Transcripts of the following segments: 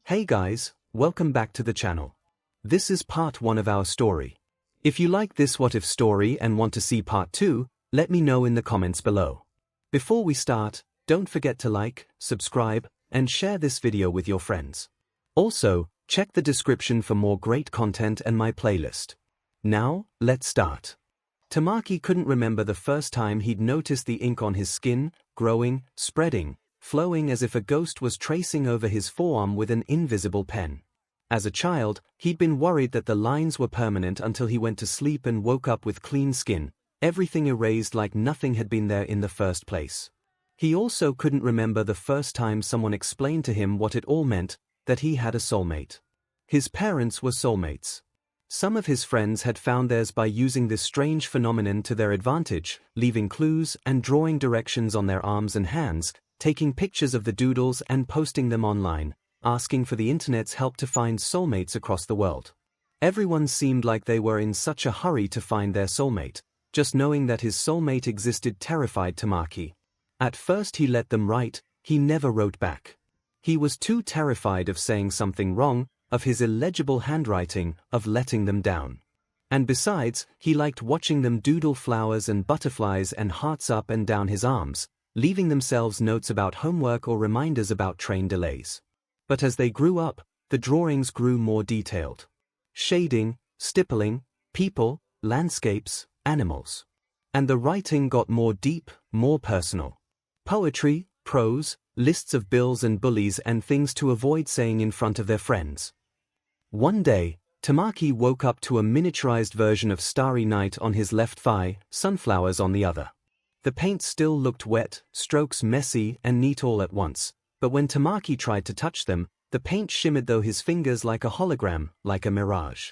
Hey guys, welcome back to the channel. This is part 1 of our story. If you like this what if story and want to see part 2, let me know in the comments below. Before we start, don't forget to like, subscribe, and share this video with your friends. Also, check the description for more great content and my playlist. Now, let's start. Tamaki couldn't remember the first time he'd noticed the ink on his skin, growing, spreading, flowing as if a ghost was tracing over his forearm with an invisible pen. As a child, he'd been worried that the lines were permanent until he went to sleep and woke up with clean skin, everything erased like nothing had been there in the first place. He also couldn't remember the first time someone explained to him what it all meant, that he had a soulmate. His parents were soulmates. Some of his friends had found theirs by using this strange phenomenon to their advantage, leaving clues and drawing directions on their arms and hands, taking pictures of the doodles and posting them online, asking for the internet's help to find soulmates across the world. Everyone seemed like they were in such a hurry to find their soulmate. Just knowing that his soulmate existed terrified Tamaki. At first he let them write, he never wrote back. He was too terrified of saying something wrong, of his illegible handwriting, of letting them down. And besides, he liked watching them doodle flowers and butterflies and hearts up and down his arms, leaving themselves notes about homework or reminders about train delays. But as they grew up, the drawings grew more detailed. Shading, stippling, people, landscapes, animals. And the writing got more deep, more personal. Poetry, prose, lists of bills and bullies and things to avoid saying in front of their friends. One day, Tamaki woke up to a miniaturized version of Starry Night on his left thigh, sunflowers on the other. The paint still looked wet, strokes messy and neat all at once, but when Tamaki tried to touch them, the paint shimmered through his fingers like a hologram, like a mirage.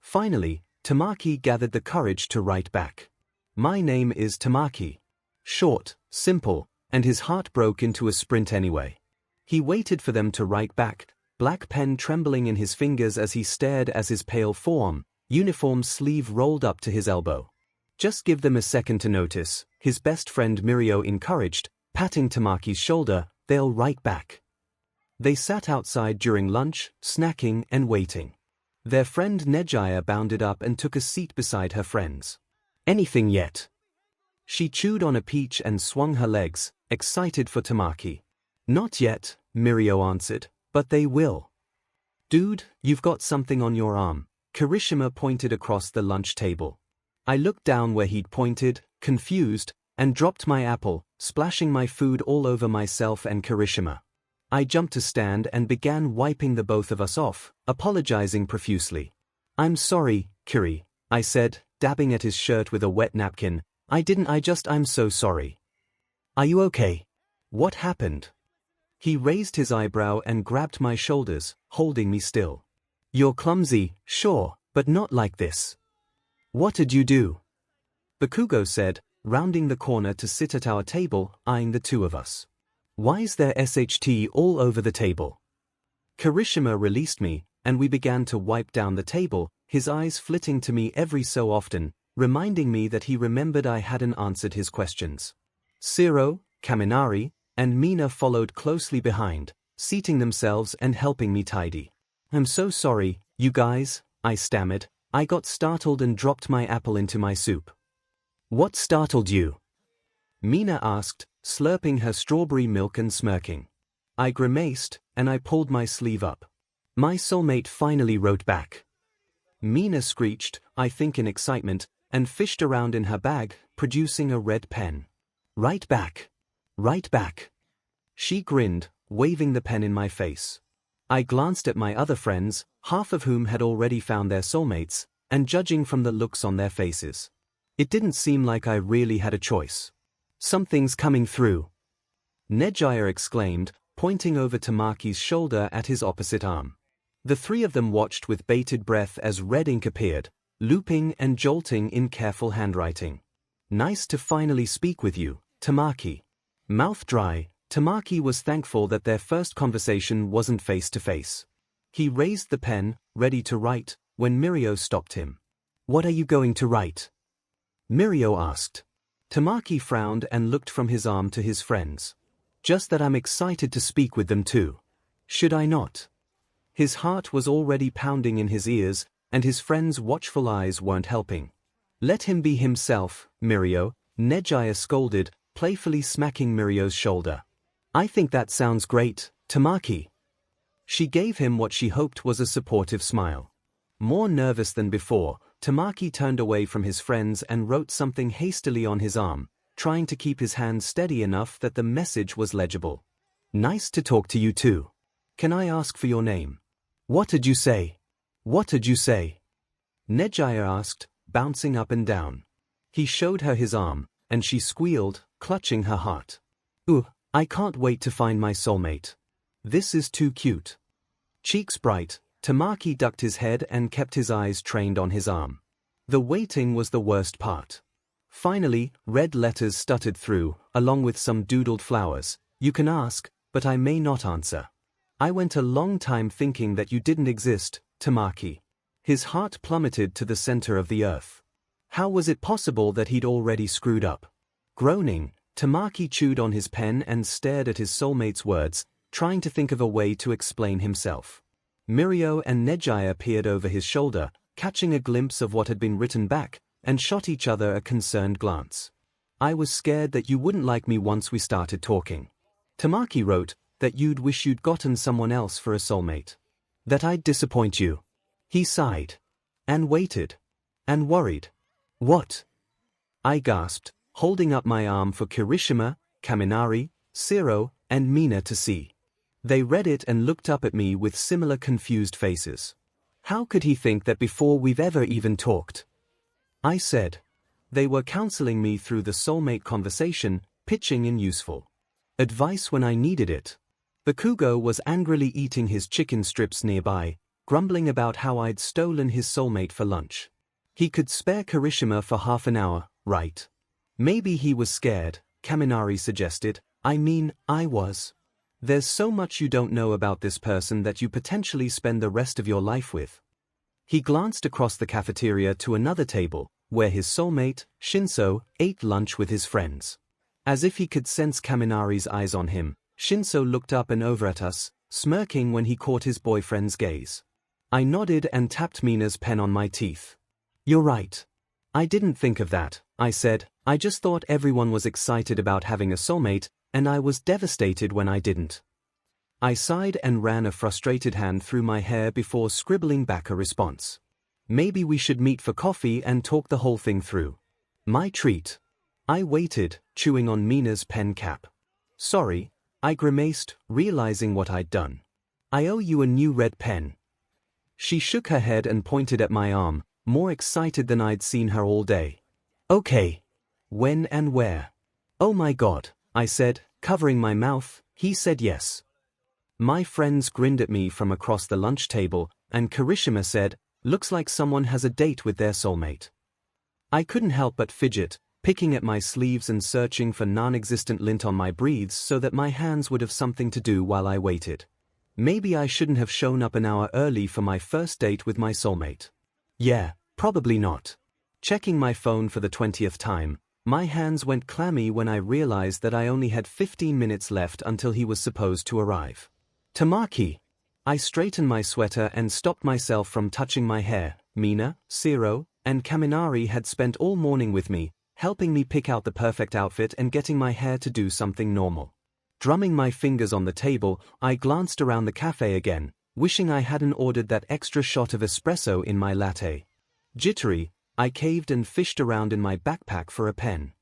Finally, Tamaki gathered the courage to write back. My name is Tamaki. Short, simple, and his heart broke into a sprint anyway. He waited for them to write back, black pen trembling in his fingers as he stared at his pale form, uniform sleeve rolled up to his elbow. Just give them a second to notice, his best friend Mirio encouraged, patting Tamaki's shoulder, they'll write back. They sat outside during lunch, snacking and waiting. Their friend 𝐒𝐲 bounded up and took a seat beside her friends. Anything yet? She chewed on a peach and swung her legs, excited for Tamaki. Not yet, Mirio answered, but they will. Dude, you've got something on your arm. Kirishima pointed across the lunch table. I looked down where he'd pointed, confused, and dropped my apple, splashing my food all over myself and Kirishima. I jumped to stand and began wiping the both of us off, apologizing profusely. I'm sorry, Kiri, I said, dabbing at his shirt with a wet napkin. I'm so sorry. Are you okay? What happened? He raised his eyebrow and grabbed my shoulders, holding me still. You're clumsy, sure, but not like this. What did you do? Bakugo said, rounding the corner to sit at our table, eyeing the two of us. Why's there SHT all over the table? Kirishima released me, and we began to wipe down the table, his eyes flitting to me every so often, reminding me that he remembered I hadn't answered his questions. Siro, Kaminari, and Mina followed closely behind, seating themselves and helping me tidy. I'm so sorry, you guys, I stammered. I got startled and dropped my apple into my soup. What startled you? Mina asked, slurping her strawberry milk and smirking. I grimaced, and I pulled my sleeve up. My soulmate finally wrote back. Mina screeched, I think in excitement, and fished around in her bag, producing a red pen. Write back. Write back. She grinned, waving the pen in my face. I glanced at my other friends, half of whom had already found their soulmates, and judging from the looks on their faces, it didn't seem like I really had a choice. Something's coming through. 𝐒𝐲 exclaimed, pointing over Tamaki's shoulder at his opposite arm. The three of them watched with bated breath as red ink appeared, looping and jolting in careful handwriting. Nice to finally speak with you, Tamaki. Mouth dry, Tamaki was thankful that their first conversation wasn't face-to-face. He raised the pen, ready to write, when Mirio stopped him. What are you going to write? Mirio asked. Tamaki frowned and looked from his arm to his friends. Just that I'm excited to speak with them too. Should I not? His heart was already pounding in his ears, and his friend's watchful eyes weren't helping. "Let him be himself, Mirio," 𝐒𝐻𝐲 scolded, playfully smacking Mirio's shoulder. "I think that sounds great, Tamaki." She gave him what she hoped was a supportive smile. More nervous than before, Tamaki turned away from his friends and wrote something hastily on his arm, trying to keep his hand steady enough that the message was legible. "Nice to talk to you too. Can I ask for your name?" "What did you say? What did you say?" 𝐒𝐻𝐲 asked, bouncing up and down. He showed her his arm, and she squealed, clutching her heart. I can't wait to find my soulmate. This is too cute." Cheeks bright, Tamaki ducked his head and kept his eyes trained on his arm. The waiting was the worst part. Finally, red letters stuttered through, along with some doodled flowers. "You can ask, but I may not answer. I went a long time thinking that you didn't exist, Tamaki." His heart plummeted to the center of the earth. How was it possible that he'd already screwed up? Groaning, Tamaki chewed on his pen and stared at his soulmate's words, trying to think of a way to explain himself. Mirio and 𝐒𝐻𝐲 peered over his shoulder, catching a glimpse of what had been written back, and shot each other a concerned glance. "I was scared that you wouldn't like me once we started talking." Tamaki wrote, "That you'd wish you'd gotten someone else for a soulmate. That I'd disappoint you." He sighed. And waited. And worried. "What?" I gasped, holding up my arm for Kirishima, Kaminari, Zero, and Mina to see. They read it and looked up at me with similar confused faces. How could he think that before we've ever even talked? I said. They were counseling me through the soulmate conversation, pitching in useful advice when I needed it. Bakugo was angrily eating his chicken strips nearby, grumbling about how I'd stolen his soulmate for lunch. He could spare Kirishima for half an hour, right? Maybe he was scared, Kaminari suggested. I mean, I was. There's so much you don't know about this person that you potentially spend the rest of your life with. He glanced across the cafeteria to another table, where his soulmate, 𝐭 ate lunch with his friends. As if he could sense Kaminari's eyes on him, 𝐭 looked up and over at us, smirking when he caught his boyfriend's gaze. I nodded and tapped Mina's pen on my teeth. "You're right. I didn't think of that," I said. "I just thought everyone was excited about having a soulmate, and I was devastated when I didn't." I sighed and ran a frustrated hand through my hair before scribbling back a response. "Maybe we should meet for coffee and talk the whole thing through." My treat. I waited, chewing on Mina's pen cap. "Sorry," I grimaced, realizing what I'd done. "I owe you a new red pen." She shook her head and pointed at my arm, more excited than I'd seen her all day. "Okay. When and where?" "Oh my God," I said, covering my mouth. He said yes. My friends grinned at me from across the lunch table, and Kirishima said, "Looks like someone has a date with their soulmate." I couldn't help but fidget, picking at my sleeves and searching for non-existent lint on my breathes so that my hands would have something to do while I waited. Maybe I shouldn't have shown up an hour early for my first date with my soulmate. Yeah, probably not. Checking my phone for the 20th time, my hands went clammy when I realized that I only had 15 minutes left until he was supposed to arrive. "Tamaki!" I straightened my sweater and stopped myself from touching my hair. Mina, Zero, and Kaminari had spent all morning with me, helping me pick out the perfect outfit and getting my hair to do something normal. Drumming my fingers on the table, I glanced around the cafe again, wishing I hadn't ordered that extra shot of espresso in my latte. Jittery, I caved and fished around in my backpack for a pen.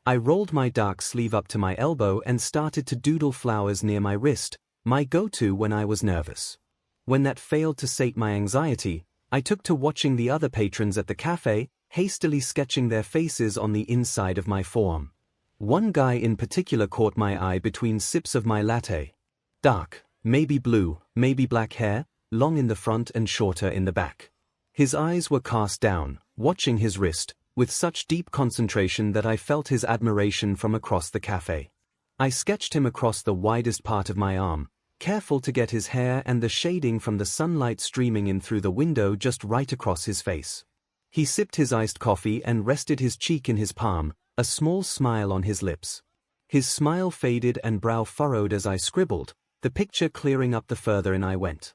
I rolled my dark sleeve up to my elbow and started to doodle flowers near my wrist, my go-to when I was nervous. When that failed to sate my anxiety, I took to watching the other patrons at the cafe, hastily sketching their faces on the inside of my forearm. One guy in particular caught my eye between sips of my latte. Dark, maybe blue, maybe black hair, long in the front and shorter in the back. His eyes were cast down, watching his wrist, with such deep concentration that I felt his admiration from across the cafe. I sketched him across the widest part of my arm, careful to get his hair and the shading from the sunlight streaming in through the window just right across his face. He sipped his iced coffee and rested his cheek in his palm, a small smile on his lips. His smile faded and brow furrowed as I scribbled, the picture clearing up the further in I went.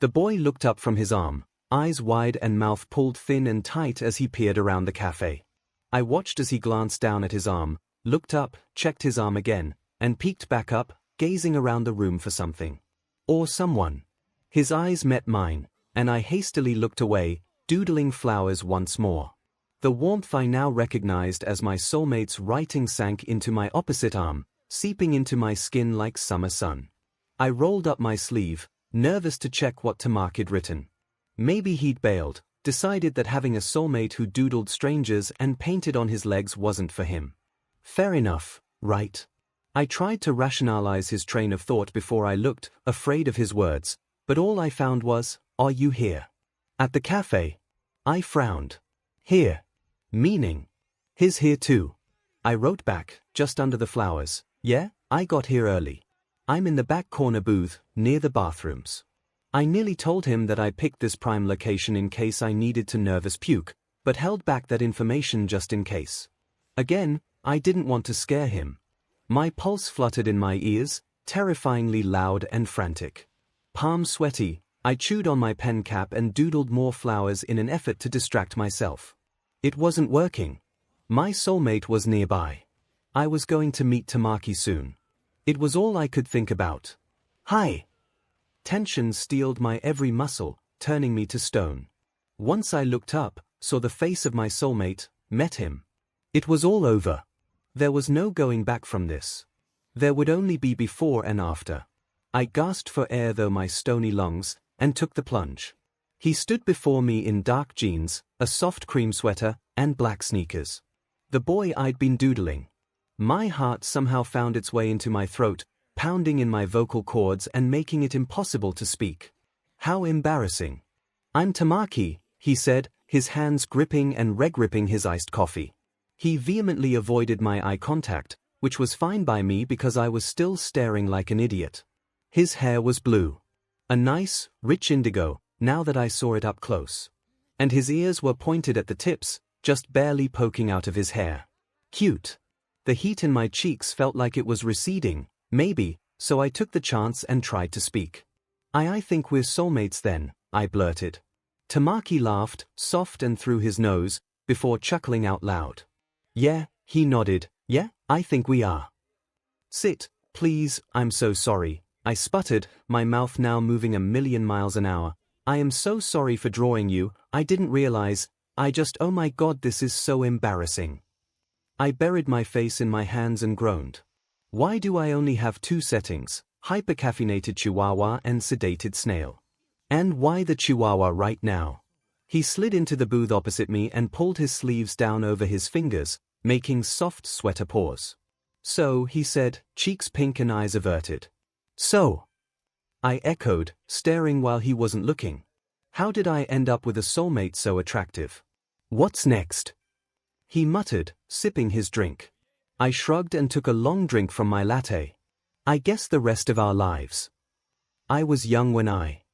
The boy looked up from his arm, eyes wide and mouth pulled thin and tight as he peered around the cafe. I watched as he glanced down at his arm, looked up, checked his arm again, and peeked back up, gazing around the room for something. Or someone. His eyes met mine, and I hastily looked away, doodling flowers once more. The warmth I now recognized as my soulmate's writing sank into my opposite arm, seeping into my skin like summer sun. I rolled up my sleeve, nervous to check what 𝐼𝐺'd written. Maybe he'd bailed, decided that having a soulmate who doodled strangers and painted on his legs wasn't for him. Fair enough, right? I tried to rationalize his train of thought before I looked, afraid of his words, but all I found was, "Are you here?" At the cafe. I frowned. Here. Meaning. His here too. I wrote back, just under the flowers. Yeah, I got here early. I'm in the back corner booth, near the bathrooms. I nearly told him that I picked this prime location in case I needed to nervous puke, but held back that information just in case. Again, I didn't want to scare him. My pulse fluttered in my ears, terrifyingly loud and frantic. Palms sweaty, I chewed on my pen cap and doodled more flowers in an effort to distract myself. It wasn't working. My soulmate was nearby. I was going to meet Tamaki soon. It was all I could think about. Hi! Tension steeled my every muscle, turning me to stone. Once I looked up, saw the face of my soulmate, met him. It was all over. There was no going back from this. There would only be before and after. I gasped for air through my stony lungs, and took the plunge. He stood before me in dark jeans, a soft cream sweater, and black sneakers. The boy I'd been doodling. My heart somehow found its way into my throat, pounding in my vocal cords and making it impossible to speak. How embarrassing. "I'm Tamaki," he said, his hands gripping and re-gripping his iced coffee. He vehemently avoided my eye contact, which was fine by me because I was still staring like an idiot. His hair was blue. A nice, rich indigo, now that I saw it up close. And his ears were pointed at the tips, just barely poking out of his hair. Cute. The heat in my cheeks felt like it was receding, maybe, so I took the chance and tried to speak. I think we're soulmates then," I blurted. Tamaki laughed, soft and through his nose, before chuckling out loud. "Yeah," he nodded, "yeah, I think we are." "Sit, please, I'm so sorry," I sputtered, my mouth now moving a million miles an hour. "I am so sorry for drawing you, I didn't realize, oh my god, this is so embarrassing." I buried my face in my hands and groaned. Why do I only have two settings, hypercaffeinated chihuahua and sedated snail? And why the chihuahua right now? He slid into the booth opposite me and pulled his sleeves down over his fingers, making soft sweater paws. "So," he said, cheeks pink and eyes averted. "So?" I echoed, staring while he wasn't looking. How did I end up with a soulmate so attractive? "What's next?" He muttered, sipping his drink. I shrugged and took a long drink from my latte. "I guess the rest of our lives." I was young when I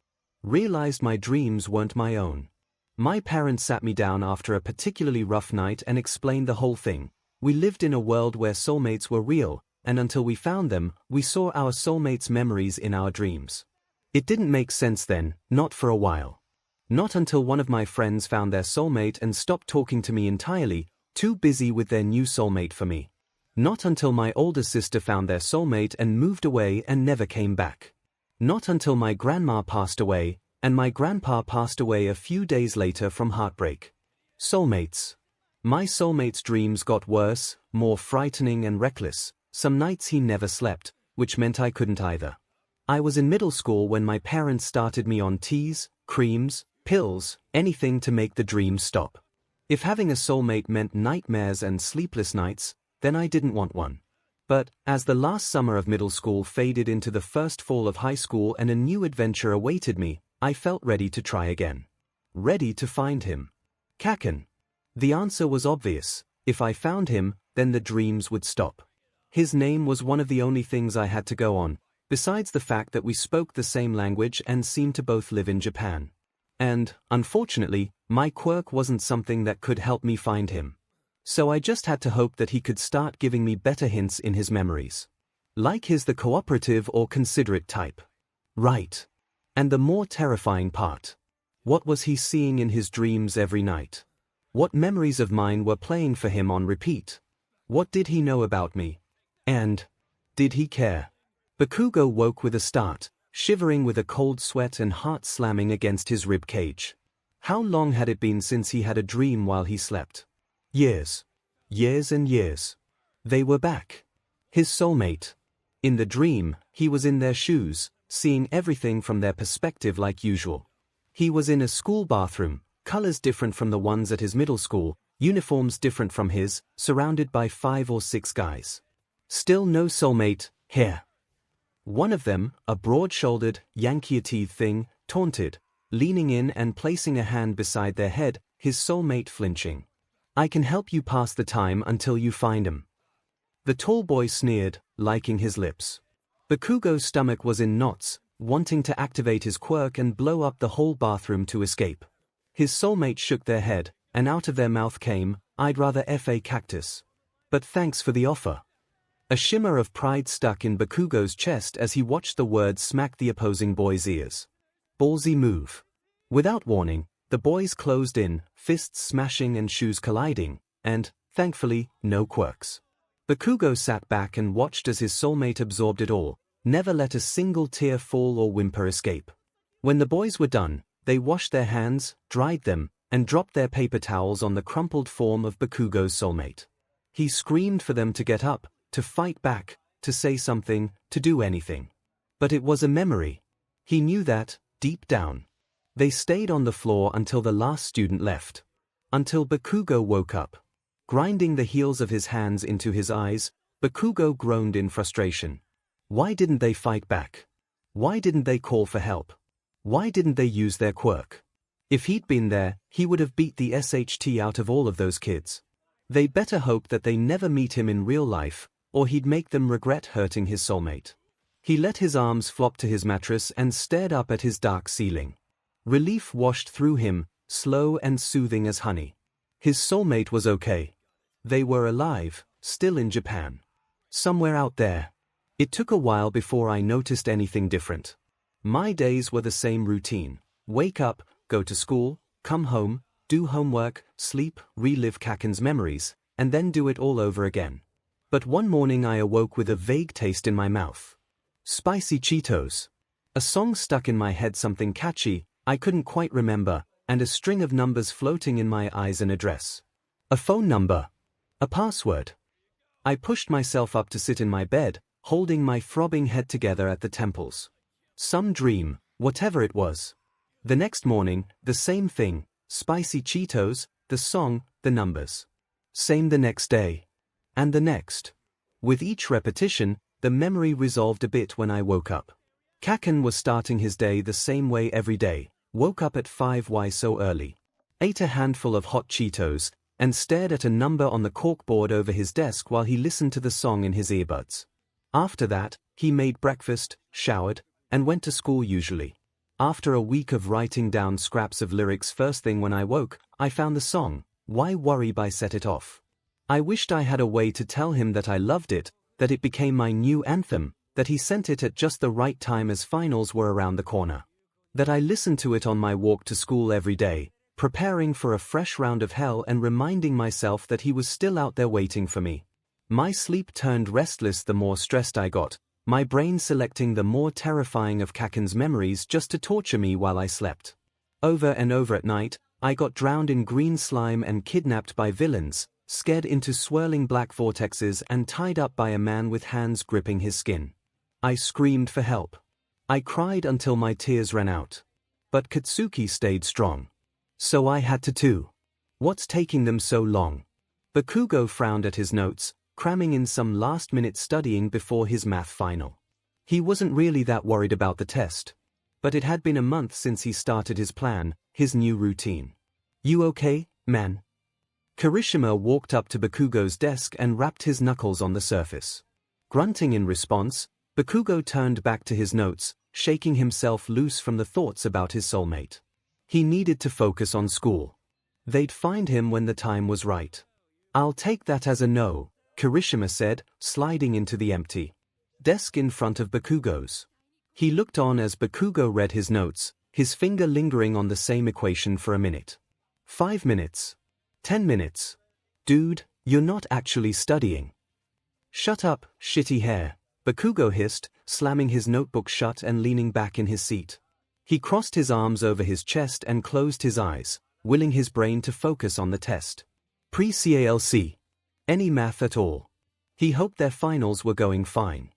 realized my dreams weren't my own. My parents sat me down after a particularly rough night and explained the whole thing. We lived in a world where soulmates were real, and until we found them, we saw our soulmates' memories in our dreams. It didn't make sense then, not for a while. Not until one of my friends found their soulmate and stopped talking to me entirely, too busy with their new soulmate for me. Not until my older sister found their soulmate and moved away and never came back. Not until my grandma passed away, and my grandpa passed away a few days later from heartbreak. Soulmates. My soulmate's dreams got worse, more frightening and reckless. Some nights he never slept, which meant I couldn't either. I was in middle school when my parents started me on teas, creams, pills, anything to make the dreams stop. If having a soulmate meant nightmares and sleepless nights, then I didn't want one. But, as the last summer of middle school faded into the first fall of high school and a new adventure awaited me, I felt ready to try again. Ready to find him. Kaken. The answer was obvious. If I found him, then the dreams would stop. His name was one of the only things I had to go on, besides the fact that we spoke the same language and seemed to both live in Japan. And, unfortunately, my quirk wasn't something that could help me find him. So I just had to hope that he could start giving me better hints in his memories. Like he's the cooperative or considerate type. Right. And the more terrifying part. What was he seeing in his dreams every night? What memories of mine were playing for him on repeat? What did he know about me? And did he care? Bakugo woke with a start, shivering with a cold sweat and heart slamming against his rib cage. How long had it been since he had a dream while he slept? Years. Years and years. They were back. His soulmate. In the dream, he was in their shoes, seeing everything from their perspective like usual. He was in a school bathroom, colors different from the ones at his middle school, uniforms different from his, surrounded by 5 or 6 guys. Still no soulmate, here. One of them, a broad-shouldered, Yankee thing, taunted, leaning in and placing a hand beside their head, his soulmate flinching. I can help you pass the time until you find him. The tall boy sneered, liking his lips. Bakugo's stomach was in knots, wanting to activate his quirk and blow up the whole bathroom to escape. His soulmate shook their head, and out of their mouth came, I'd rather F.A. cactus. But thanks for the offer. A shimmer of pride stuck in Bakugo's chest as he watched the words smack the opposing boy's ears. Ballsy move. Without warning, the boys closed in, fists smashing and shoes colliding, and, thankfully, no quirks. Bakugo sat back and watched as his soulmate absorbed it all, never let a single tear fall or whimper escape. When the boys were done, they washed their hands, dried them, and dropped their paper towels on the crumpled form of Bakugo's soulmate. He screamed for them to get up, to fight back, to say something, to do anything. But it was a memory. He knew that, deep down. They stayed on the floor until the last student left. Until Bakugo woke up. Grinding the heels of his hands into his eyes, Bakugo groaned in frustration. Why didn't they fight back? Why didn't they call for help? Why didn't they use their quirk? If he'd been there, he would have beat the SHT out of all of those kids. They better hope that they never meet him in real life, or he'd make them regret hurting his soulmate. He let his arms flop to his mattress and stared up at his dark ceiling. Relief washed through him, slow and soothing as honey. His soulmate was okay. They were alive, still in Japan. Somewhere out there. It took a while before I noticed anything different. My days were the same routine. Wake up, go to school, come home, do homework, sleep, relive 𝐭𝐿's memories, and then do it all over again. But one morning I awoke with a vague taste in my mouth. Spicy Cheetos. A song stuck in my head, something catchy, I couldn't quite remember, and a string of numbers floating in my eyes, an address. A phone number. A password. I pushed myself up to sit in my bed, holding my throbbing head together at the temples. Some dream, whatever it was. The next morning, the same thing, spicy Cheetos, the song, the numbers. Same the next day. And the next. With each repetition, the memory resolved a bit when I woke up. 𝐭𝐿 was starting his day the same way every day, woke up at 5 why so early. Ate a handful of hot Cheetos, and stared at a number on the corkboard over his desk while he listened to the song in his earbuds. After that, he made breakfast, showered, and went to school usually. After a week of writing down scraps of lyrics first thing when I woke, I found the song, Why Worry by Set It Off. I wished I had a way to tell him that I loved it, that it became my new anthem, that he sent it at just the right time as finals were around the corner. That I listened to it on my walk to school every day, preparing for a fresh round of hell and reminding myself that he was still out there waiting for me. My sleep turned restless the more stressed I got, my brain selecting the more terrifying of 𝐭𝐿's memories just to torture me while I slept. Over and over at night, I got drowned in green slime and kidnapped by villains, scared into swirling black vortexes and tied up by a man with hands gripping his skin. I screamed for help. I cried until my tears ran out. But Katsuki stayed strong. So I had to too. What's taking them so long? Bakugo frowned at his notes, cramming in some last-minute studying before his math final. He wasn't really that worried about the test. But it had been a month since he started his plan, his new routine. You okay, man? Kirishima walked up to Bakugo's desk and rapped his knuckles on the surface. Grunting in response, Bakugo turned back to his notes, shaking himself loose from the thoughts about his soulmate. He needed to focus on school. They'd find him when the time was right. I'll take that as a no, Kirishima said, sliding into the empty desk in front of Bakugo's. He looked on as Bakugo read his notes, his finger lingering on the same equation for a minute. 5 minutes. 10 minutes. Dude, you're not actually studying. Shut up, shitty hair, Bakugo hissed, slamming his notebook shut and leaning back in his seat. He crossed his arms over his chest and closed his eyes, willing his brain to focus on the test. Pre-CALC. Any math at all. He hoped their finals were going fine.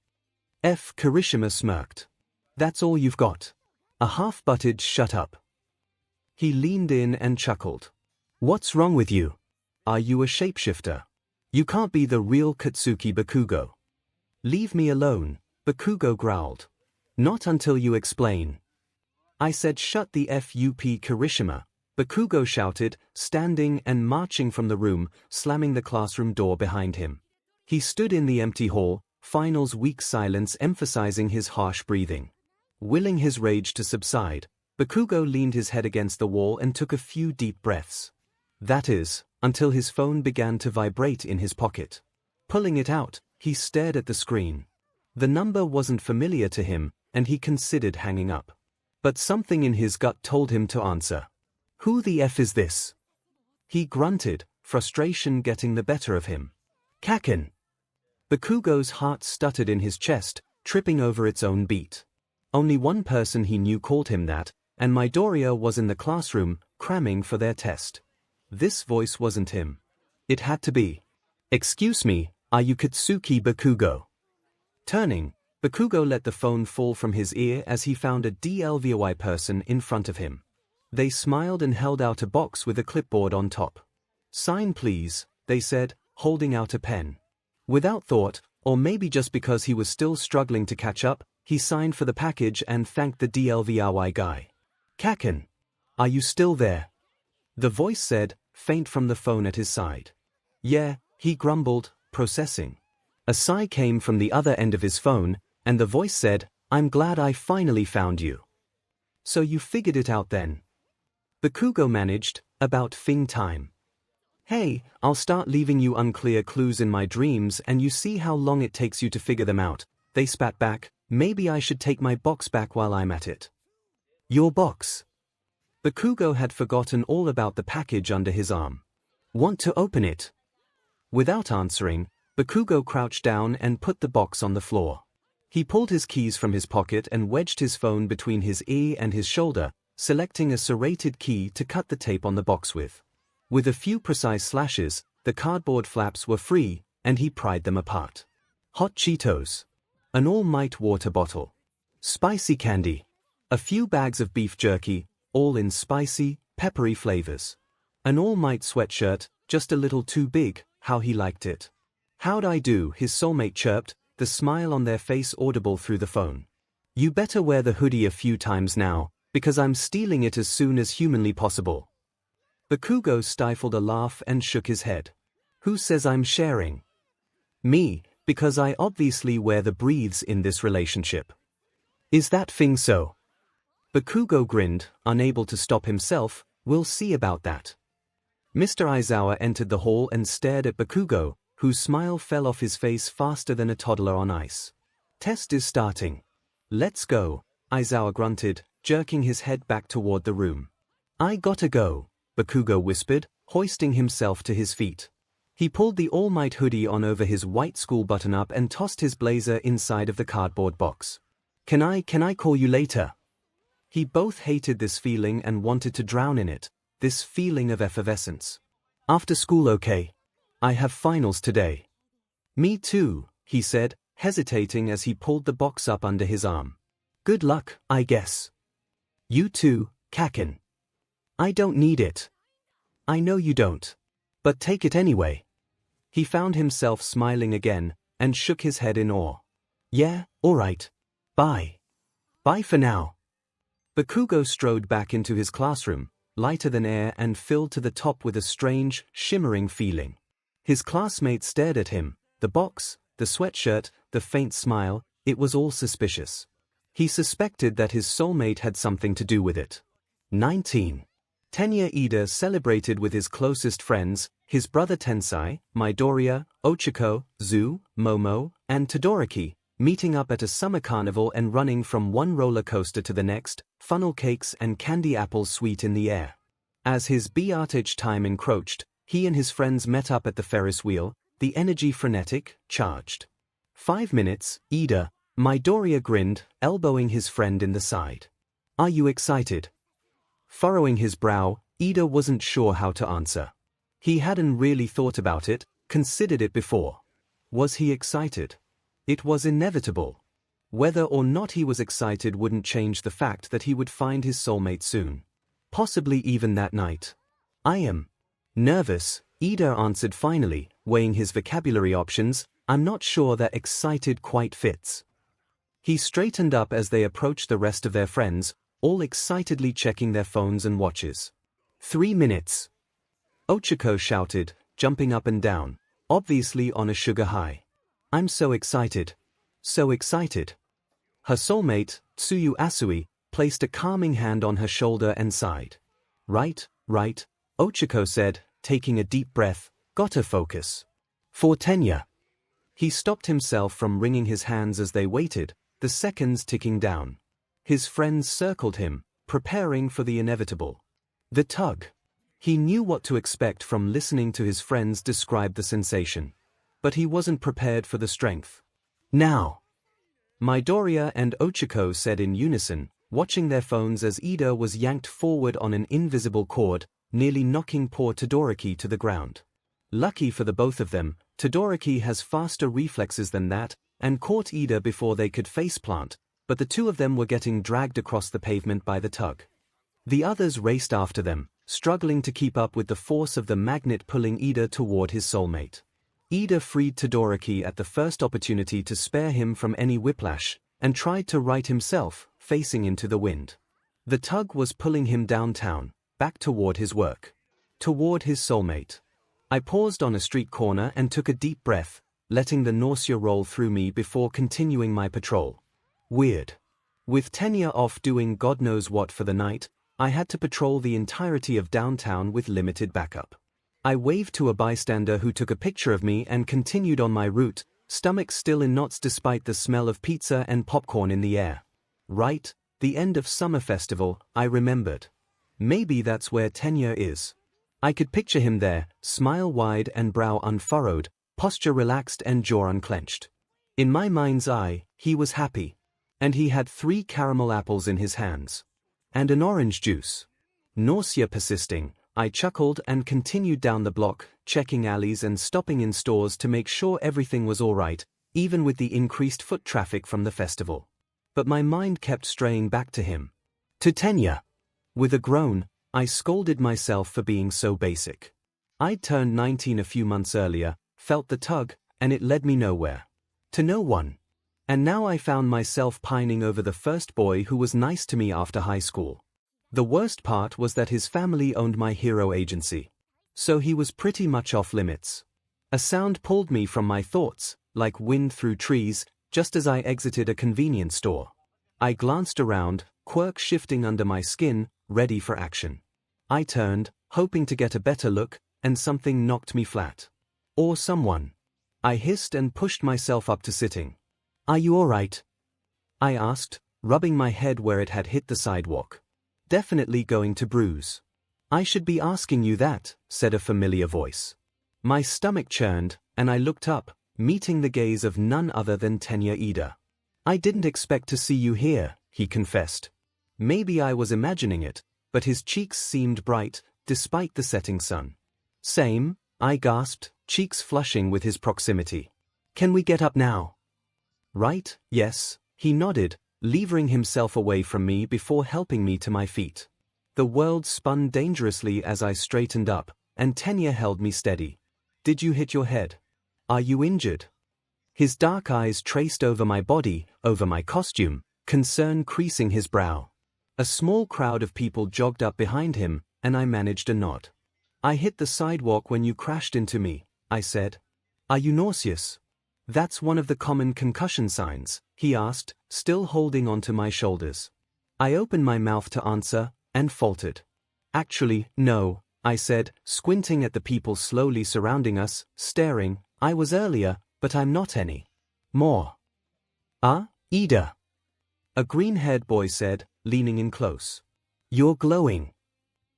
𝐂𝐩𝐸𝐵 smirked. That's all you've got? A half-butted shut up. He leaned in and chuckled. What's wrong with you? Are you a shapeshifter? You can't be the real Katsuki Bakugo. Leave me alone, Bakugo growled. Not until you explain. I said shut the FUP Kirishima, Bakugo shouted, standing and marching from the room, slamming the classroom door behind him. He stood in the empty hall, Final's weak silence emphasizing his harsh breathing. Willing his rage to subside, Bakugo leaned his head against the wall and took a few deep breaths. That is, until his phone began to vibrate in his pocket. Pulling it out, he stared at the screen. The number wasn't familiar to him, and he considered hanging up. But something in his gut told him to answer. Who the F is this? He grunted, frustration getting the better of him. 𝐭𝐿. Bakugo's heart stuttered in his chest, tripping over its own beat. Only one person he knew called him that, and Midoriya was in the classroom, cramming for their test. This voice wasn't him. It had to be. Excuse me, are you Katsuki Bakugo? Turning, Bakugo let the phone fall from his ear as he found a DLVY person in front of him. They smiled and held out a box with a clipboard on top. Sign please, they said, holding out a pen. Without thought, or maybe just because he was still struggling to catch up, he signed for the package and thanked the DLVY guy. 𝐭𝐿. Are you still there? The voice said, faint from the phone at his side. Yeah, he grumbled, processing. A sigh came from the other end of his phone, and the voice said, I'm glad I finally found you. So you figured it out then? Bakugo managed, about Fing time. Hey, I'll start leaving you unclear clues in my dreams and you see how long it takes you to figure them out, they spat back. Maybe I should take my box back while I'm at it. Your box? Bakugo had forgotten all about the package under his arm. Want to open it? Without answering, Bakugo crouched down and put the box on the floor. He pulled his keys from his pocket and wedged his phone between his ear and his shoulder, selecting a serrated key to cut the tape on the box with. With a few precise slashes, the cardboard flaps were free, and he pried them apart. Hot Cheetos. An All-Might water bottle. Spicy candy. A few bags of beef jerky, all in spicy, peppery flavors. An All-Might sweatshirt, just a little too big, how he liked it. How'd I do, his soulmate chirped, the smile on their face audible through the phone. You better wear the hoodie a few times now, because I'm stealing it as soon as humanly possible. Bakugo stifled a laugh and shook his head. Who says I'm sharing? Me, because I obviously wear the breathes in this relationship. Is that thing so? Bakugo grinned, unable to stop himself. We'll see about that. Mr. Aizawa entered the hall and stared at Bakugo, whose smile fell off his face faster than a toddler on ice. Test is starting. Let's go, Aizawa grunted, jerking his head back toward the room. I gotta go, Bakugo whispered, hoisting himself to his feet. He pulled the All Might hoodie on over his white school button-up and tossed his blazer inside of the cardboard box. Can I call you later? He both hated this feeling and wanted to drown in it, this feeling of effervescence. After school, okay? I have finals today. Me too, he said, hesitating as he pulled the box up under his arm. Good luck, I guess. You too, 𝐭𝐿. I don't need it. I know you don't. But take it anyway. He found himself smiling again, and shook his head in awe. Yeah, alright. Bye. Bye for now. Bakugo strode back into his classroom, lighter than air and filled to the top with a strange, shimmering feeling. His classmates stared at him, the box, the sweatshirt, the faint smile, it was all suspicious. He suspected that his soulmate had something to do with it. 19. Tenya Ida celebrated with his closest friends, his brother Tensai, Midoriya, Ochako, Zu, Momo, and Todoroki, meeting up at a summer carnival and running from one roller coaster to the next, funnel cakes and candy apples sweet in the air. As his 𝐵𝐻 time encroached, he and his friends met up at the Ferris wheel, the energy frenetic, charged. 5 minutes, 𝐸𝐸, Midoriya grinned, elbowing his friend in the side. Are you excited? Furrowing his brow, 𝐸𝐸 wasn't sure how to answer. He hadn't really thought about it, considered it before. Was he excited? It was inevitable. Whether or not he was excited wouldn't change the fact that he would find his soulmate soon. Possibly even that night. I am nervous, 𝐸𝐸 answered finally, weighing his vocabulary options. I'm not sure that excited quite fits. He straightened up as they approached the rest of their friends, all excitedly checking their phones and watches. 3 minutes. 𝐒𝐿𝐵 shouted, jumping up and down, obviously on a sugar high. I'm so excited. So excited. Her soulmate, Tsuyu Asui, placed a calming hand on her shoulder and sighed. Right, 𝐒𝐿𝐵 said, taking a deep breath, gotta focus. For Tenya. He stopped himself from wringing his hands as they waited, the seconds ticking down. His friends circled him, preparing for the inevitable. The tug. He knew what to expect from listening to his friends describe the sensation. But he wasn't prepared for the strength. Now. Midoriya and 𝐒𝐿𝐵 said in unison, watching their phones as 𝐸𝐸 was yanked forward on an invisible cord, nearly knocking poor Todoroki to the ground. Lucky for the both of them, Todoroki has faster reflexes than that, and caught 𝐸𝐸 before they could faceplant, but the two of them were getting dragged across the pavement by the tug. The others raced after them, struggling to keep up with the force of the magnet pulling 𝐸𝐸 toward his soulmate. 𝐸𝐸 freed Todoroki at the first opportunity to spare him from any whiplash, and tried to right himself, facing into the wind. The tug was pulling him downtown, back toward his work. Toward his soulmate. I paused on a street corner and took a deep breath, letting the nausea roll through me before continuing my patrol. Weird. With Tenya off doing God knows what for the night, I had to patrol the entirety of downtown with limited backup. I waved to a bystander who took a picture of me and continued on my route, stomach still in knots despite the smell of pizza and popcorn in the air. Right, the end of summer festival, I remembered. Maybe that's where Tenya is. I could picture him there, smile wide and brow unfurrowed, posture relaxed and jaw unclenched. In my mind's eye, he was happy. And he had 3 caramel apples in his hands. And an orange juice. Nausea persisting, I chuckled and continued down the block, checking alleys and stopping in stores to make sure everything was all right, even with the increased foot traffic from the festival. But my mind kept straying back to him. To Tenya. With a groan, I scolded myself for being so basic. I'd turned 19 a few months earlier, felt the tug, and it led me nowhere. To no one. And now I found myself pining over the first boy who was nice to me after high school. The worst part was that his family owned my hero agency. So he was pretty much off limits. A sound pulled me from my thoughts, like wind through trees, just as I exited a convenience store. I glanced around, quirk shifting under my skin, ready for action. I turned, hoping to get a better look, and something knocked me flat. Or someone. I hissed and pushed myself up to sitting. Are you all right? I asked, rubbing my head where it had hit the sidewalk. Definitely going to bruise. I should be asking you that, said a familiar voice. My stomach churned, and I looked up, meeting the gaze of none other than Tenya 𝐸𝐸. I didn't expect to see you here, he confessed. Maybe I was imagining it, but his cheeks seemed bright, despite the setting sun. Same, I gasped, cheeks flushing with his proximity. Can we get up now? Right, yes, he nodded, levering himself away from me before helping me to my feet. The world spun dangerously as I straightened up, and Tenya held me steady. Did you hit your head? Are you injured? His dark eyes traced over my body, over my costume, concern creasing his brow. A small crowd of people jogged up behind him, and I managed a nod. I hit the sidewalk when you crashed into me, I said. Are you nauseous? That's one of the common concussion signs, he asked, still holding onto my shoulders. I opened my mouth to answer, and faltered. Actually, no, I said, squinting at the people slowly surrounding us, staring. I was earlier, but I'm not any more. Ida. A green-haired boy said, leaning in close. You're glowing.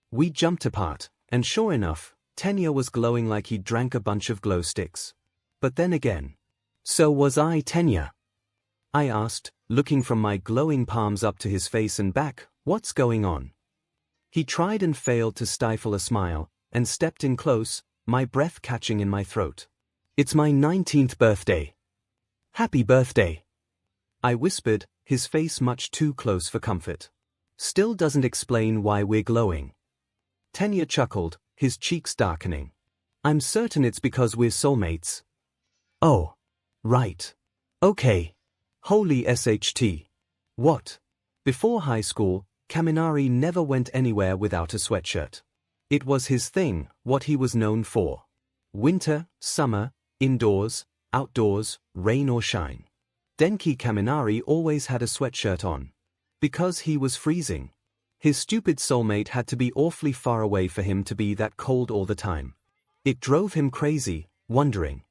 We jumped apart, and sure enough, Tenya was glowing like he'd drank a bunch of glow sticks. But then again. So was I, Tenya? I asked, looking from my glowing palms up to his face and back. What's going on? He tried and failed to stifle a smile, and stepped in close, my breath catching in my throat. It's my 19th birthday. Happy birthday. I whispered, his face much too close for comfort. Still doesn't explain why we're glowing. Tenya chuckled, his cheeks darkening. I'm certain it's because we're soulmates. Oh. Right. Okay. Holy SHT. What? Before high school, Kaminari never went anywhere without a sweatshirt. It was his thing, what he was known for. Winter, summer, indoors, outdoors, rain or shine. Denki Kaminari always had a sweatshirt on. Because he was freezing. His stupid soulmate had to be awfully far away for him to be that cold all the time. It drove him crazy, wondering.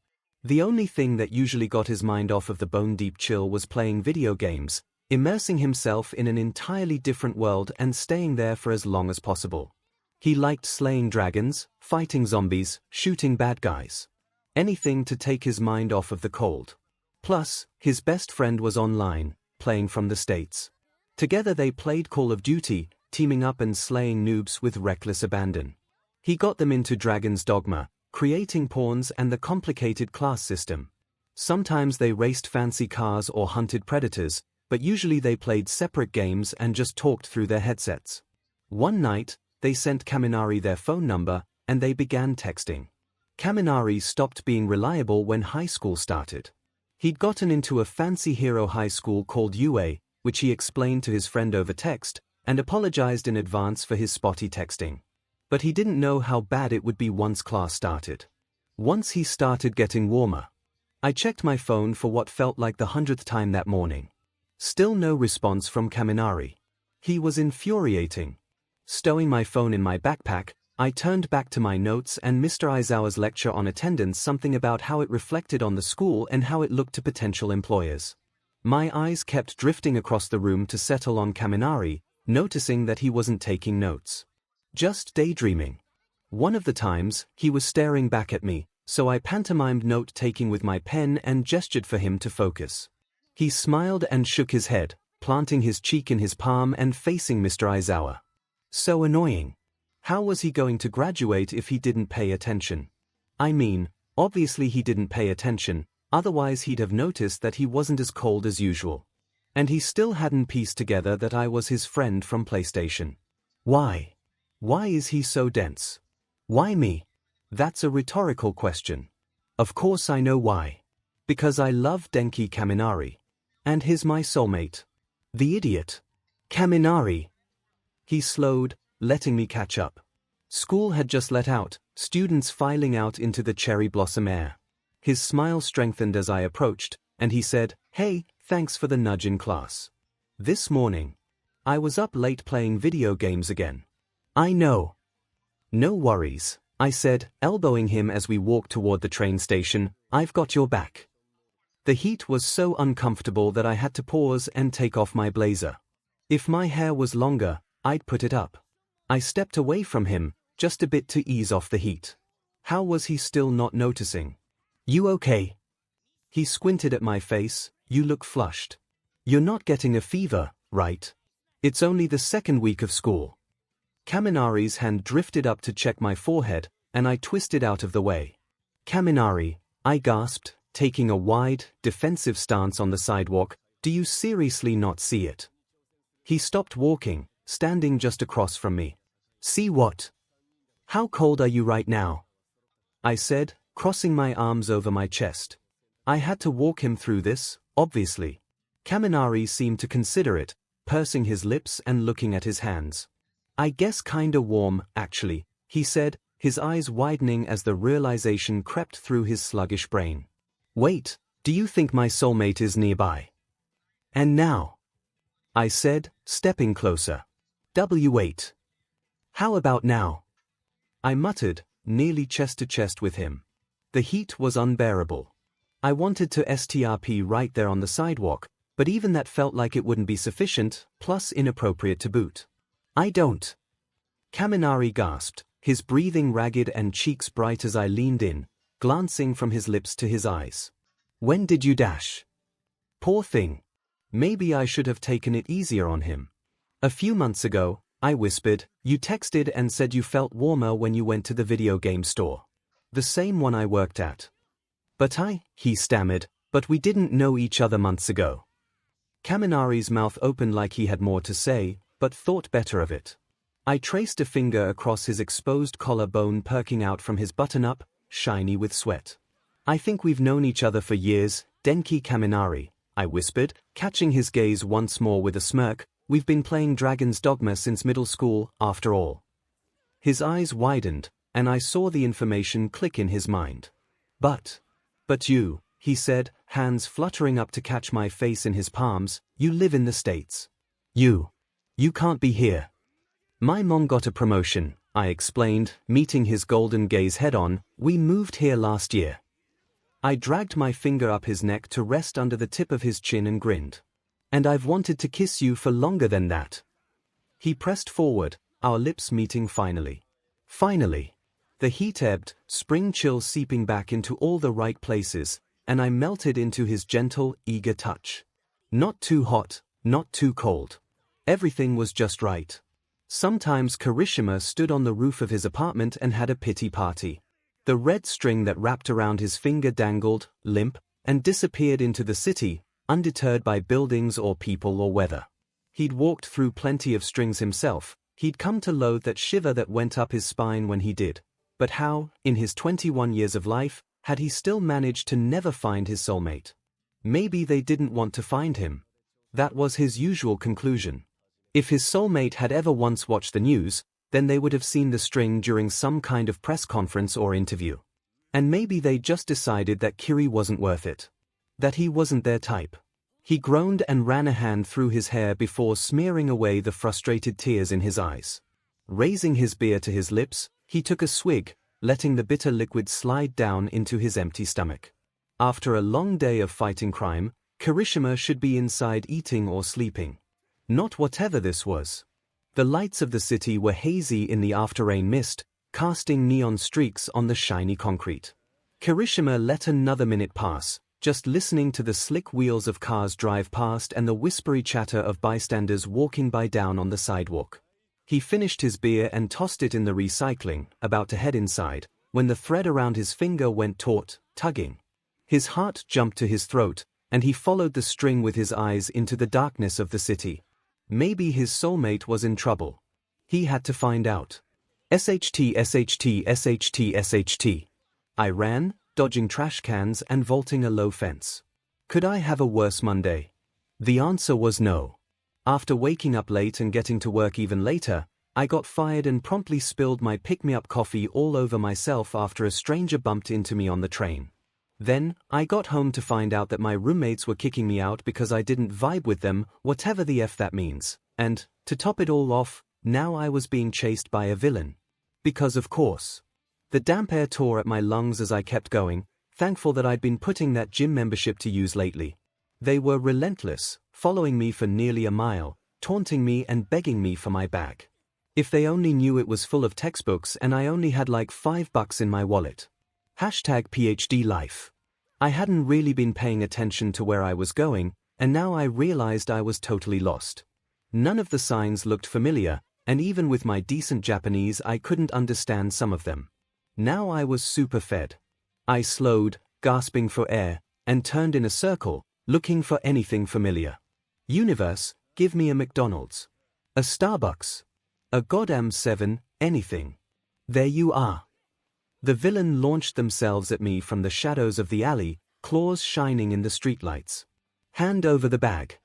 The only thing that usually got his mind off of the bone-deep chill was playing video games, immersing himself in an entirely different world and staying there for as long as possible. He liked slaying dragons, fighting zombies, shooting bad guys. Anything to take his mind off of the cold. Plus, his best friend was online, playing from the States. Together they played Call of Duty, teaming up and slaying noobs with reckless abandon. He got them into Dragon's Dogma, creating pawns and the complicated class system. Sometimes they raced fancy cars or hunted predators, but usually they played separate games and just talked through their headsets. One night, they sent Kaminari their phone number, and they began texting. Kaminari stopped being reliable when high school started. He'd gotten into a fancy hero high school called UA, which he explained to his friend over text, and apologized in advance for his spotty texting. But he didn't know how bad it would be once class started. Once he started getting warmer. I checked my phone for what felt like the 100th time that morning. Still no response from Kaminari. He was infuriating. Stowing my phone in my backpack, I turned back to my notes and Mr. Aizawa's lecture on attendance, something about how it reflected on the school and how it looked to potential employers. My eyes kept drifting across the room to settle on Kaminari, noticing that he wasn't taking notes. Just daydreaming. One of the times, he was staring back at me, so I pantomimed note-taking with my pen and gestured for him to focus. He smiled and shook his head, planting his cheek in his palm and facing Mr. Aizawa. So annoying. How was he going to graduate if he didn't pay attention? I mean, obviously he didn't pay attention, otherwise he'd have noticed that he wasn't as cold as usual. And he still hadn't pieced together that I was his friend from PlayStation. Why? Why is he so dense? Why me? That's a rhetorical question. Of course I know why. Because I love Denki Kaminari. And he's my soulmate. The idiot. Kaminari. He slowed, letting me catch up. School had just let out, students filing out into the cherry blossom air. His smile strengthened as I approached, and he said, "Hey, thanks for the nudge in class. This morning. I was up late playing video games again." "I know." "No worries," I said, elbowing him as we walked toward the train station. "I've got your back." The heat was so uncomfortable that I had to pause and take off my blazer. If my hair was longer, I'd put it up. I stepped away from him, just a bit to ease off the heat. How was he still not noticing? "You okay?" He squinted at my face. "You look flushed. You're not getting a fever, right? It's only the second week of school." Kaminari's hand drifted up to check my forehead, and I twisted out of the way. "Kaminari," I gasped, taking a wide, defensive stance on the sidewalk, "do you seriously not see it?" He stopped walking, standing just across from me. "See what? How cold are you right now?" I said, crossing my arms over my chest. I had to walk him through this, obviously. Kaminari seemed to consider it, pursing his lips and looking at his hands. "I guess kinda warm, actually," he said, his eyes widening as the realization crept through his sluggish brain. "Wait, do you think my soulmate is nearby?" "And now?" I said, stepping closer. "Wait. How about now?" I muttered, nearly chest to chest with him. The heat was unbearable. I wanted to strp right there on the sidewalk, But even that felt like it wouldn't be sufficient, plus inappropriate to boot. I don't. Kaminari gasped, his breathing ragged and cheeks bright as I leaned in, glancing from his lips to his eyes. When did you dash? Poor thing. Maybe I should have taken it easier on him. A few months ago, I whispered, you texted and said you felt warmer when you went to the video game store. The same one I worked at. But he stammered, but we didn't know each other months ago. Kaminari's mouth opened like he had more to say, but thought better of it. I traced a finger across his exposed collarbone perking out from his button-up, shiny with sweat. I think we've known each other for years, Denki Kaminari, I whispered, catching his gaze once more with a smirk. We've been playing Dragon's Dogma since middle school, after all. His eyes widened, and I saw the information click in his mind. But you, he said, hands fluttering up to catch my face in his palms, you live in the States. You can't be here. My mom got a promotion, I explained, meeting his golden gaze head-on. We moved here last year. I dragged my finger up his neck to rest under the tip of his chin and grinned. And I've wanted to kiss you for longer than that. He pressed forward, our lips meeting finally. Finally. The heat ebbed, spring chill seeping back into all the right places, and I melted into his gentle, eager touch. Not too hot, not too cold. Everything was just right. Sometimes Kirishima stood on the roof of his apartment and had a pity party. The red string that wrapped around his finger dangled, limp, and disappeared into the city, undeterred by buildings or people or weather. He'd walked through plenty of strings himself. He'd come to loathe that shiver that went up his spine when he did. But how, in his 21 years of life, had he still managed to never find his soulmate? Maybe they didn't want to find him. That was his usual conclusion. If his soulmate had ever once watched the news, then they would have seen the string during some kind of press conference or interview. And maybe they just decided that Kiri wasn't worth it. That he wasn't their type. He groaned and ran a hand through his hair before smearing away the frustrated tears in his eyes. Raising his beer to his lips, he took a swig, letting the bitter liquid slide down into his empty stomach. After a long day of fighting crime, Kirishima should be inside eating or sleeping. Not whatever this was. The lights of the city were hazy in the after-rain mist, casting neon streaks on the shiny concrete. Kirishima let another minute pass, just listening to the slick wheels of cars drive past and the whispery chatter of bystanders walking by down on the sidewalk. He finished his beer and tossed it in the recycling, about to head inside, when the thread around his finger went taut, tugging. His heart jumped to his throat, and he followed the string with his eyes into the darkness of the city. Maybe his soulmate was in trouble. He had to find out. SHT, SHT, SHT, SHT. I ran, dodging trash cans and vaulting a low fence. Could I have a worse Monday? The answer was no. After waking up late and getting to work even later, I got fired and promptly spilled my pick-me-up coffee all over myself after a stranger bumped into me on the train. Then, I got home to find out that my roommates were kicking me out because I didn't vibe with them, whatever the F that means. And, to top it all off, now I was being chased by a villain. Because of course. The damp air tore at my lungs as I kept going, thankful that I'd been putting that gym membership to use lately. They were relentless, following me for nearly a mile, taunting me and begging me for my bag. If they only knew it was full of textbooks and I only had like $5 in my wallet. #PhD life. I hadn't really been paying attention to where I was going, and now I realized I was totally lost. None of the signs looked familiar, and even with my decent Japanese I couldn't understand some of them. Now I was super fed. I slowed, gasping for air, and turned in a circle, looking for anything familiar. Universe, give me a McDonald's. A Starbucks. A goddamn 7, anything. There you are. The villain launched themselves at me from the shadows of the alley, claws shining in the streetlights. Hand over the bag.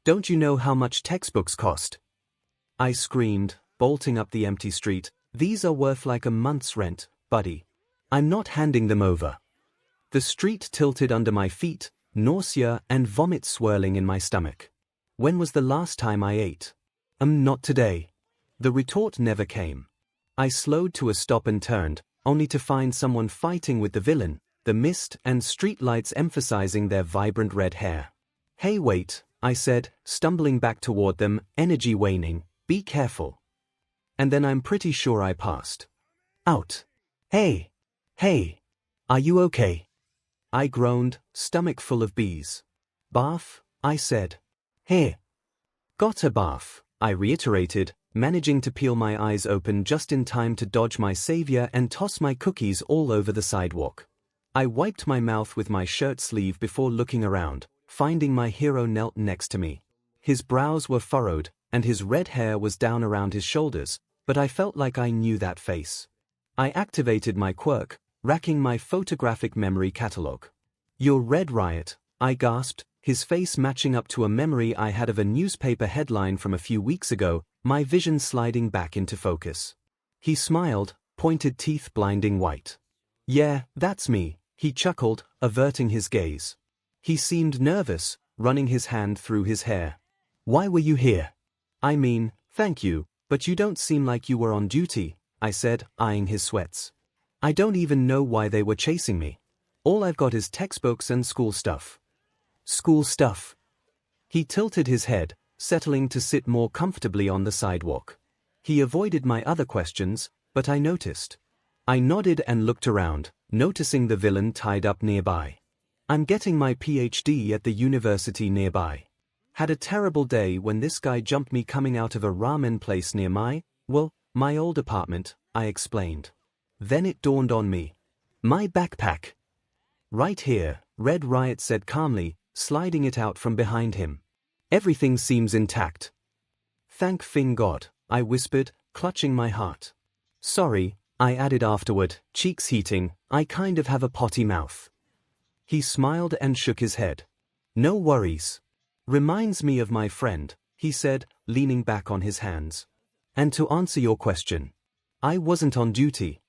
Don't you know how much textbooks cost? I screamed, bolting up the empty street. These are worth like a month's rent, buddy. I'm not handing them over. The street tilted under my feet, nausea and vomit swirling in my stomach. When was the last time I ate? Not today. The retort never came. I slowed to a stop and turned, only to find someone fighting with the villain, the mist and streetlights emphasizing their vibrant red hair. Hey wait, I said, stumbling back toward them, energy waning, be careful. And then I'm pretty sure I passed out. Hey! Hey! Are you okay? I groaned, stomach full of bees. Bath? I said. Here. Got a bath, I reiterated, managing to peel my eyes open just in time to dodge my savior and toss my cookies all over the sidewalk. I wiped my mouth with my shirt sleeve before looking around, finding my hero knelt next to me. His brows were furrowed, and his red hair was down around his shoulders, but I felt like I knew that face. I activated my quirk, racking my photographic memory catalog. You're Red Riot, I gasped, his face matching up to a memory I had of a newspaper headline from a few weeks ago, my vision sliding back into focus. He smiled, pointed teeth blinding white. Yeah, that's me, he chuckled, averting his gaze. He seemed nervous, running his hand through his hair. Why were you here? I mean, thank you, but you don't seem like you were on duty, I said, eyeing his sweats. I don't even know why they were chasing me. All I've got is textbooks and school stuff. School stuff. He tilted his head, settling to sit more comfortably on the sidewalk. He avoided my other questions, but I noticed. I nodded and looked around, noticing the villain tied up nearby. I'm getting my PhD at the university nearby. Had a terrible day when this guy jumped me coming out of a ramen place near my old apartment, I explained. Then it dawned on me. My backpack. Right here, Red Riot said calmly, sliding it out from behind him. Everything seems intact. Thank Fing God, I whispered, clutching my heart. Sorry, I added afterward, cheeks heating, I kind of have a potty mouth. He smiled and shook his head. No worries. Reminds me of my friend, he said, leaning back on his hands. And to answer your question, I wasn't on duty.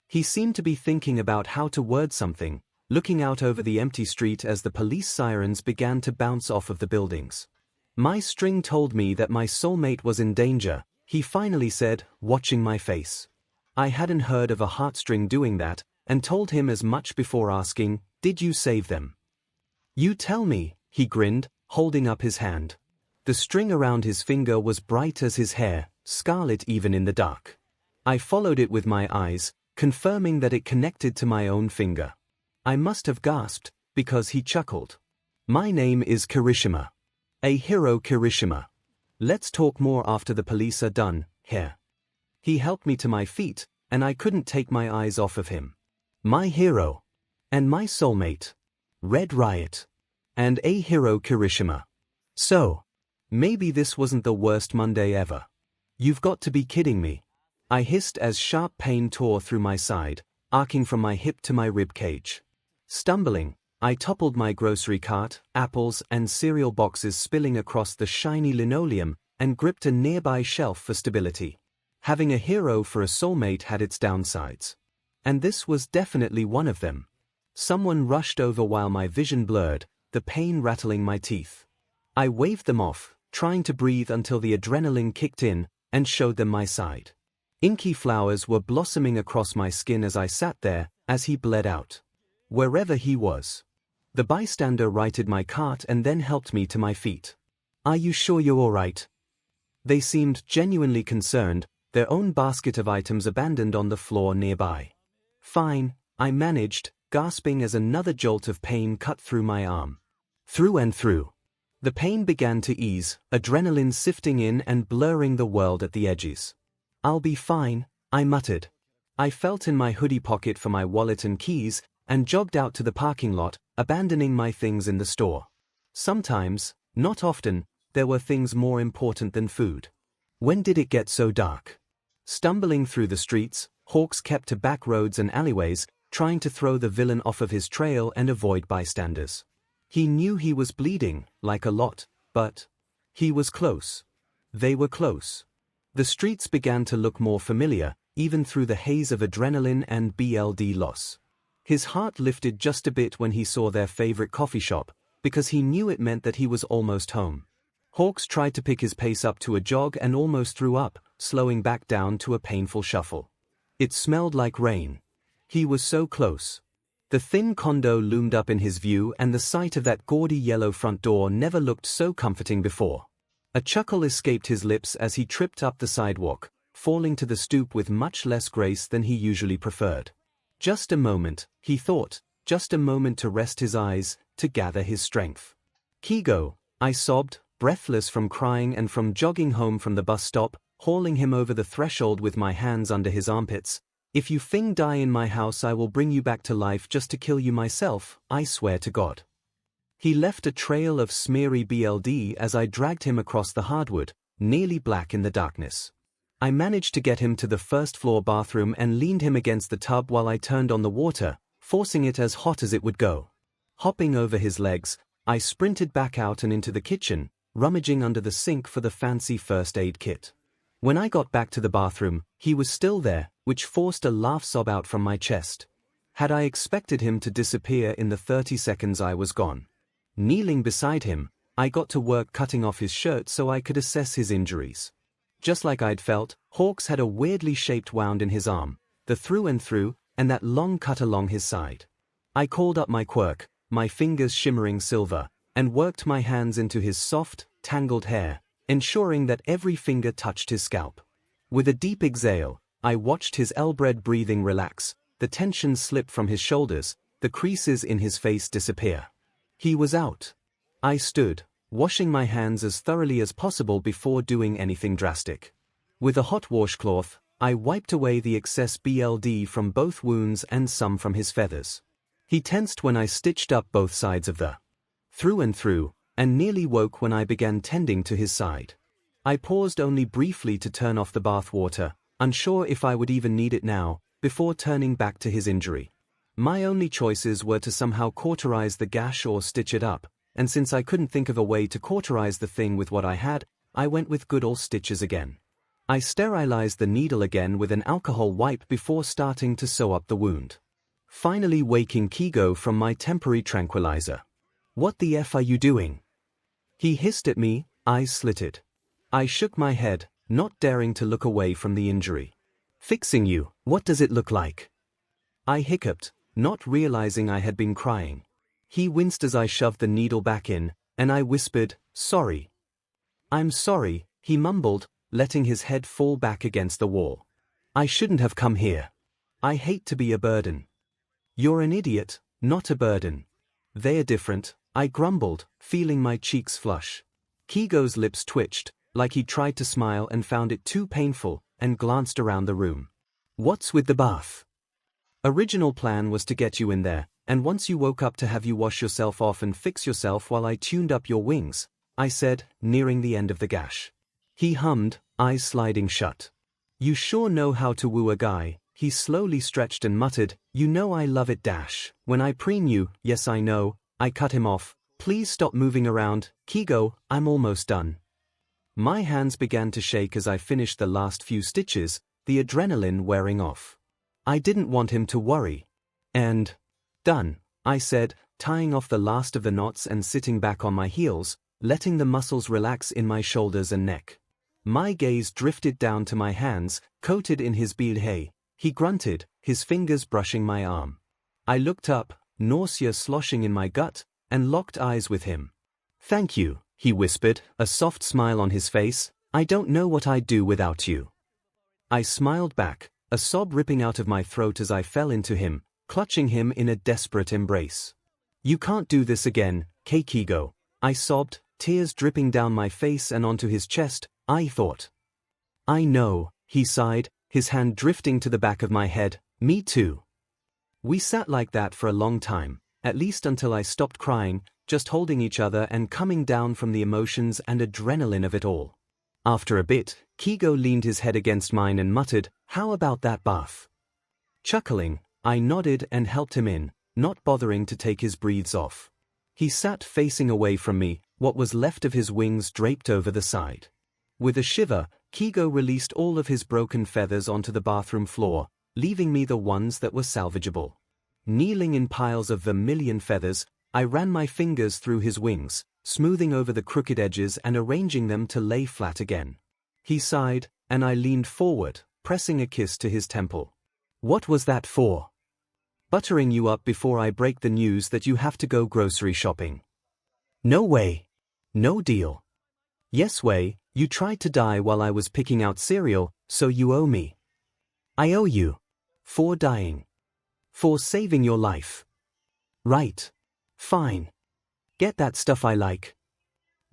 He seemed to be thinking about how to word something, looking out over the empty street as the police sirens began to bounce off of the buildings. My string told me that my soulmate was in danger, he finally said, watching my face. I hadn't heard of a heartstring doing that, and told him as much before asking, did you save them? You tell me, he grinned, holding up his hand. The string around his finger was bright as his hair, scarlet even in the dark. I followed it with my eyes, confirming that it connected to my own finger. I must have gasped, because he chuckled. My name is Kirishima. 𝐒𝐻ERO Let's talk more after the police are done, here. He helped me to my feet, and I couldn't take my eyes off of him. My hero. And my soulmate. Red Riot. And 𝐒𝐻ERO. So. Maybe this wasn't the worst Monday ever. You've got to be kidding me. I hissed as sharp pain tore through my side, arcing from my hip to my rib cage. Stumbling, I toppled my grocery cart, apples and cereal boxes spilling across the shiny linoleum, and gripped a nearby shelf for stability. Having a hero for a soulmate had its downsides. And this was definitely one of them. Someone rushed over while my vision blurred, the pain rattling my teeth. I waved them off, trying to breathe until the adrenaline kicked in, and showed them my side. Inky flowers were blossoming across my skin as I sat there, as he bled out. Wherever he was. The bystander righted my cart and then helped me to my feet. Are you sure you're all right? They seemed genuinely concerned, their own basket of items abandoned on the floor nearby. Fine, I managed, gasping as another jolt of pain cut through my arm. Through and through. The pain began to ease, adrenaline sifting in and blurring the world at the edges. I'll be fine, I muttered. I felt in my hoodie pocket for my wallet and keys, and jogged out to the parking lot, abandoning my things in the store. Sometimes, not often, there were things more important than food. When did it get so dark? Stumbling through the streets, Hawks kept to back roads and alleyways, trying to throw the villain off of his trail and avoid bystanders. He knew he was bleeding, like a lot, but he was close. They were close. The streets began to look more familiar, even through the haze of adrenaline and blood loss. His heart lifted just a bit when he saw their favorite coffee shop, because he knew it meant that he was almost home. Hawks tried to pick his pace up to a jog and almost threw up, slowing back down to a painful shuffle. It smelled like rain. He was so close. The thin condo loomed up in his view, and the sight of that gaudy yellow front door never looked so comforting before. A chuckle escaped his lips as he tripped up the sidewalk, falling to the stoop with much less grace than he usually preferred. Just a moment, he thought, just a moment to rest his eyes, to gather his strength. 𝐒𝐻𝐽, I sobbed, breathless from crying and from jogging home from the bus stop, hauling him over the threshold with my hands under his armpits. If you Fing die in my house, I will bring you back to life just to kill you myself, I swear to God. He left a trail of smeary blood as I dragged him across the hardwood, nearly black in the darkness. I managed to get him to the first-floor bathroom and leaned him against the tub while I turned on the water, forcing it as hot as it would go. Hopping over his legs, I sprinted back out and into the kitchen, rummaging under the sink for the fancy first aid kit. When I got back to the bathroom, he was still there, which forced a laugh sob out from my chest. Had I expected him to disappear in the 30 seconds I was gone? Kneeling beside him, I got to work cutting off his shirt so I could assess his injuries. Just like I'd felt, Hawks had a weirdly shaped wound in his arm, the through and through, and that long cut along his side. I called up my quirk, my fingers shimmering silver, and worked my hands into his soft, tangled hair, ensuring that every finger touched his scalp. With a deep exhale, I watched his well-bred breathing relax, the tension slip from his shoulders, the creases in his face disappear. He was out. I stood, washing my hands as thoroughly as possible before doing anything drastic. With a hot washcloth, I wiped away the excess blood from both wounds and some from his feathers. He tensed when I stitched up both sides of the through and through, and nearly woke when I began tending to his side. I paused only briefly to turn off the bath water, unsure if I would even need it now, before turning back to his injury. My only choices were to somehow cauterize the gash or stitch it up, and since I couldn't think of a way to cauterize the thing with what I had, I went with good old stitches again. I sterilized the needle again with an alcohol wipe before starting to sew up the wound. Finally waking 𝐒𝐻𝐽 from my temporary tranquilizer. "What the F are you doing?" he hissed at me, eyes slitted. I shook my head, not daring to look away from the injury. "Fixing you, what does it look like?" I hiccuped, not realizing I had been crying. He winced as I shoved the needle back in, and I whispered, "Sorry." "I'm sorry," he mumbled, letting his head fall back against the wall. "I shouldn't have come here. I hate to be a burden." "You're an idiot, not a burden." "They're different," I grumbled, feeling my cheeks flush. 𝐒𝐻𝐽's lips twitched, like he tried to smile and found it too painful, and glanced around the room. "What's with the bath? Original plan was to get you in there, and once you woke up to have you wash yourself off and fix yourself while I tuned up your wings," I said, nearing the end of the gash. He hummed, eyes sliding shut. "You sure know how to woo a guy." He slowly stretched and muttered, "You know I love it dash. When I preen you." "Yes I know." I cut him off. "Please stop moving around, 𝐒𝐻𝐽, I'm almost done." My hands began to shake as I finished the last few stitches, the adrenaline wearing off. I didn't want him to worry. "And done," I said, tying off the last of the knots and sitting back on my heels, letting the muscles relax in my shoulders and neck. My gaze drifted down to my hands, coated in his blood. He grunted, his fingers brushing my arm. I looked up, nausea sloshing in my gut, and locked eyes with him. "Thank you," he whispered, a soft smile on his face. "I don't know what I'd do without you." I smiled back, a sob ripping out of my throat as I fell into him, clutching him in a desperate embrace. "You can't do this again, 𝐒𝐻𝐽," I sobbed, tears dripping down my face and onto his chest. "I thought." "I know," he sighed, his hand drifting to the back of my head. "Me too." We sat like that for a long time, at least until I stopped crying, just holding each other and coming down from the emotions and adrenaline of it all. After a bit, 𝐒𝐻𝐽 leaned his head against mine and muttered, "How about that bath?" Chuckling, I nodded and helped him in, not bothering to take his breathes off. He sat facing away from me, what was left of his wings draped over the side. With a shiver, 𝐒𝐻𝐽 released all of his broken feathers onto the bathroom floor, leaving me the ones that were salvageable. Kneeling in piles of vermilion feathers, I ran my fingers through his wings, smoothing over the crooked edges and arranging them to lay flat again. He sighed, and I leaned forward, pressing a kiss to his temple. "What was that for?" Buttering you up before I break the news that you have to go grocery shopping. No way. No deal. Yes way, you tried to die while I was picking out cereal, so you owe me. I owe you. For dying. For saving your life. Right. Fine. Get that stuff I like.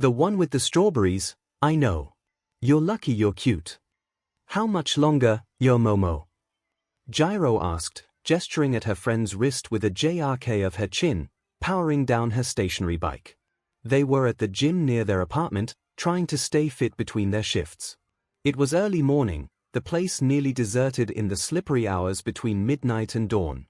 The one with the strawberries, I know. You're lucky you're cute. How much longer, yo Momo? Gyro asked, gesturing at her friend's wrist with a JRK of her chin, powering down her stationary bike. They were at the gym near their apartment, trying to stay fit between their shifts. It was early morning, the place nearly deserted in the slippery hours between midnight and dawn.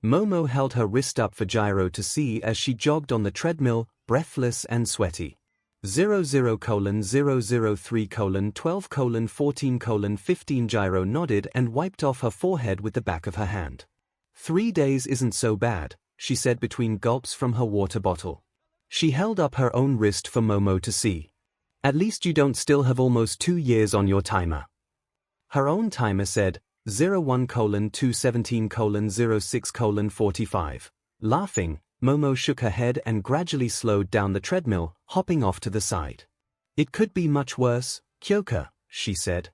Momo held her wrist up for Gyro to see as she jogged on the treadmill, breathless and sweaty. 00:003:12:14:15 Gyro nodded and wiped off her forehead with the back of her hand. 3 days isn't so bad, she said between gulps from her water bottle. She held up her own wrist for Momo to see. At least you don't still have almost 2 years on your timer. Her own timer said 01:217:06:45. Laughing, Momo shook her head and gradually slowed down the treadmill, hopping off to the side. It could be much worse, Kyoka, she said.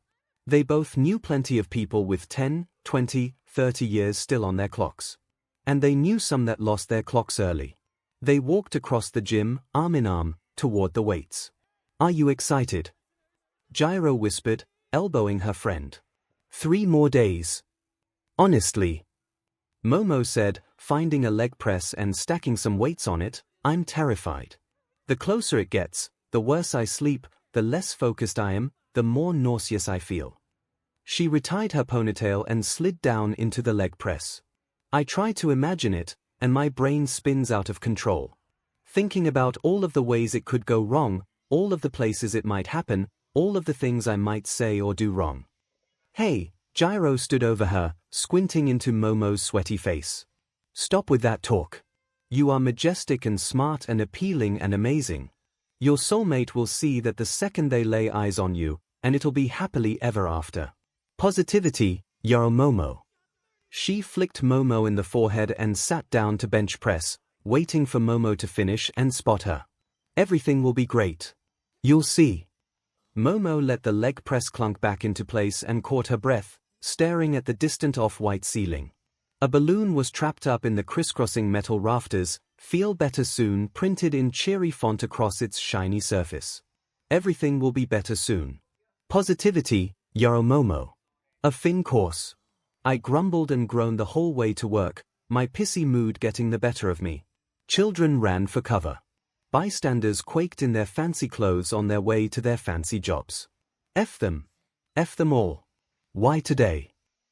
They both knew plenty of people with 10, 20, 30 years still on their clocks. And they knew some that lost their clocks early. They walked across the gym, arm in arm, toward the weights. Are you excited? Gyro whispered, elbowing her friend. 3 more days. Honestly. Momo said, finding a leg press and stacking some weights on it, I'm terrified. The closer it gets, the worse I sleep, the less focused I am, the more nauseous I feel. She retied her ponytail and slid down into the leg press. I try to imagine it, and my brain spins out of control. Thinking about all of the ways it could go wrong, all of the places it might happen, all of the things I might say or do wrong. Hey, Gyro stood over her, squinting into Momo's sweaty face. Stop with that talk. You are majestic and smart and appealing and amazing. Your soulmate will see that the second they lay eyes on you, and it'll be happily ever after. Positivity, yo Momo. She flicked Momo in the forehead and sat down to bench press, waiting for Momo to finish and spot her. Everything will be great. You'll see. Momo let the leg press clunk back into place and caught her breath, staring at the distant off-white ceiling. A balloon was trapped up in the crisscrossing metal rafters, "Feel better soon" printed in cheery font across its shiny surface. Everything will be better soon. Positivity, yo Momo. A fin course. I grumbled and groaned the whole way to work, my pissy mood getting the better of me. Children ran for cover. Bystanders quaked in their fancy clothes on their way to their fancy jobs. F them. F them all. Why today?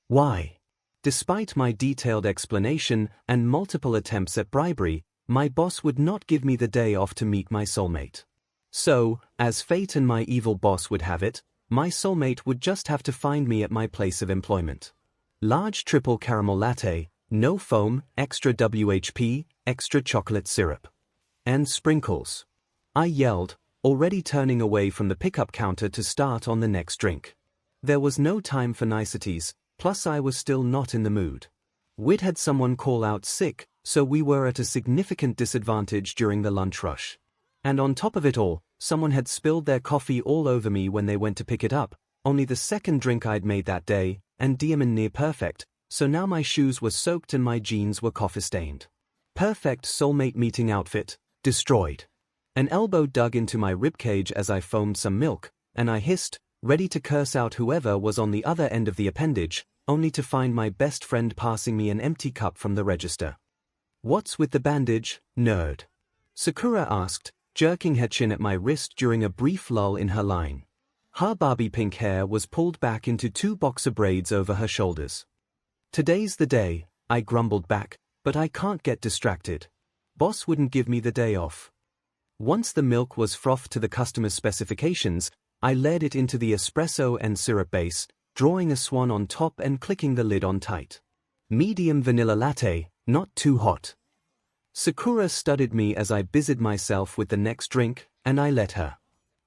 Why? Despite my detailed explanation and multiple attempts at bribery, my boss would not give me the day off to meet my soulmate. So, as fate and my evil boss would have it, my soulmate would just have to find me at my place of employment. Large triple caramel latte, no foam, extra WHP, extra chocolate syrup. And sprinkles. I yelled, already turning away from the pickup counter to start on the next drink. There was no time for niceties, plus I was still not in the mood. We'd had someone call out sick, so we were at a significant disadvantage during the lunch rush. And on top of it all, someone had spilled their coffee all over me when they went to pick it up, only the second drink I'd made that day, and diamond near perfect, so now my shoes were soaked and my jeans were coffee-stained. Perfect soulmate meeting outfit, destroyed. An elbow dug into my ribcage as I foamed some milk, and I hissed, ready to curse out whoever was on the other end of the appendage, only to find my best friend passing me an empty cup from the register. What's with the bandage, nerd? Sakura asked, jerking her chin at my wrist during a brief lull in her line. Her Barbie pink hair was pulled back into 2 boxer braids over her shoulders. Today's the day, I grumbled back, but I can't get distracted. Boss wouldn't give me the day off. Once the milk was frothed to the customer's specifications, I laid it into the espresso and syrup base, drawing a swan on top and clicking the lid on tight. Medium vanilla latte, not too hot. Sakura studied me as I busied myself with the next drink, and I let her.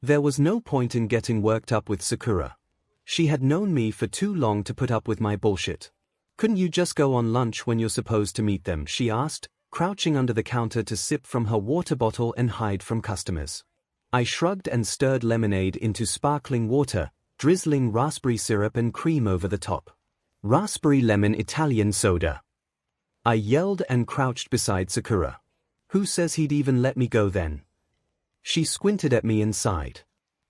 There was no point in getting worked up with Sakura. She had known me for too long to put up with my bullshit. Couldn't you just go on lunch when you're supposed to meet them? She asked, crouching under the counter to sip from her water bottle and hide from customers. I shrugged and stirred lemonade into sparkling water, drizzling raspberry syrup and cream over the top. Raspberry lemon Italian soda. I yelled and crouched beside Sakura. Who says he'd even let me go then? She squinted at me and sighed.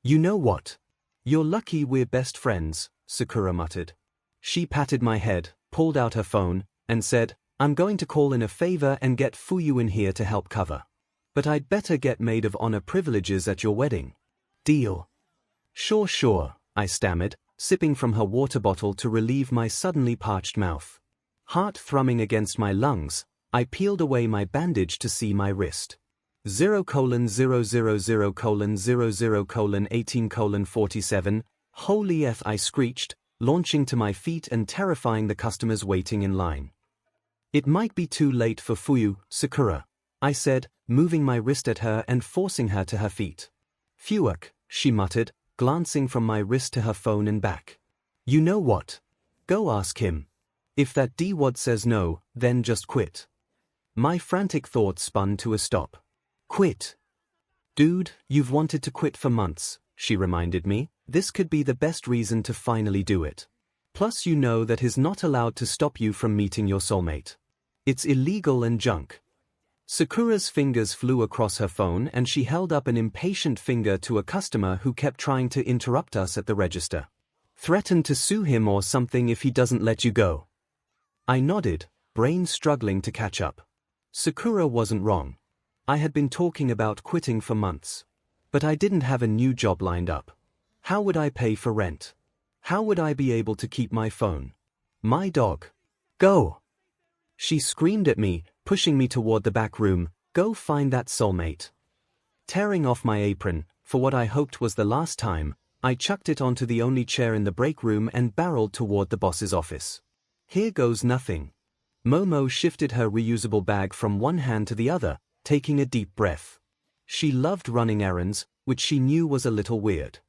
You know what? You're lucky we're best friends, Sakura muttered. She patted my head, pulled out her phone, and said, I'm going to call in a favor and get Fuyu in here to help cover. But I'd better get maid of honor privileges at your wedding. Deal? Sure, I stammered, sipping from her water bottle to relieve my suddenly parched mouth. Heart thrumming against my lungs, I peeled away my bandage to see my wrist. 0:000:00:00:18:47, holy F, I screeched, launching to my feet and terrifying the customers waiting in line. It might be too late for Fuyu, Sakura, I said, moving my wrist at her and forcing her to her feet. Fuck, she muttered, glancing from my wrist to her phone and back. You know what? Go ask him. If that D-wad says no, then just quit. My frantic thoughts spun to a stop. Quit? Dude, you've wanted to quit for months, she reminded me. This could be the best reason to finally do it. Plus you know that he's not allowed to stop you from meeting your soulmate. It's illegal and junk. Sakura's fingers flew across her phone and she held up an impatient finger to a customer who kept trying to interrupt us at the register. Threaten to sue him or something if he doesn't let you go. I nodded, brain struggling to catch up. Sakura wasn't wrong. I had been talking about quitting for months. But I didn't have a new job lined up. How would I pay for rent? How would I be able to keep my phone? My dog. Go! She screamed at me, pushing me toward the back room. Go find that soulmate. Tearing off my apron, for what I hoped was the last time, I chucked it onto the only chair in the break room and barreled toward the boss's office. Here goes nothing. Momo shifted her reusable bag from one hand to the other, taking a deep breath. She loved running errands, which she knew was a little weird.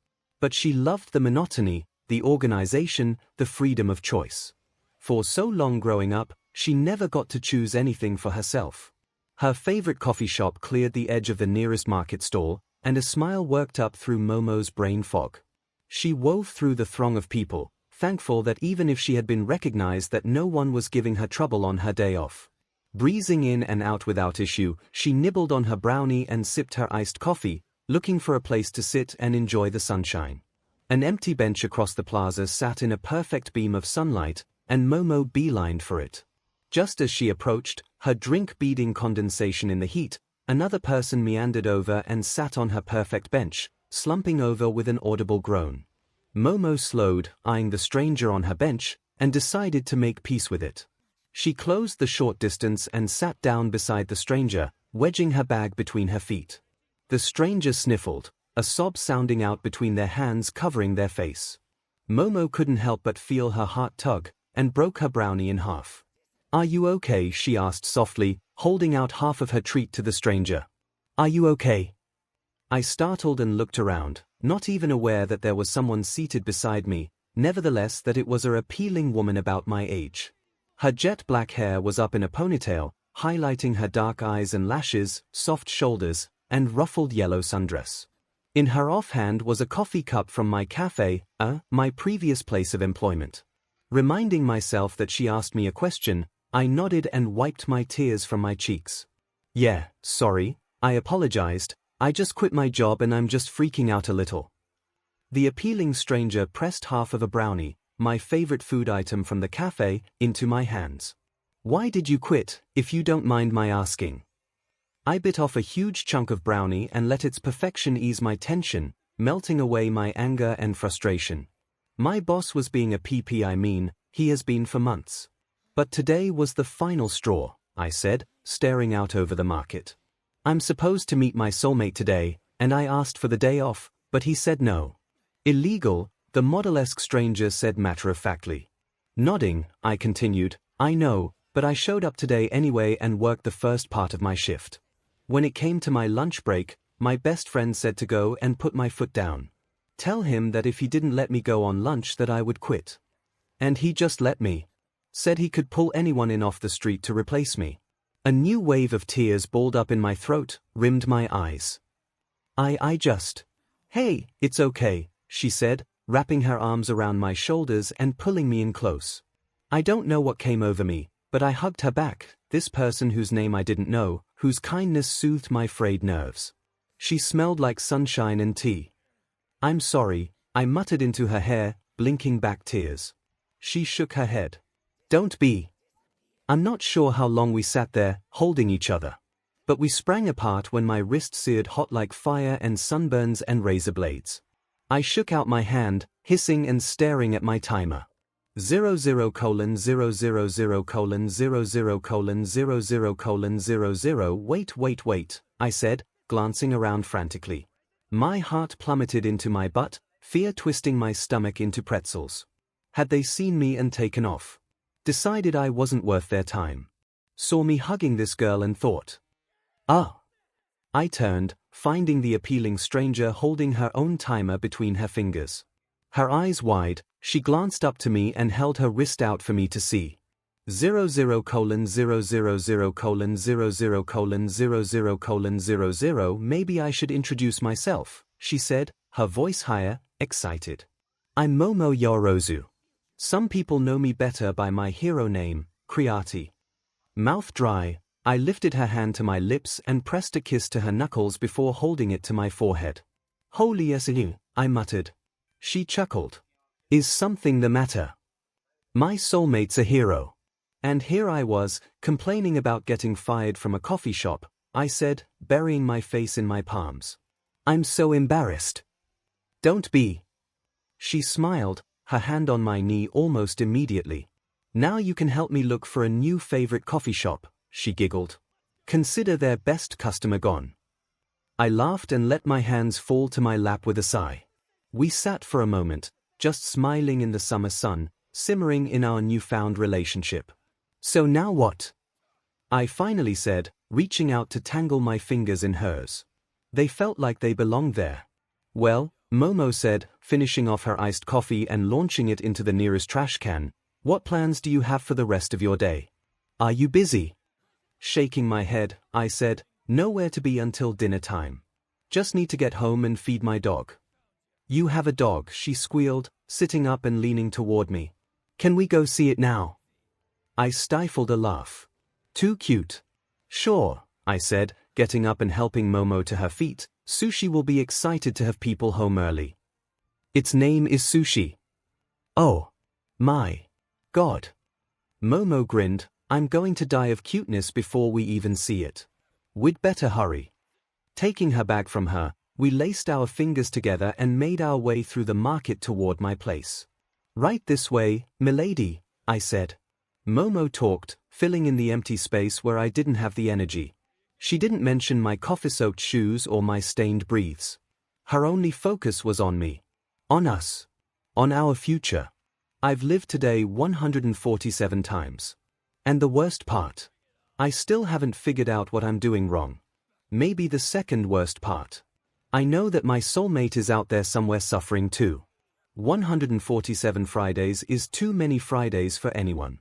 But she loved the monotony, the organization, the freedom of choice. For so long growing up, she never got to choose anything for herself. Her favorite coffee shop cleared the edge of the nearest market stall, and a smile worked up through Momo's brain fog. She wove through the throng of people, thankful that even if she had been recognized that no one was giving her trouble on her day off. Breezing in and out without issue, she nibbled on her brownie and sipped her iced coffee, looking for a place to sit and enjoy the sunshine. An empty bench across the plaza sat in a perfect beam of sunlight, and Momo beelined for it. Just as she approached, her drink beading condensation in the heat, another person meandered over and sat on her perfect bench, slumping over with an audible groan. Momo slowed, eyeing the stranger on her bench, and decided to make peace with it. She closed the short distance and sat down beside the stranger, wedging her bag between her feet. The stranger sniffled, a sob sounding out between their hands covering their face. Momo couldn't help but feel her heart tug, and broke her brownie in half. Are you okay? She asked softly, holding out half of her treat to the stranger. Are you okay? I startled and looked around, not even aware that there was someone seated beside me, nevertheless that it was an appealing woman about my age. Her jet black hair was up in a ponytail, highlighting her dark eyes and lashes, soft shoulders, and ruffled yellow sundress. In her offhand was a coffee cup from my cafe, my previous place of employment. Reminding myself that she asked me a question, I nodded and wiped my tears from my cheeks. Yeah, sorry, I apologized, I just quit my job and I'm just freaking out a little. The appealing stranger pressed half of a brownie, my favorite food item from the cafe, into my hands. Why did you quit, if you don't mind my asking? I bit off a huge chunk of brownie and let its perfection ease my tension, melting away my anger and frustration. My boss was being a PP. I mean, he has been for months. But today was the final straw, I said, staring out over the market. I'm supposed to meet my soulmate today, and I asked for the day off, but he said no. Illegal, the model-esque stranger said matter-of-factly. Nodding, I continued, I know, but I showed up today anyway and worked the first part of my shift. When it came to my lunch break, my best friend said to go and put my foot down. Tell him that if he didn't let me go on lunch that I would quit. And he just let me. Said he could pull anyone in off the street to replace me. A new wave of tears balled up in my throat, rimmed my eyes. I just. Hey, it's okay, she said, wrapping her arms around my shoulders and pulling me in close. I don't know what came over me, but I hugged her back, this person whose name I didn't know, whose kindness soothed my frayed nerves. She smelled like sunshine and tea. I'm sorry, I muttered into her hair, blinking back tears. She shook her head. Don't be. I'm not sure how long we sat there, holding each other. But we sprang apart when my wrist seared hot like fire and sunburns and razor blades. I shook out my hand, hissing and staring at my timer. 00:00:00:00:00:00. Wait, I said, glancing around frantically. My heart plummeted into my butt, fear twisting my stomach into pretzels. Had they seen me and taken off? Decided I wasn't worth their time. Saw me hugging this girl and thought, ah. I turned, finding the appealing stranger holding her own timer between her fingers. Her eyes wide, she glanced up to me and held her wrist out for me to see. 00:00:00:00:00:00:00. Maybe I should introduce myself, she said, her voice higher, excited. I'm Momo Yorozu. Some people know me better by my hero name, Creati. Mouth dry, I lifted her hand to my lips and pressed a kiss to her knuckles before holding it to my forehead. Holy 𝐿, I muttered. She chuckled. Is something the matter? My soulmate's a hero. And here I was, complaining about getting fired from a coffee shop, I said, burying my face in my palms. I'm so embarrassed. Don't be. She smiled, her hand on my knee almost immediately. Now you can help me look for a new favorite coffee shop, she giggled. Consider their best customer gone. I laughed and let my hands fall to my lap with a sigh. We sat for a moment, just smiling in the summer sun, simmering in our newfound relationship. So now what? I finally said, reaching out to tangle my fingers in hers. They felt like they belonged there. Well, Momo said, finishing off her iced coffee and launching it into the nearest trash can, what plans do you have for the rest of your day? Are you busy? Shaking my head, I said, nowhere to be until dinner time. Just need to get home and feed my dog. You have a dog, she squealed, sitting up and leaning toward me. Can we go see it now? I stifled a laugh. Too cute. Sure, I said, getting up and helping Momo to her feet. Sushi will be excited to have people home early. Its name is Sushi. Oh. My. God. Momo grinned, I'm going to die of cuteness before we even see it. We'd better hurry. Taking her bag from her, we laced our fingers together and made our way through the market toward my place. Right this way, milady, I said. Momo talked, filling in the empty space where I didn't have the energy. She didn't mention my coffee-soaked shoes or my stained breathes. Her only focus was on me. On us. On our future. I've lived today 147 times. And the worst part? I still haven't figured out what I'm doing wrong. Maybe the second worst part. I know that my soulmate is out there somewhere suffering too. 147 Fridays is too many Fridays for anyone.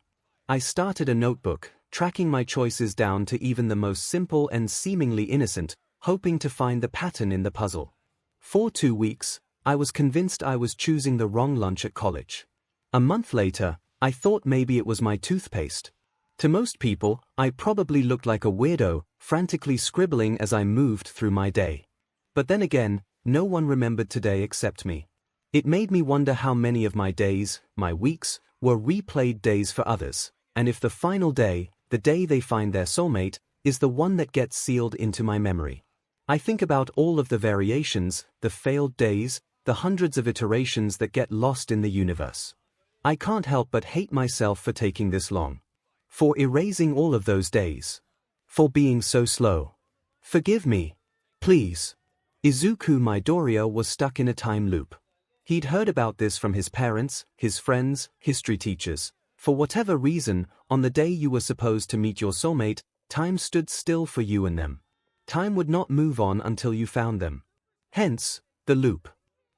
I started a notebook, tracking my choices down to even the most simple and seemingly innocent, hoping to find the pattern in the puzzle. For 2 weeks, I was convinced I was choosing the wrong lunch at college. A month later, I thought maybe it was my toothpaste. To most people, I probably looked like a weirdo, frantically scribbling as I moved through my day. But then again, no one remembered today except me. It made me wonder how many of my days, my weeks, were replayed days for others, and if the final day, the day they find their soulmate, is the one that gets sealed into my memory. I think about all of the variations, the failed days, the hundreds of iterations that get lost in the universe. I can't help but hate myself for taking this long. For erasing all of those days. For being so slow. Forgive me. Please. Izuku Midoriya was stuck in a time loop. He'd heard about this from his parents, his friends, history teachers. For whatever reason, on the day you were supposed to meet your soulmate, time stood still for you and them. Time would not move on until you found them. Hence, the loop.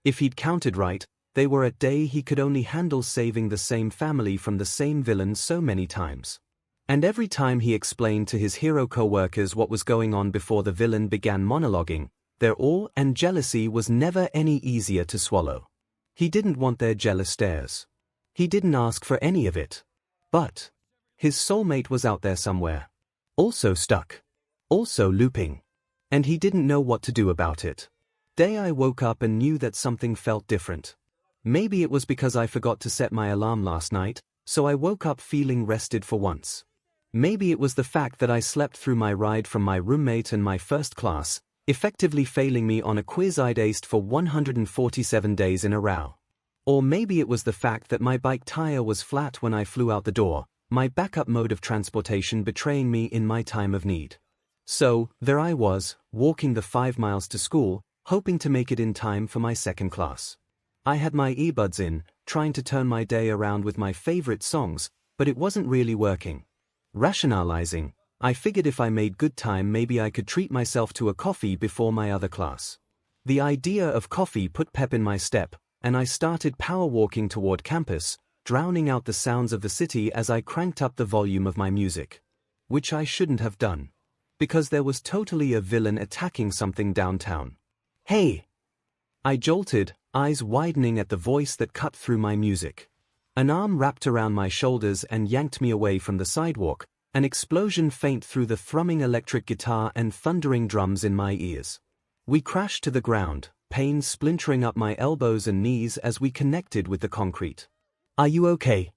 If he'd counted right, They were a day he could only handle saving the same family from the same villain so many times. And every time he explained to his hero co-workers what was going on before the villain began monologuing, their awe and jealousy was never any easier to swallow. He didn't want their jealous stares. He didn't ask for any of it. But his soulmate was out there somewhere. Also stuck. Also looping. And he didn't know what to do about it. Day I woke up and knew that something felt different. Maybe it was because I forgot to set my alarm last night, so I woke up feeling rested for once. Maybe it was the fact that I slept through my ride from my roommate and my first class, effectively failing me on a quiz I'd aced for 147 days in a row. Or maybe it was the fact that my bike tire was flat when I flew out the door, my backup mode of transportation betraying me in my time of need. So, there I was, walking the 5 miles to school, hoping to make it in time for my second class. I had my earbuds in, trying to turn my day around with my favorite songs, but it wasn't really working. Rationalizing, I figured if I made good time maybe I could treat myself to a coffee before my other class. The idea of coffee put pep in my step, and I started power walking toward campus, drowning out the sounds of the city as I cranked up the volume of my music. Which I shouldn't have done. Because there was totally a villain attacking something downtown. Hey! I jolted, eyes widening at the voice that cut through my music. An arm wrapped around my shoulders and yanked me away from the sidewalk, an explosion faint through the thrumming electric guitar and thundering drums in my ears. We crashed to the ground, pain splintering up my elbows and knees as we connected with the concrete. Are you okay?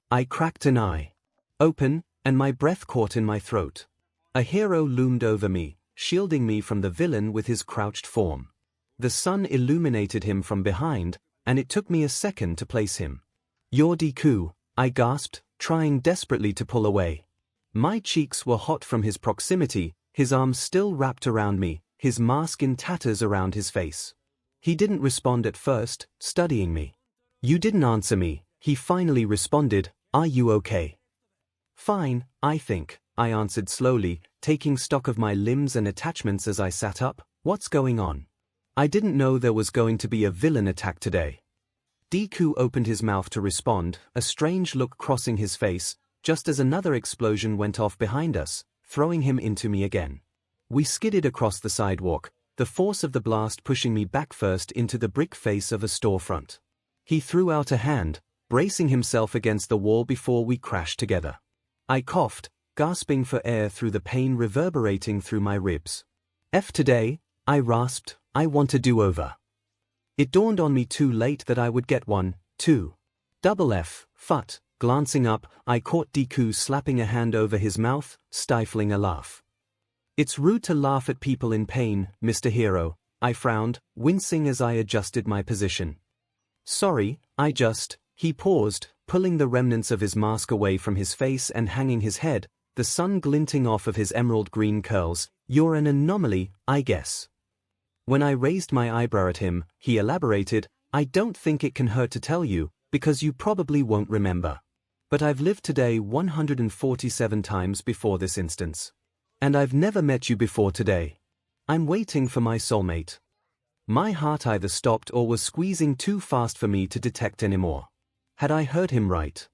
I cracked an eye open, and my breath caught in my throat. A hero loomed over me, shielding me from the villain with his crouched form. The sun illuminated him from behind, and it took me a second to place him. "You're Deku," I gasped, trying desperately to pull away. My cheeks were hot from his proximity, his arms still wrapped around me, his mask in tatters around his face. He didn't respond at first, studying me. "You didn't answer me," he finally responded. "Are you okay?" "Fine, I think," I answered slowly, taking stock of my limbs and attachments as I sat up. "What's going on?" I didn't know there was going to be a villain attack today. Deku opened his mouth to respond, a strange look crossing his face, just as another explosion went off behind us, throwing him into me again. We skidded across the sidewalk, the force of the blast pushing me back first into the brick face of a storefront. He threw out a hand, bracing himself against the wall before we crashed together. I coughed, gasping for air through the pain reverberating through my ribs. "F today," I rasped. "I want a do-over." It dawned on me too late that I would get one, too. Double F, fut. Glancing up, I caught Deku slapping a hand over his mouth, stifling a laugh. "It's rude to laugh at people in pain, Mr. Hero," I frowned, wincing as I adjusted my position. "Sorry, He paused, pulling the remnants of his mask away from his face and hanging his head, the sun glinting off of his emerald green curls. "You're an anomaly, I guess." When I raised my eyebrow at him, he elaborated, "I don't think it can hurt to tell you, because you probably won't remember. But I've lived today 147 times before this instance. And I've never met you before today. I'm waiting for my soulmate." My heart either stopped or was squeezing too fast for me to detect anymore. Had I heard him right?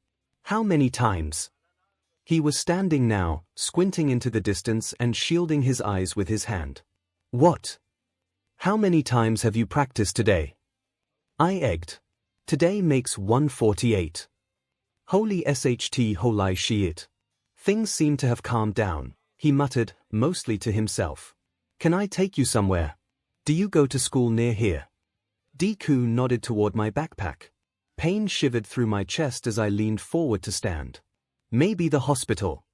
How many times? He was standing now, squinting into the distance and shielding his eyes with his hand. "What? How many times have you practiced today?" I egged. "Today makes 148. Holy sht holy shit." Things seemed to have calmed down, he muttered, mostly to himself. "Can I take you somewhere? Do you go to school near here?" Deku nodded toward my backpack. Pain shivered through my chest as I leaned forward to stand. "Maybe the hospital,"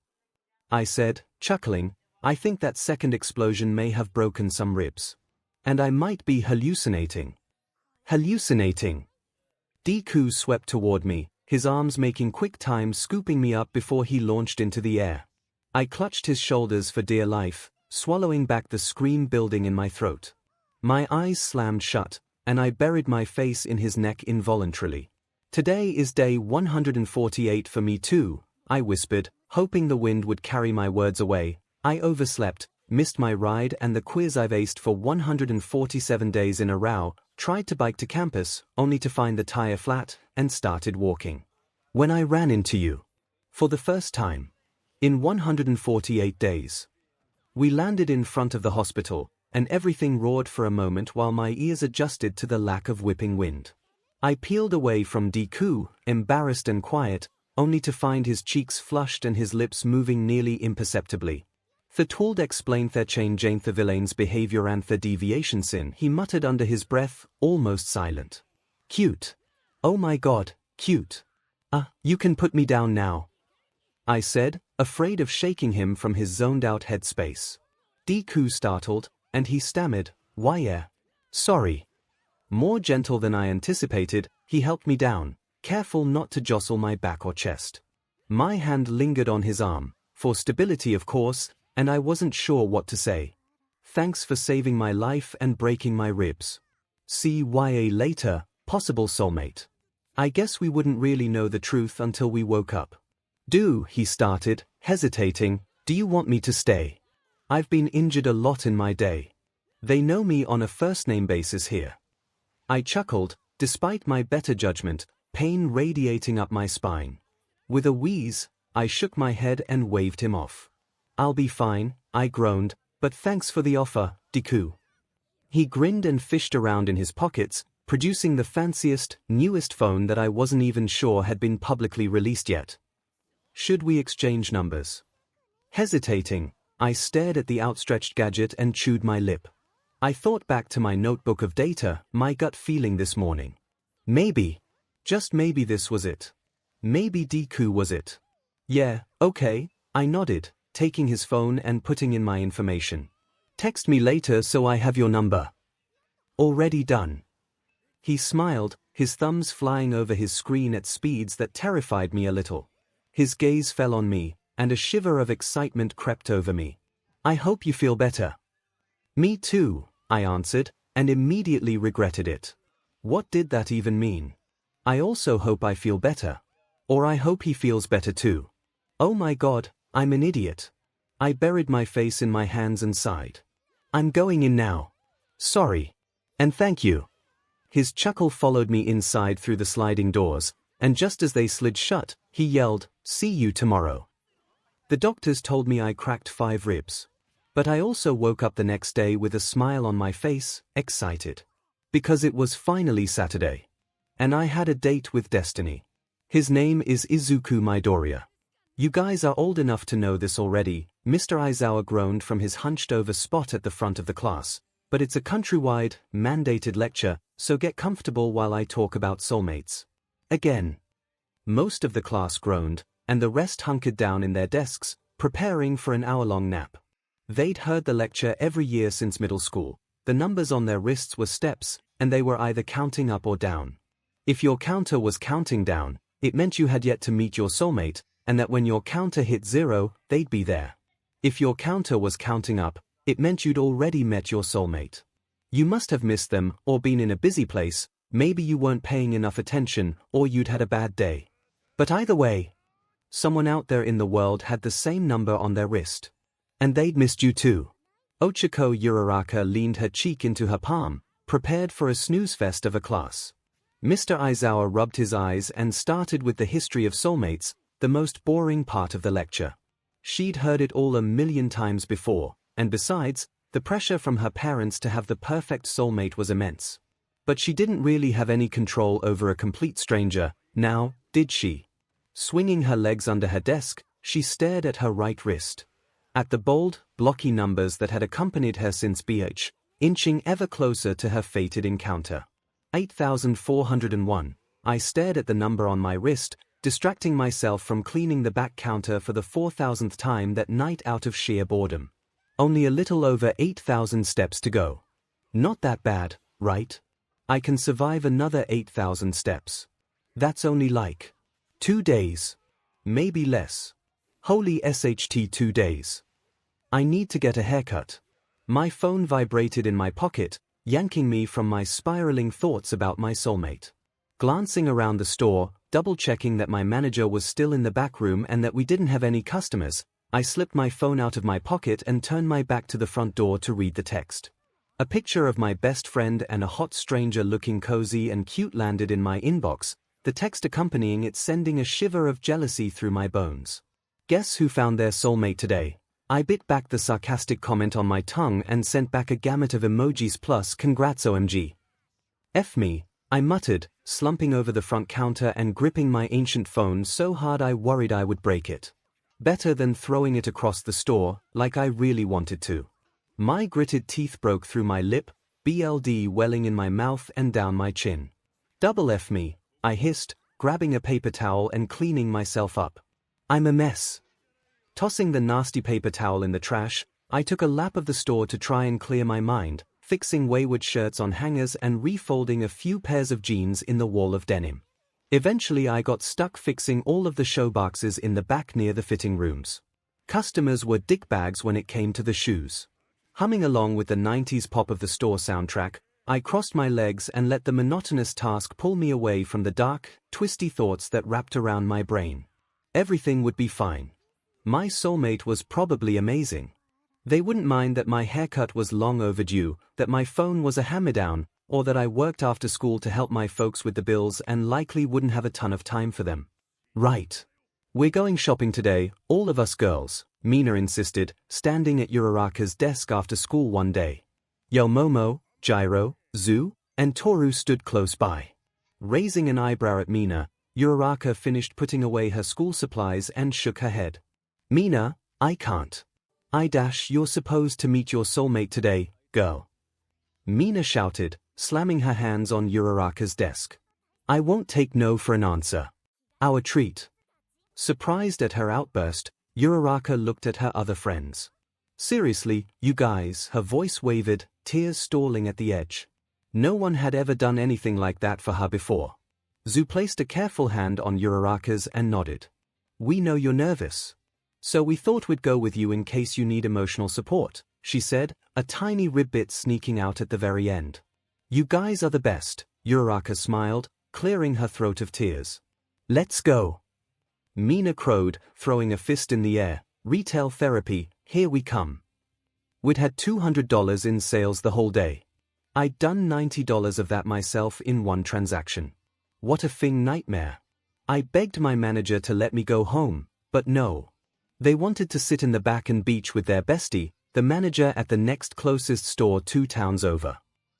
I said, chuckling. I think that second explosion may have broken some ribs. And I might be hallucinating. Hallucinating. Deku swept toward me, his arms making quick time scooping me up before he launched into the air. I clutched his shoulders for dear life, swallowing back the scream building in my throat. My eyes slammed shut, and I buried my face in his neck involuntarily. "Today is day 148 for me too," I whispered, hoping the wind would carry my words away. "I overslept, missed my ride and the quiz I've aced for 147 days in a row, tried to bike to campus, only to find the tire flat, and started walking. When I ran into you. For the first time. In 148 days. We landed in front of the hospital, and everything roared for a moment while my ears adjusted to the lack of whipping wind. I peeled away from Deku, embarrassed and quiet, only to find his cheeks flushed and his lips moving nearly imperceptibly. 𝐻𝐻𝐿d explain 𝐻𝐻𝐻𝐿's behavior and the deviation sin, he muttered under his breath, almost silent. Cute. Oh my god, cute. You can put me down now, I said, afraid of shaking him from his zoned-out headspace. Deku startled, and he stammered, why sorry. More gentle than I anticipated, he helped me down, careful not to jostle my back or chest. My hand lingered on his arm, for stability of course, and I wasn't sure what to say. Thanks for saving my life and breaking my ribs. See ya later, possible soulmate. I guess we wouldn't really know the truth until we woke up. He started, hesitating, do you want me to stay? I've been injured a lot in my day. They know me on a first-name basis here. I chuckled, despite my better judgment, pain radiating up my spine. With a wheeze, I shook my head and waved him off. I'll be fine, I groaned, but thanks for the offer, Deku. He grinned and fished around in his pockets, producing the fanciest, newest phone that I wasn't even sure had been publicly released yet. Should we exchange numbers? Hesitating, I stared at the outstretched gadget and chewed my lip. I thought back to my notebook of data, my gut feeling this morning. Maybe, just maybe this was it. Maybe Deku was it. Yeah, okay, I nodded, taking his phone and putting in my information. Text me later so I have your number. Already done. He smiled, his thumbs flying over his screen at speeds that terrified me a little. His gaze fell on me, and a shiver of excitement crept over me. I hope you feel better. Me too, I answered, and immediately regretted it. What did that even mean? I also hope I feel better. Or I hope he feels better too. Oh my god, I'm an idiot. I buried my face in my hands and sighed. I'm going in now. Sorry. And thank you. His chuckle followed me inside through the sliding doors, and just as they slid shut, he yelled, see you tomorrow. The doctors told me I cracked 5 ribs. But I also woke up the next day with a smile on my face, excited. Because it was finally Saturday. And I had a date with destiny. His name is Izuku Midoriya. You guys are old enough to know this already, Mr. Aizawa groaned from his hunched-over spot at the front of the class. But it's a countrywide, mandated lecture, so get comfortable while I talk about soulmates. Again. Most of the class groaned, and the rest hunkered down in their desks, preparing for an hour-long nap. They'd heard the lecture every year since middle school. The numbers on their wrists were steps, and they were either counting up or down. If your counter was counting down, it meant you had yet to meet your soulmate, and that when your counter hit 0, they'd be there. If your counter was counting up, it meant you'd already met your soulmate. You must have missed them, or been in a busy place, maybe you weren't paying enough attention, or you'd had a bad day. But either way, someone out there in the world had the same number on their wrist. And they'd missed you too. Ochako Uraraka leaned her cheek into her palm, prepared for a snooze fest of a class. Mr. Aizawa rubbed his eyes and started with the history of soulmates, the most boring part of the lecture. She'd heard it all a million times before, and besides, the pressure from her parents to have the perfect soulmate was immense. But she didn't really have any control over a complete stranger, now, did she? Swinging her legs under her desk, she stared at her right wrist. At the bold, blocky numbers that had accompanied her since BH, inching ever closer to her fated encounter. 8,401. I stared at the number on my wrist, distracting myself from cleaning the back counter for the 4,000th time that night out of sheer boredom. Only a little over 8,000 steps to go. Not that bad, right? I can survive another 8,000 steps. That's only like 2 days. Maybe less. Holy SHT 2 days. I need to get a haircut. My phone vibrated in my pocket, yanking me from my spiraling thoughts about my soulmate. Glancing around the store, double-checking that my manager was still in the back room and that we didn't have any customers, I slipped my phone out of my pocket and turned my back to the front door to read the text. A picture of my best friend and a hot stranger looking cozy and cute landed in my inbox, the text accompanying it sending a shiver of jealousy through my bones. Guess who found their soulmate today? I bit back the sarcastic comment on my tongue and sent back a gamut of emojis plus congrats OMG. F me, I muttered, slumping over the front counter and gripping my ancient phone so hard I worried I would break it. Better than throwing it across the store, like I really wanted to. My gritted teeth broke through my lip, BLD welling in my mouth and down my chin. Double F me, I hissed, grabbing a paper towel and cleaning myself up. I'm a mess. Tossing the nasty paper towel in the trash, I took a lap of the store to try and clear my mind, fixing wayward shirts on hangers and refolding a few pairs of jeans in the wall of denim. Eventually I got stuck fixing all of the show boxes in the back near the fitting rooms. Customers were dickbags when it came to the shoes. Humming along with the 90s pop of the store soundtrack, I crossed my legs and let the monotonous task pull me away from the dark, twisty thoughts that wrapped around my brain. Everything would be fine. My soulmate was probably amazing. They wouldn't mind that my haircut was long overdue, that my phone was a hand-me-down, or that I worked after school to help my folks with the bills and likely wouldn't have a ton of time for them. Right. We're going shopping today, all of us girls, Mina insisted, standing at Uraraka's desk after school one day. Yo Momo, Gyro, Zu, and Toru stood close by. Raising an eyebrow at Mina, Uraraka finished putting away her school supplies and shook her head. Mina, I can't. You're supposed to meet your soulmate today, girl. Mina shouted, slamming her hands on Uraraka's desk. I won't take no for an answer. Our treat. Surprised at her outburst, Uraraka looked at her other friends. Seriously, you guys, her voice wavered, tears stalling at the edge. No one had ever done anything like that for her before. Zu placed a careful hand on Uraraka's and nodded. We know you're nervous. So we thought we'd go with you in case you need emotional support, she said, a tiny ribbit sneaking out at the very end. You guys are the best, Uraraka smiled, clearing her throat of tears. Let's go. Mina crowed, throwing a fist in the air. Retail therapy, here we come. We'd had $200 in sales the whole day. I'd done $90 of that myself in one transaction. What a thing nightmare. I begged my manager to let me go home, but no. They wanted to sit in the back and beach with their bestie, the manager at the next closest store 2 towns over.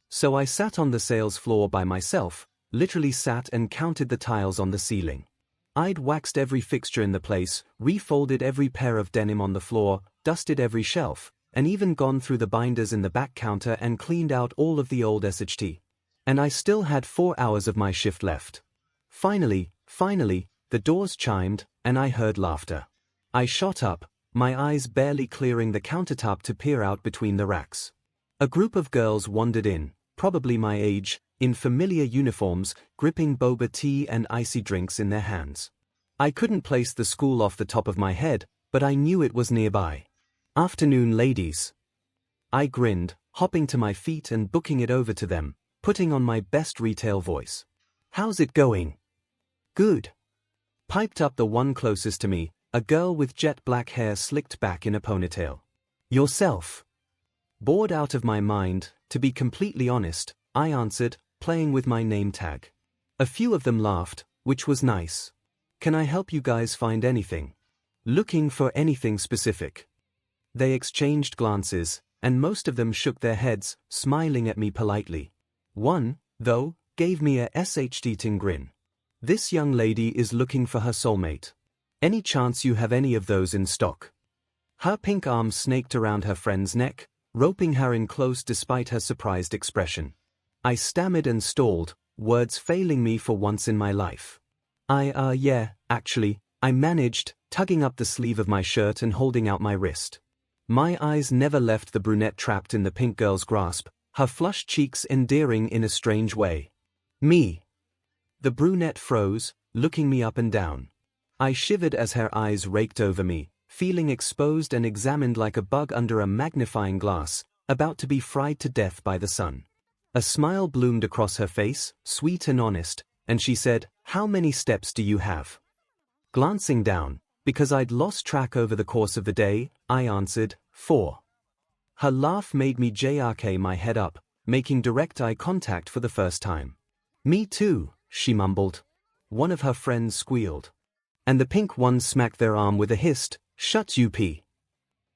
So I sat on the sales floor by myself, literally sat and counted the tiles on the ceiling. I'd waxed every fixture in the place, refolded every pair of denim on the floor, dusted every shelf, and even gone through the binders in the back counter and cleaned out all of the old 𝐒𝐻𝑇. And I still had 4 hours of my shift left. Finally, the doors chimed, and I heard laughter. I shot up, my eyes barely clearing the countertop to peer out between the racks. A group of girls wandered in, probably my age, in familiar uniforms, gripping boba tea and icy drinks in their hands. I couldn't place the school off the top of my head, but I knew it was nearby. Afternoon, ladies. I grinned, hopping to my feet and booking it over to them, putting on my best retail voice. How's it going? Good. Piped up the one closest to me, a girl with jet black hair slicked back in a ponytail. Yourself? Bored out of my mind, to be completely honest, I answered, playing with my name tag. A few of them laughed, which was nice. Can I help you guys find anything? Looking for anything specific? They exchanged glances, and most of them shook their heads, smiling at me politely. One, though, gave me a 𝐻𝐻𝑇 grin. This young lady is looking for her soulmate. Any chance you have any of those in stock? Her pink arm snaked around her friend's neck, roping her in close despite her surprised expression. I stammered and stalled, words failing me for once in my life. Yeah, actually, I managed, tugging up the sleeve of my shirt and holding out my wrist. My eyes never left the brunette trapped in the pink girl's grasp, her flushed cheeks endearing in a strange way. Me. The brunette froze, looking me up and down. I shivered as her eyes raked over me, feeling exposed and examined like a bug under a magnifying glass, about to be fried to death by the sun. A smile bloomed across her face, sweet and honest, and she said, "How many steps do you have?" Glancing down, because I'd lost track over the course of the day, I answered, 4. Her laugh made me jerk my head up, making direct eye contact for the first time. "Me too," she mumbled. One of her friends squealed. And the pink one smacked their arm with a hissed, "Shut up."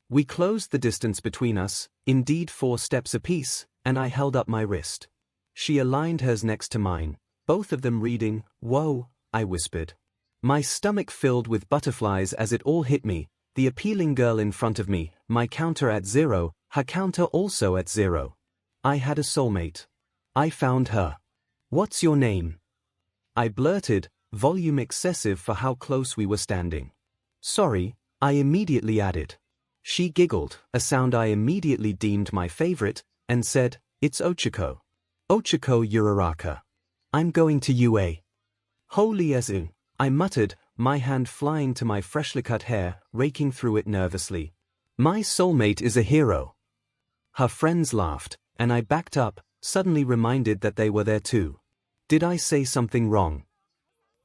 We closed the distance between us, indeed 4 steps apiece, and I held up my wrist. She aligned hers next to mine, both of them reading. "Whoa," I whispered. My stomach filled with butterflies as it all hit me, the appealing girl in front of me, my counter at 0, her counter also at 0. I had a soulmate. I found her. "What's your name?" I blurted, volume excessive for how close we were standing. "Sorry," I immediately added. She giggled, a sound I immediately deemed my favorite, and said, "It's 𝐒𝐭𝐻𝐿. 𝐒𝐿 𝐒𝐿. I'm going to UA. Holy as in," I muttered, my hand flying to my freshly cut hair, raking through it nervously. "My soulmate is a hero." Her friends laughed, and I backed up, suddenly reminded that they were there too. "Did I say something wrong?"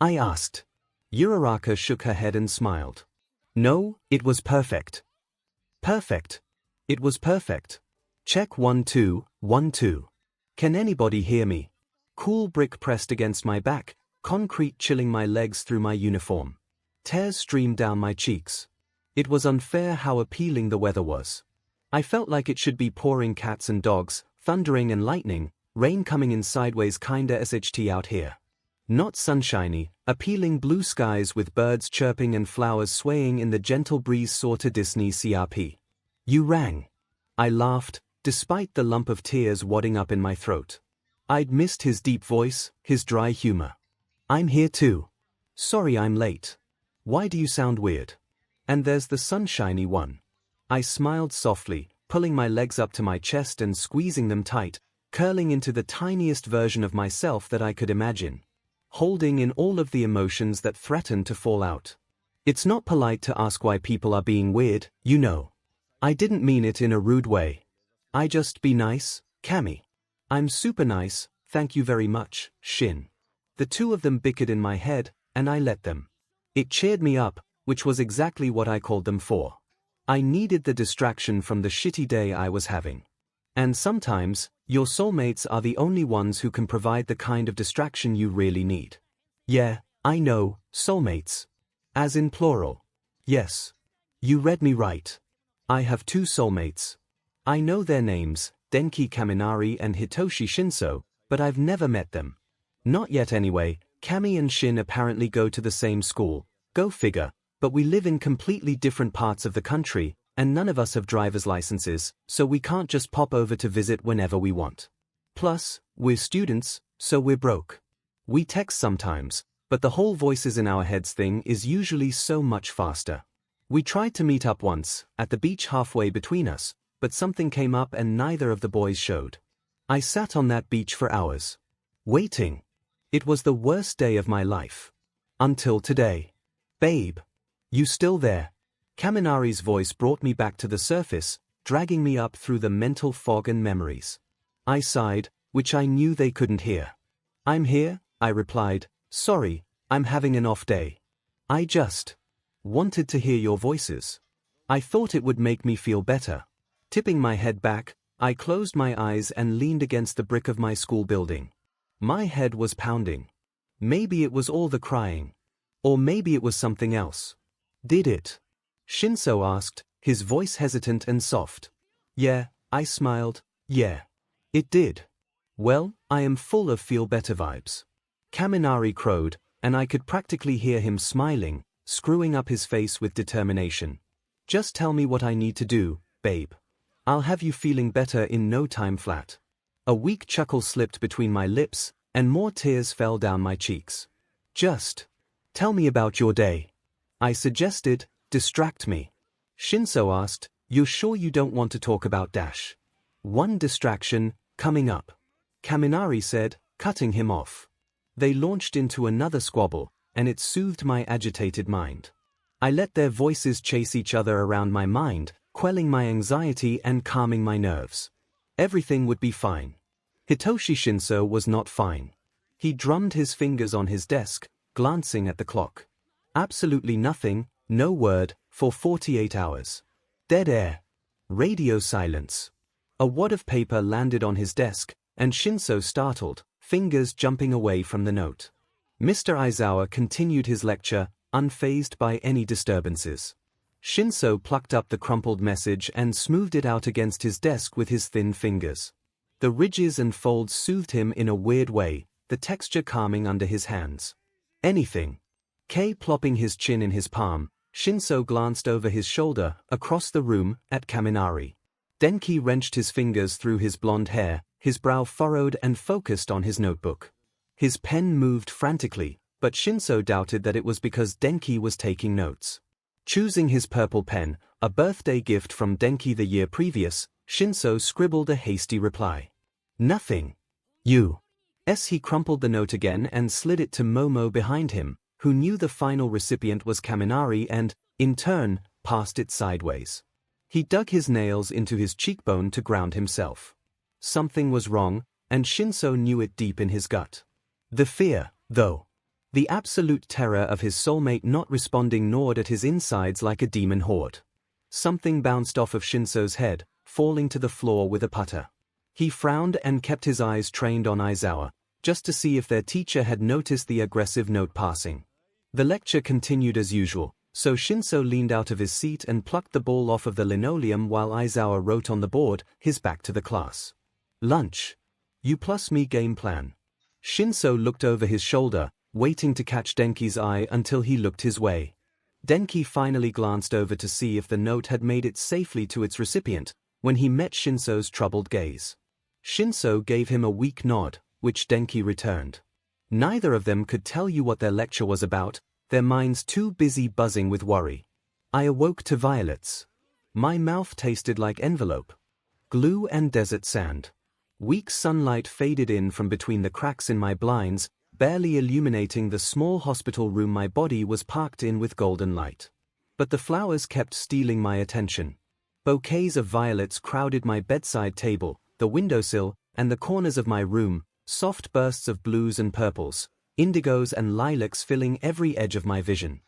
I asked. 𝐒𝐿 shook her head and smiled. "No, it was perfect." "Perfect. It was perfect. Check 1 2, 1 2. Can anybody hear me?" Cool brick pressed against my back, concrete chilling my legs through my uniform. Tears streamed down my cheeks. It was unfair how appealing the weather was. I felt like it should be pouring cats and dogs, thundering and lightning, rain coming in sideways kinda sht out here. Not sunshiny, appealing blue skies with birds chirping and flowers swaying in the gentle breeze sorta Disney CRP. "You rang." I laughed, despite the lump of tears wadding up in my throat. I'd missed his deep voice, his dry humor. "I'm here too. Sorry I'm late. Why do you sound weird? And there's the sunshiny one." I smiled softly, pulling my legs up to my chest and squeezing them tight, curling into the tiniest version of myself that I could imagine, holding in all of the emotions that threatened to fall out. It's not polite to ask why people are being weird, you know. I didn't mean it in a rude way. I just be nice, Cammy. "I'm super nice, thank you very much, Shin." The two of them bickered in my head, and I let them. It cheered me up, which was exactly what I called them for. I needed the distraction from the shitty day I was having. And sometimes, your soulmates are the only ones who can provide the kind of distraction you really need. Yeah, I know, soulmates. As in plural. Yes. You read me right. I have 2 soulmates. I know their names, Denki Kaminari and Hitoshi Shinso, but I've never met them. Not yet anyway. Kami and Shin apparently go to the same school, go figure, but we live in completely different parts of the country, and none of us have driver's licenses, so we can't just pop over to visit whenever we want. Plus, we're students, so we're broke. We text sometimes, but the whole voices in our heads thing is usually so much faster. We tried to meet up once, at the beach halfway between us, but something came up and neither of the boys showed. I sat on that beach for hours. Waiting. It was the worst day of my life. Until today. "Babe. You still there?" Kaminari's voice brought me back to the surface, dragging me up through the mental fog and memories. I sighed, which I knew they couldn't hear. "I'm here," I replied. "Sorry, I'm having an off day. I just wanted to hear your voices. I thought it would make me feel better." Tipping my head back, I closed my eyes and leaned against the brick of my school building. My head was pounding. Maybe it was all the crying. Or maybe it was something else. "Did it?" Shinso asked, his voice hesitant and soft. "Yeah," I smiled, "yeah. It did." "Well, I am full of feel-better vibes." Kaminari crowed, and I could practically hear him smiling, screwing up his face with determination. "Just tell me what I need to do, babe. I'll have you feeling better in no time flat." A weak chuckle slipped between my lips, and more tears fell down my cheeks. "Just tell me about your day," I suggested. "Distract me." Shinso asked, "You're sure you don't want to talk about Dash?" "One distraction, coming up," Kaminari said, cutting him off. They launched into another squabble, and it soothed my agitated mind. I let their voices chase each other around my mind, quelling my anxiety and calming my nerves. Everything would be fine. Hitoshi Shinso was not fine. He drummed his fingers on his desk, glancing at the clock. Absolutely nothing, no word, for 48 hours. Dead air. Radio silence. A wad of paper landed on his desk, and 𝐭 startled, fingers jumping away from the note. Mr. Aizawa continued his lecture, unfazed by any disturbances. 𝐭 plucked up the crumpled message and smoothed it out against his desk with his thin fingers. The ridges and folds soothed him in a weird way, the texture calming under his hands. Anything. Plopping his chin in his palm, 𝐭 glanced over his shoulder, across the room, at Kaminari. Denki wrenched his fingers through his blonde hair, his brow furrowed and focused on his notebook. His pen moved frantically, but 𝐭 doubted that it was because Denki was taking notes. Choosing his purple pen, a birthday gift from Denki the year previous, 𝐭 scribbled a hasty reply. Nothing. He crumpled the note again and slid it to Momo behind him, who knew the final recipient was Kaminari and, in turn, passed it sideways. He dug his nails into his cheekbone to ground himself. Something was wrong, and 𝐭 knew it deep in his gut. The fear, though. The absolute terror of his soulmate not responding gnawed at his insides like a demon horde. Something bounced off of 𝐭's head, falling to the floor with a putter. He frowned and kept his eyes trained on Aizawa, just to see if their teacher had noticed the aggressive note passing. The lecture continued as usual, so 𝐭 leaned out of his seat and plucked the ball off of the linoleum while Aizawa wrote on the board, his back to the class. Lunch. You plus me game plan. 𝐭 looked over his shoulder, waiting to catch Denki's eye until he looked his way. Denki finally glanced over to see if the note had made it safely to its recipient, when he met 𝐭's troubled gaze. 𝐭 gave him a weak nod, which Denki returned. Neither of them could tell you what their lecture was about, their minds too busy buzzing with worry. I awoke to violets. My mouth tasted like envelope, glue and desert sand. Weak sunlight faded in from between the cracks in my blinds, barely illuminating the small hospital room my body was parked in with golden light. But the flowers kept stealing my attention. Bouquets of violets crowded my bedside table, the windowsill, and the corners of my room, soft bursts of blues and purples, indigos and lilacs filling every edge of my vision.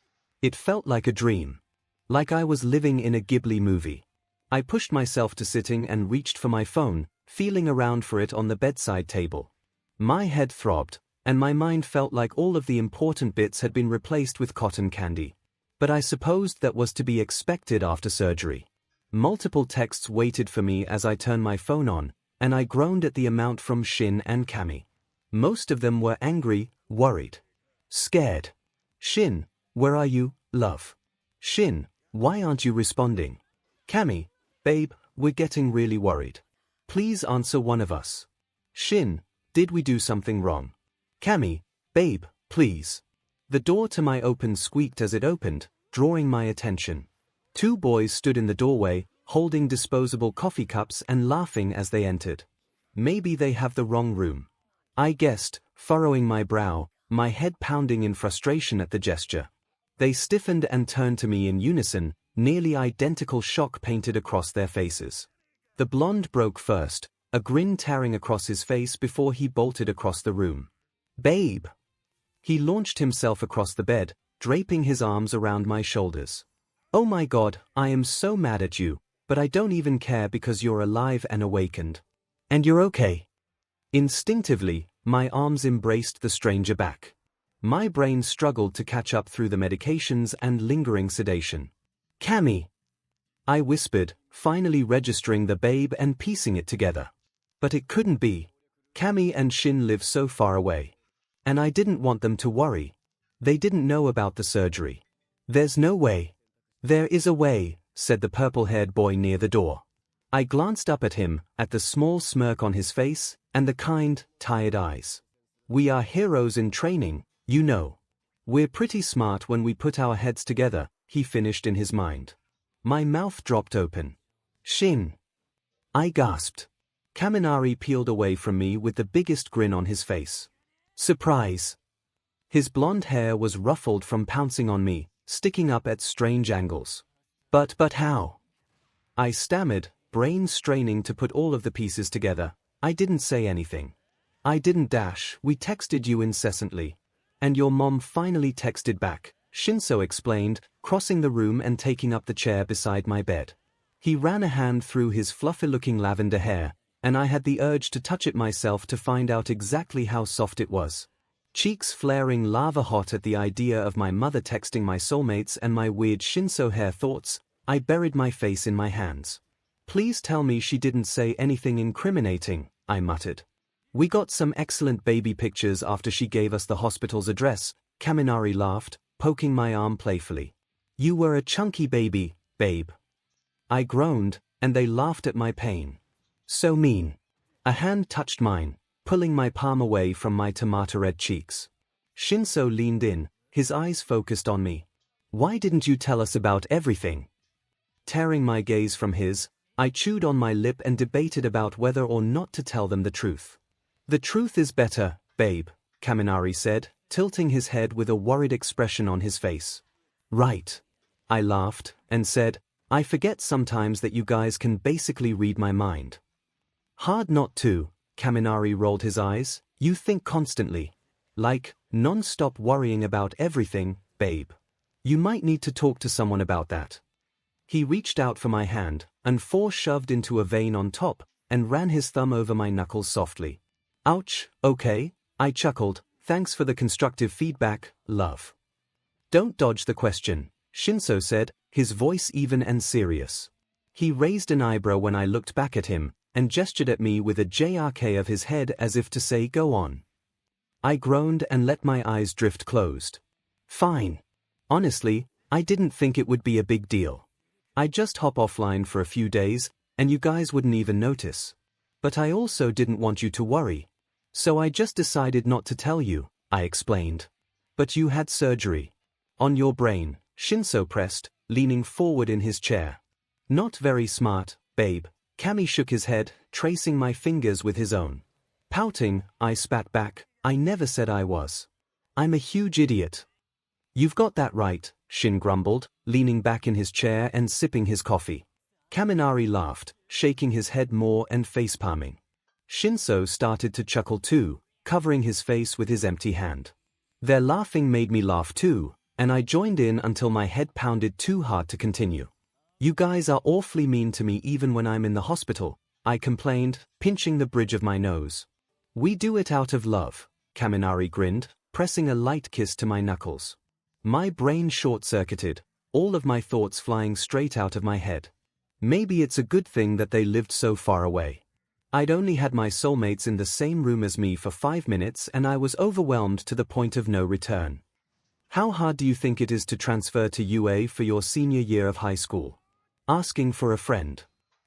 It felt like a dream. Like I was living in a Ghibli movie. I pushed myself to sitting and reached for my phone, feeling around for it on the bedside table. My head throbbed, and my mind felt like all of the important bits had been replaced with cotton candy. But I supposed that was to be expected after surgery. Multiple texts waited for me as I turned my phone on, and I groaned at the amount from 𝐭 and Kami. Most of them were angry, worried, scared. 𝐭, where are you, love? 𝐭, why aren't you responding? Kami, babe, we're getting really worried. Please answer one of us. 𝐭, did we do something wrong? Kami, babe, please. The door to my open squeaked as it opened, drawing my attention. Two boys stood in the doorway, holding disposable coffee cups and laughing as they entered. Maybe they have the wrong room. I guessed, furrowing my brow, my head pounding in frustration at the gesture. They stiffened and turned to me in unison, nearly identical shock painted across their faces. The blonde broke first, a grin tearing across his face before he bolted across the room. Babe! He launched himself across the bed, draping his arms around my shoulders. Oh my God, I am so mad at you, but I don't even care because you're alive and awakened. And you're okay. Instinctively, my arms embraced the stranger back. My brain struggled to catch up through the medications and lingering sedation. Kami! I whispered, finally registering the babe and piecing it together. But it couldn't be. Kami and 𝐭 live so far away. And I didn't want them to worry. They didn't know about the surgery. There's no way. There is a way, said the purple-haired boy near the door. I glanced up at him, at the small smirk on his face, and the kind, tired eyes. We are heroes in training, you know. We're pretty smart when we put our heads together, he finished in his mind. My mouth dropped open. 𝐭. I gasped. Kaminari peeled away from me with the biggest grin on his face. Surprise. His blonde hair was ruffled from pouncing on me, sticking up at strange angles. But how? I stammered, brain straining to put all of the pieces together. I didn't say anything. I didn't dash, we texted you incessantly. And your mom finally texted back, 𝐭 explained, crossing the room and taking up the chair beside my bed. He ran a hand through his fluffy-looking lavender hair, and I had the urge to touch it myself to find out exactly how soft it was. Cheeks flaring lava-hot at the idea of my mother texting my soulmates and my weird Shinso hair thoughts, I buried my face in my hands. "Please tell me she didn't say anything incriminating," I muttered. "We got some excellent baby pictures after she gave us the hospital's address," Kaminari laughed, poking my arm playfully. "You were a chunky baby, babe." I groaned, and they laughed at my pain. "So mean." A hand touched mine, pulling my palm away from my tomato-red cheeks. Shinso leaned in, his eyes focused on me. "Why didn't you tell us about everything?" Tearing my gaze from his, I chewed on my lip and debated about whether or not to tell them the truth. "The truth is better, babe," Kaminari said, tilting his head with a worried expression on his face. "Right." I laughed, and said, "I forget sometimes that you guys can basically read my mind." "Hard not to," Kaminari rolled his eyes. "You think constantly. Like, non-stop worrying about everything, babe. You might need to talk to someone about that." He reached out for my hand, and shoved into a vein on top, and ran his thumb over my knuckles softly. "Ouch, okay," I chuckled. "Thanks for the constructive feedback, love." "Don't dodge the question," Shinso said, his voice even and serious. He raised an eyebrow when I looked back at him, and gestured at me with a jerk of his head as if to say go on. I groaned and let my eyes drift closed. "Fine. Honestly, I didn't think it would be a big deal. I'd just hop offline for a few days, and you guys wouldn't even notice. But I also didn't want you to worry. So I just decided not to tell you," I explained. "But you had surgery. On your brain," Shinso pressed, leaning forward in his chair. "Not very smart, babe." Kami shook his head, tracing my fingers with his own. Pouting, I spat back, "I never said I was. I'm a huge idiot." "You've got that right," Shin grumbled, leaning back in his chair and sipping his coffee. Kaminari laughed, shaking his head more and face-palming. Shinso started to chuckle too, covering his face with his empty hand. Their laughing made me laugh too, and I joined in until my head pounded too hard to continue. "You guys are awfully mean to me even when I'm in the hospital," I complained, pinching the bridge of my nose. "We do it out of love," Kaminari grinned, pressing a light kiss to my knuckles. My brain short-circuited, all of my thoughts flying straight out of my head. Maybe it's a good thing that they lived so far away. I'd only had my soulmates in the same room as me for 5 minutes and I was overwhelmed to the point of no return. "How hard do you think it is to transfer to UA for your senior year of high school?" Asking for a friend.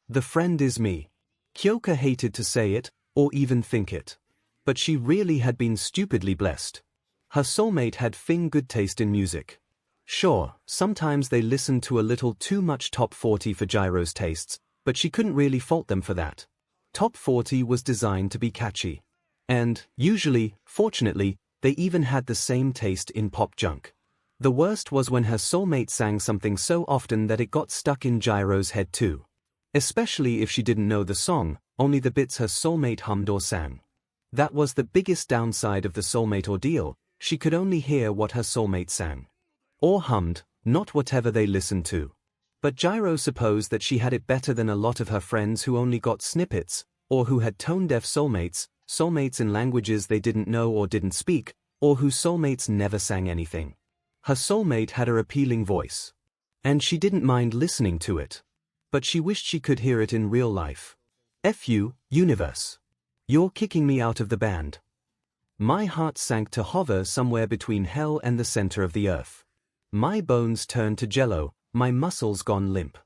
The friend is me. Kyoka hated to say it, or even think it. But she really had been stupidly blessed. Her soulmate had good taste in music. Sure, sometimes they listened to a little too much Top 40 for Gyro's tastes, but she couldn't really fault them for that. Top 40 was designed to be catchy. And, usually, fortunately, they even had the same taste in pop junk. The worst was when her soulmate sang something so often that it got stuck in Gyro's head too. Especially if she didn't know the song, only the bits her soulmate hummed or sang. That was the biggest downside of the soulmate ordeal, she could only hear what her soulmate sang. Or hummed, not whatever they listened to. But Gyro supposed that she had it better than a lot of her friends who only got snippets, or who had tone-deaf soulmates, soulmates in languages they didn't know or didn't speak, or whose soulmates never sang anything. Her soulmate had her appealing voice. And she didn't mind listening to it. But she wished she could hear it in real life. "F you, universe. You're kicking me out of the band." My heart sank to hover somewhere between hell and the center of the earth. My bones turned to jello, my muscles gone limp.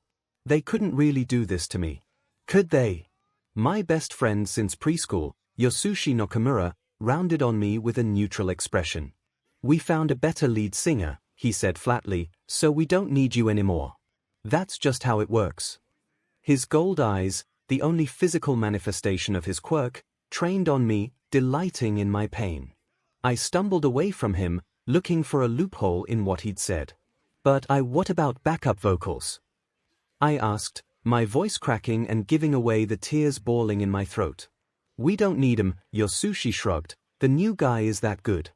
They couldn't really do this to me. Could they? My best friend since preschool, Yosushi Nakamura, rounded on me with a neutral expression. "We found a better lead singer," he said flatly, "so we don't need you anymore. That's just how it works." His gold eyes, the only physical manifestation of his quirk, trained on me, delighting in my pain. I stumbled away from him, looking for a loophole in what he'd said. "But what about backup vocals?" I asked, my voice cracking and giving away the tears bawling in my throat. "We don't need 'em," Yosushi shrugged, "the new guy is that good."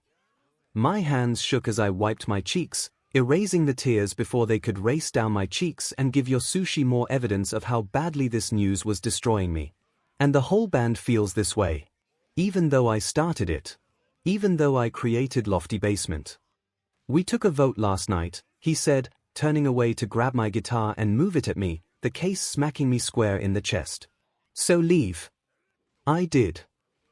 My hands shook as I wiped my cheeks, erasing the tears before they could race down my cheeks and give Yosushi more evidence of how badly this news was destroying me. And the whole band feels this way. Even though I started it. Even though I created Lofty Basement. We took a vote last night, he said, turning away to grab my guitar and move it at me, the case smacking me square in the chest. So leave. I did.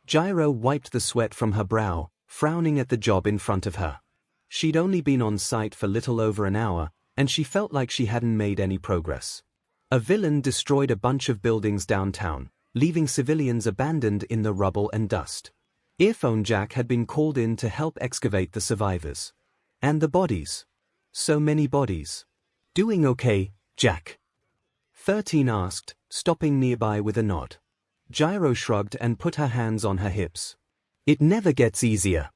𝐤𝐻𝐼 wiped the sweat from her brow, frowning at the job in front of her. She'd only been on site for little over an hour, and she felt like she hadn't made any progress. A villain destroyed a bunch of buildings downtown, leaving civilians abandoned in the rubble and dust. Earphone Jack had been called in to help excavate the survivors. And the bodies. So many bodies. Doing okay, Jack? 13 asked, stopping nearby with a nod. 𝐤𝐻𝐼 shrugged and put her hands on her hips. It never gets easier.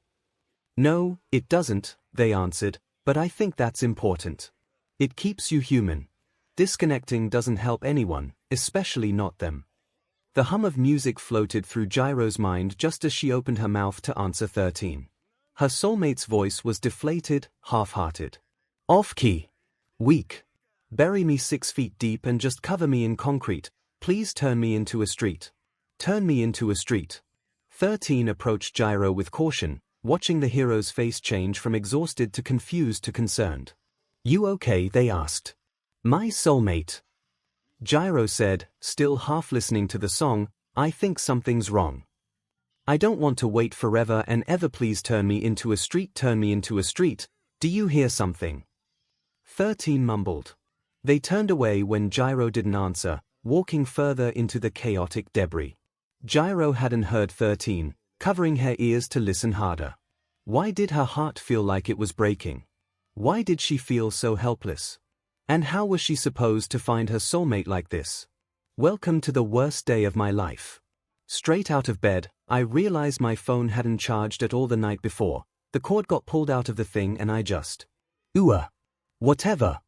No, it doesn't, they answered, but I think that's important. It keeps you human. Disconnecting doesn't help anyone, especially not them. The hum of music floated through 𝐤𝐻𝐼's mind just as she opened her mouth to answer 13. Her soulmate's voice was deflated, half-hearted. Off-key. Weak. Bury me 6 feet deep and just cover me in concrete. Please turn me into a street. Turn me into a street. 13 approached 𝐤𝐻𝐼 with caution, watching the hero's face change from exhausted to confused to concerned. You okay? They asked. My soulmate. 𝐤𝐻𝐼 said, still half listening to the song, I think something's wrong. I don't want to wait forever and ever. Please turn me into a street. Turn me into a street. Do you hear something? 13 mumbled. They turned away when 𝐤𝐻𝐼 didn't answer, walking further into the chaotic debris. 𝐤𝐻𝐼 hadn't heard 13, covering her ears to listen harder. Why did her heart feel like it was breaking? Why did she feel so helpless? And how was she supposed to find her soulmate like this? Welcome to the worst day of my life. Straight out of bed, I realized my phone hadn't charged at all the night before. The cord got pulled out of the thing and I just... whatever.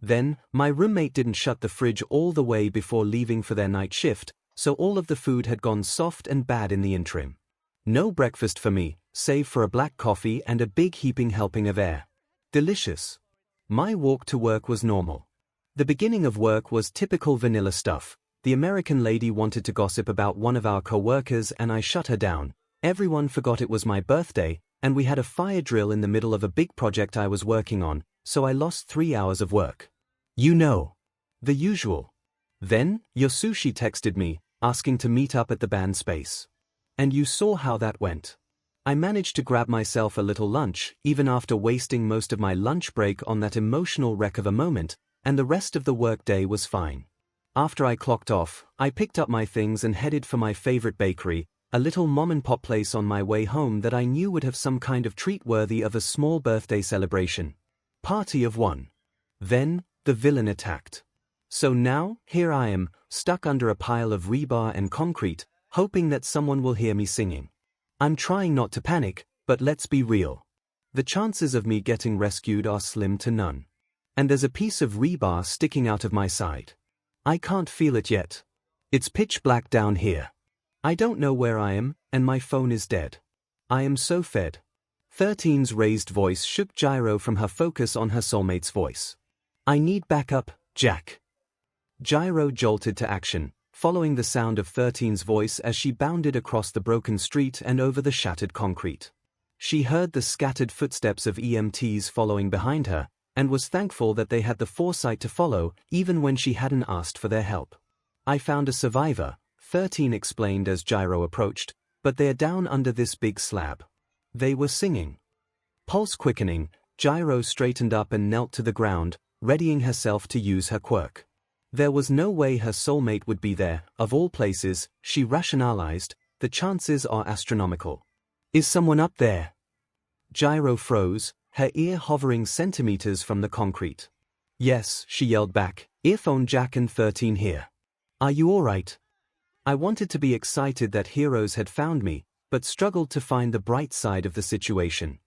Then, my roommate didn't shut the fridge all the way before leaving for their night shift, so all of the food had gone soft and bad in the interim. No breakfast for me, save for a black coffee and a big heaping helping of air. Delicious. My walk to work was normal. The beginning of work was typical vanilla stuff. The American lady wanted to gossip about one of our co-workers and I shut her down. Everyone forgot it was my birthday, and we had a fire drill in the middle of a big project I was working on, so I lost 3 hours of work. You know. The usual. Then, Yosushi texted me, asking to meet up at the band space. And you saw how that went. I managed to grab myself a little lunch, even after wasting most of my lunch break on that emotional wreck of a moment, and the rest of the workday was fine. After I clocked off, I picked up my things and headed for my favorite bakery, a little mom-and-pop place on my way home that I knew would have some kind of treat worthy of a small birthday celebration. Party of one. Then, the villain attacked. So now, here I am, stuck under a pile of rebar and concrete, hoping that someone will hear me singing. I'm trying not to panic, but let's be real. The chances of me getting rescued are slim to none. And there's a piece of rebar sticking out of my side. I can't feel it yet. It's pitch black down here. I don't know where I am, and my phone is dead. I am so fed. 13's raised voice shook 𝐤𝐻𝐼 from her focus on her soulmate's voice. I need backup, Jack. 𝐤𝐻𝐼 jolted to action, following the sound of 13's voice as she bounded across the broken street and over the shattered concrete. She heard the scattered footsteps of EMTs following behind her, and was thankful that they had the foresight to follow, even when she hadn't asked for their help. I found a survivor, 13 explained as 𝐤𝐻𝐼 approached, but they're down under this big slab. They were singing. Pulse quickening, 𝐤𝐻𝐼 straightened up and knelt to the ground, readying herself to use her quirk. There was no way her soulmate would be there, of all places, she rationalized, the chances are astronomical. Is someone up there? 𝐤𝐻𝐼 froze, her ear hovering centimeters from the concrete. Yes, she yelled back, Earphone Jack and 13 here. Are you alright? I wanted to be excited that heroes had found me, but struggled to find the bright side of the situation.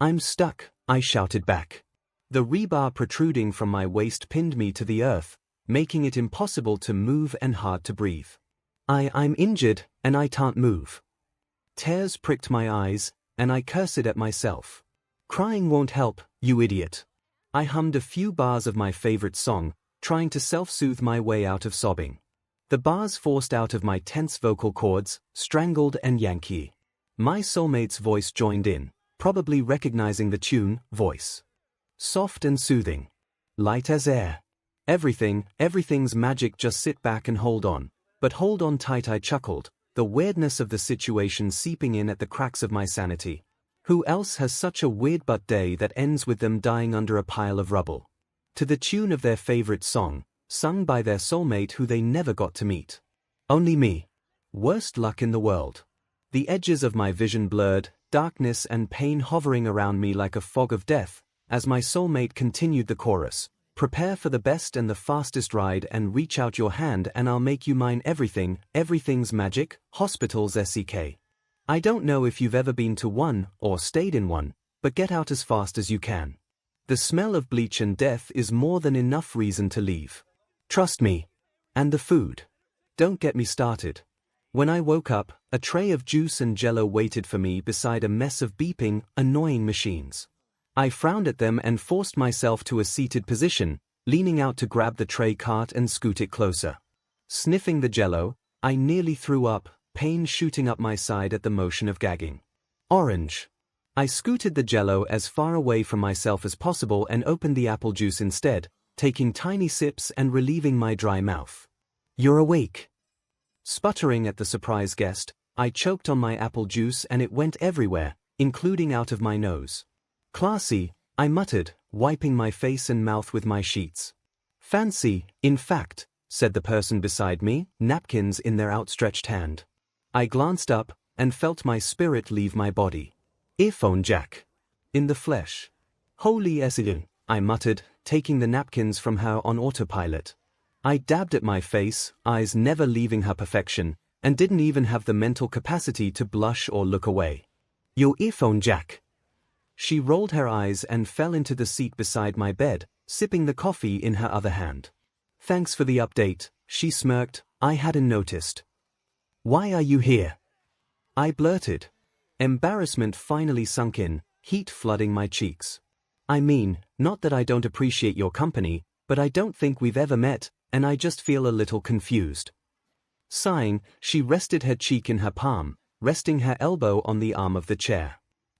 I'm stuck, I shouted back. The rebar protruding from my waist pinned me to the earth, making it impossible to move and hard to breathe. I'm injured, and I can't move. Tears pricked my eyes, and I cursed at myself. Crying won't help, you idiot. I hummed a few bars of my favorite song, trying to self-soothe my way out of sobbing. The bars forced out of my tense vocal cords, strangled and Yankee. My soulmate's voice joined in, probably recognizing the tune, voice. Soft and soothing. Light as air. Everything's magic, just sit back and hold on. But hold on tight, I chuckled, the weirdness of the situation seeping in at the cracks of my sanity. Who else has such a weird but day that ends with them dying under a pile of rubble? To the tune of their favorite song, sung by their soulmate who they never got to meet. Only me. Worst luck in the world. The edges of my vision blurred, darkness and pain hovering around me like a fog of death, as my soulmate continued the chorus. Prepare for the best and the fastest ride and reach out your hand and I'll make you mine everything's magic, hospitals SEK. I don't know if you've ever been to one or stayed in one, but get out as fast as you can. The smell of bleach and death is more than enough reason to leave. Trust me. And the food. Don't get me started. When I woke up, a tray of juice and jello waited for me beside a mess of beeping, annoying machines. I frowned at them and forced myself to a seated position, leaning out to grab the tray cart and scoot it closer. Sniffing the jello, I nearly threw up, pain shooting up my side at the motion of gagging. Orange. I scooted the jello as far away from myself as possible and opened the apple juice instead, taking tiny sips and relieving my dry mouth. You're awake. Sputtering at the surprise guest, I choked on my apple juice and it went everywhere, including out of my nose. Classy, I muttered, wiping my face and mouth with my sheets. Fancy, in fact, said the person beside me, napkins in their outstretched hand. I glanced up and felt my spirit leave my body. Earphone jack. In the flesh. Holy 𝐿, I muttered, taking the napkins from her on autopilot. I dabbed at my face, eyes never leaving her perfection, and didn't even have the mental capacity to blush or look away. Your earphone jack. She rolled her eyes and fell into the seat beside my bed, sipping the coffee in her other hand. Thanks for the update, she smirked, I hadn't noticed. Why are you here? I blurted. Embarrassment finally sunk in, heat flooding my cheeks. I mean, not that I don't appreciate your company, but I don't think we've ever met, and I just feel a little confused. Sighing, she rested her cheek in her palm, resting her elbow on the arm of the chair.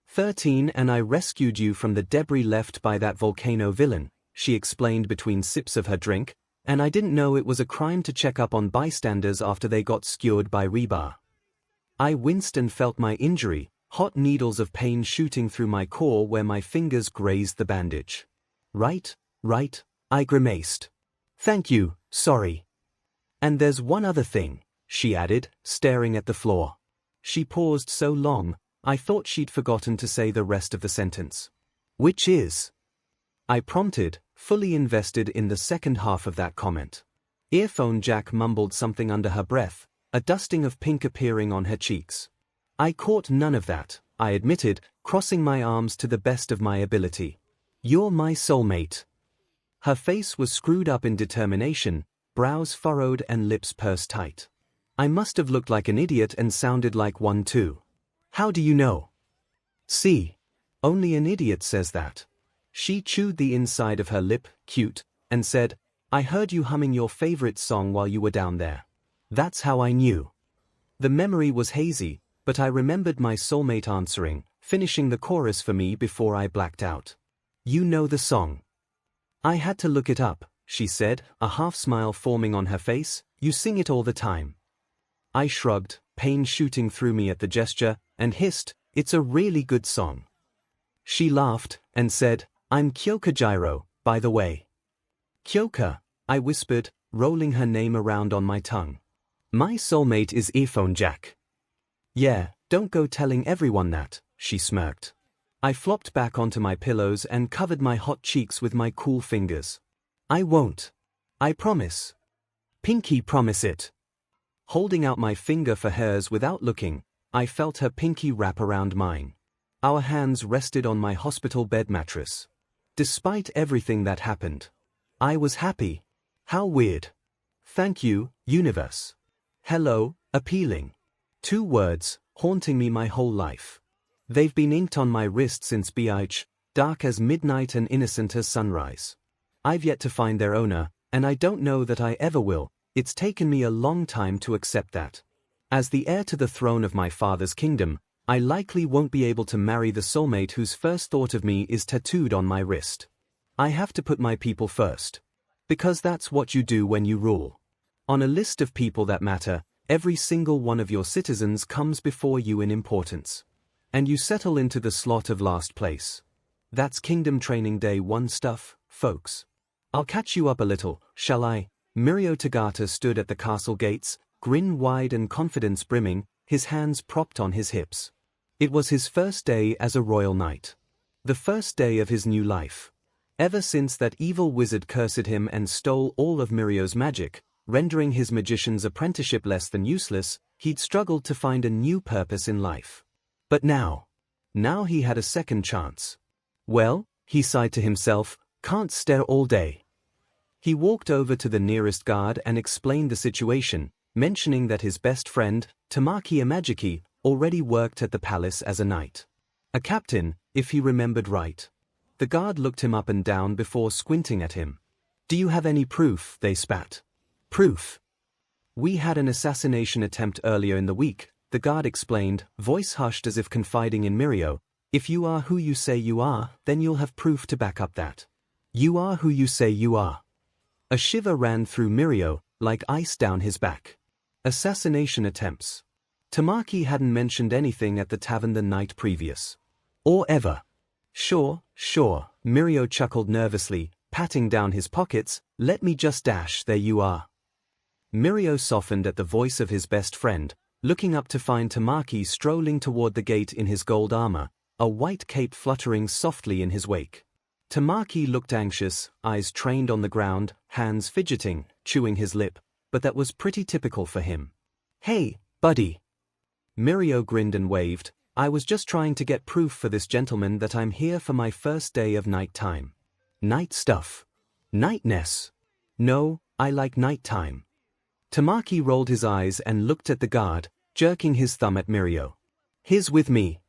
13 and I rescued you from the debris left by that volcano villain, she explained between sips of her drink, and I didn't know it was a crime to check up on bystanders after they got skewered by rebar. I winced and felt my injury, hot needles of pain shooting through my core where my fingers grazed the bandage. Right, I grimaced. Thank you, sorry. And there's one other thing, she added, staring at the floor. She paused so long, I thought she'd forgotten to say the rest of the sentence. Which is? I prompted, fully invested in the second half of that comment. Earphone jack mumbled something under her breath, a dusting of pink appearing on her cheeks. I caught none of that, I admitted, crossing my arms to the best of my ability. You're my soulmate. Her face was screwed up in determination, brows furrowed and lips pursed tight. I must have looked like an idiot and sounded like one too. How do you know? See, only an idiot says that. She chewed the inside of her lip, cute, and said, I heard you humming your favorite song while you were down there. That's how I knew. The memory was hazy, but I remembered my soulmate answering, finishing the chorus for me before I blacked out. You know the song. I had to look it up, she said, a half-smile forming on her face. You sing it all the time. I shrugged, pain shooting through me at the gesture, and hissed, it's a really good song. She laughed, and said, I'm 𝐂𝐭𝐲, by the way. 𝐂𝐭𝐻, I whispered, rolling her name around on my tongue. My soulmate is earphone jack. Yeah, don't go telling everyone that, she smirked. I flopped back onto my pillows and covered my hot cheeks with my cool fingers. I won't. I promise. Pinky promise it. Holding out my finger for hers without looking, I felt her pinky wrap around mine. Our hands rested on my hospital bed mattress. Despite everything that happened, I was happy. How weird. Thank you, universe. Hello, appealing. 2 words, haunting me my whole life. They've been inked on my wrist since 𝐒𝐲𝐽, dark as midnight and innocent as sunrise. I've yet to find their owner, and I don't know that I ever will. It's taken me a long time to accept that. As the heir to the throne of my father's kingdom, I likely won't be able to marry the soulmate whose first thought of me is tattooed on my wrist. I have to put my people first. Because that's what you do when you rule. On a list of people that matter, every single one of your citizens comes before you in importance. And you settle into the slot of last place. That's Kingdom Training Day 1 stuff, folks. I'll catch you up a little, shall I? 𝐒𝐻𝐼𝐺 stood at the castle gates, grin wide and confidence brimming, his hands propped on his hips. It was his first day as a royal knight. The first day of his new life. Ever since that evil wizard cursed him and stole all of 𝐒𝐻𝐼𝐺's magic, rendering his magician's apprenticeship less than useless, he'd struggled to find a new purpose in life. But now he had a second chance. Well, he sighed to himself, can't stare all day. He walked over to the nearest guard and explained the situation, mentioning that his best friend, Tamaki Imagiki, already worked at the palace as a knight. A captain, if he remembered right. The guard looked him up and down before squinting at him. Do you have any proof? They spat. Proof? We had an assassination attempt earlier in the week, the guard explained, voice hushed as if confiding in 𝐒𝐻𝐼𝐺. If you are who you say you are, then you'll have proof to back up that. You are who you say you are. A shiver ran through 𝐒𝐻𝐼𝐺, like ice down his back. Assassination attempts. Tamaki hadn't mentioned anything at the tavern the night previous. Or ever. Sure, 𝐒𝐻𝐼𝐺 chuckled nervously, patting down his pockets, let me just dash, there you are. 𝐒𝐻𝐼𝐺 softened at the voice of his best friend, looking up to find Tamaki strolling toward the gate in his gold armor, a white cape fluttering softly in his wake. Tamaki looked anxious, eyes trained on the ground, hands fidgeting, chewing his lip, but that was pretty typical for him. Hey, buddy. 𝐒𝐻𝐼𝐺 grinned and waved, I was just trying to get proof for this gentleman that I'm here for my first day of night time. Night stuff. Nightness. No, I like night time. Tamaki rolled his eyes and looked at the guard, jerking his thumb at 𝐒𝐻𝐼𝐺. He's with me.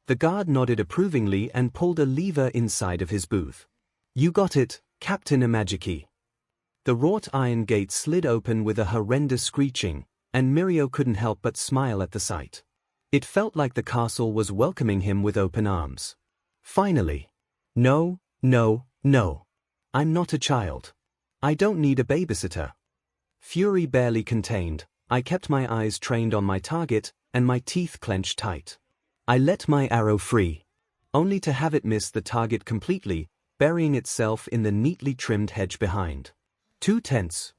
The guard nodded approvingly and pulled a lever inside of his booth. You got it, Captain Imagiki. The wrought iron gate slid open with a horrendous screeching, and 𝐒𝐻𝐼𝐺 couldn't help but smile at the sight. It felt like the castle was welcoming him with open arms. Finally. No. I'm not a child. I don't need a babysitter. Fury barely contained, I kept my eyes trained on my target, and my teeth clenched tight. I let my arrow free, only to have it miss the target completely, burying itself in the neatly trimmed hedge behind. Too tense.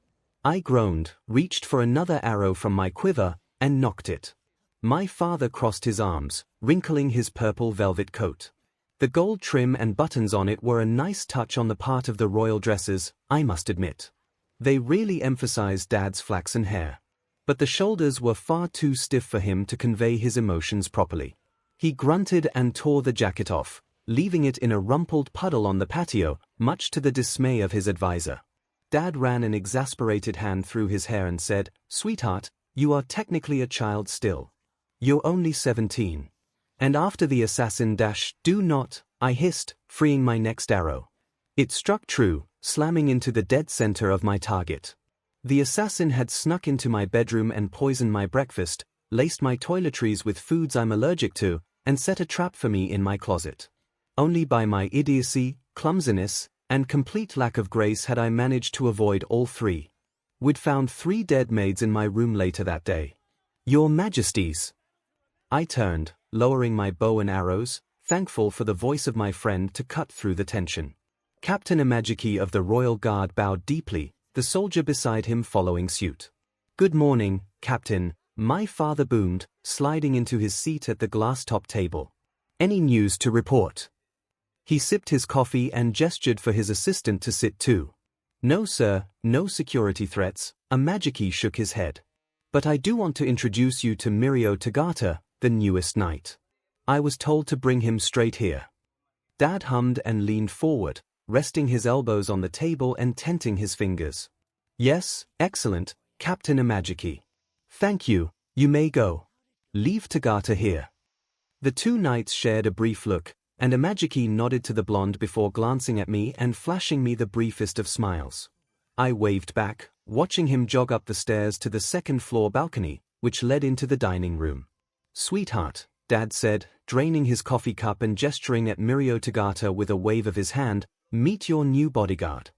I groaned, reached for another arrow from my quiver, and nocked it. My father crossed his arms, wrinkling his purple velvet coat. The gold trim and buttons on it were a nice touch on the part of the royal dresses, I must admit. They really emphasized Dad's flaxen hair. But the shoulders were far too stiff for him to convey his emotions properly. He grunted and tore the jacket off, leaving it in a rumpled puddle on the patio, much to the dismay of his advisor. Dad ran an exasperated hand through his hair and said, Sweetheart, you are technically a child still. You're only 17. And after the assassin dash, do not, I hissed, freeing my next arrow. It struck true, slamming into the dead center of my target. The assassin had snuck into my bedroom and poisoned my breakfast, laced my toiletries with foods I'm allergic to, and set a trap for me in my closet. Only by my idiocy, clumsiness, and complete lack of grace had I managed to avoid all three. We'd found 3 dead maids in my room later that day. Your Majesties. I turned, lowering my bow and arrows, thankful for the voice of my friend to cut through the tension. Captain Imagiki of the Royal Guard bowed deeply, the soldier beside him following suit. Good morning, Captain, my father boomed, sliding into his seat at the glass-top table. Any news to report? He sipped his coffee and gestured for his assistant to sit too. No sir, no security threats, Imagiki shook his head. But I do want to introduce you to 𝐒𝐻𝐼𝐺 Tagata, the newest knight. I was told to bring him straight here. Dad hummed and leaned forward, resting his elbows on the table and tenting his fingers. Yes, excellent, Captain Imagiki. Thank you, you may go. Leave Tagata here. The 2 knights shared a brief look, and 𝐒𝐻𝐼 nodded to the blonde before glancing at me and flashing me the briefest of smiles. I waved back, watching him jog up the stairs to the second-floor balcony, which led into the dining room. "Sweetheart," Dad said, draining his coffee cup and gesturing at Mirio Tagata with a wave of his hand, "Meet your new bodyguard."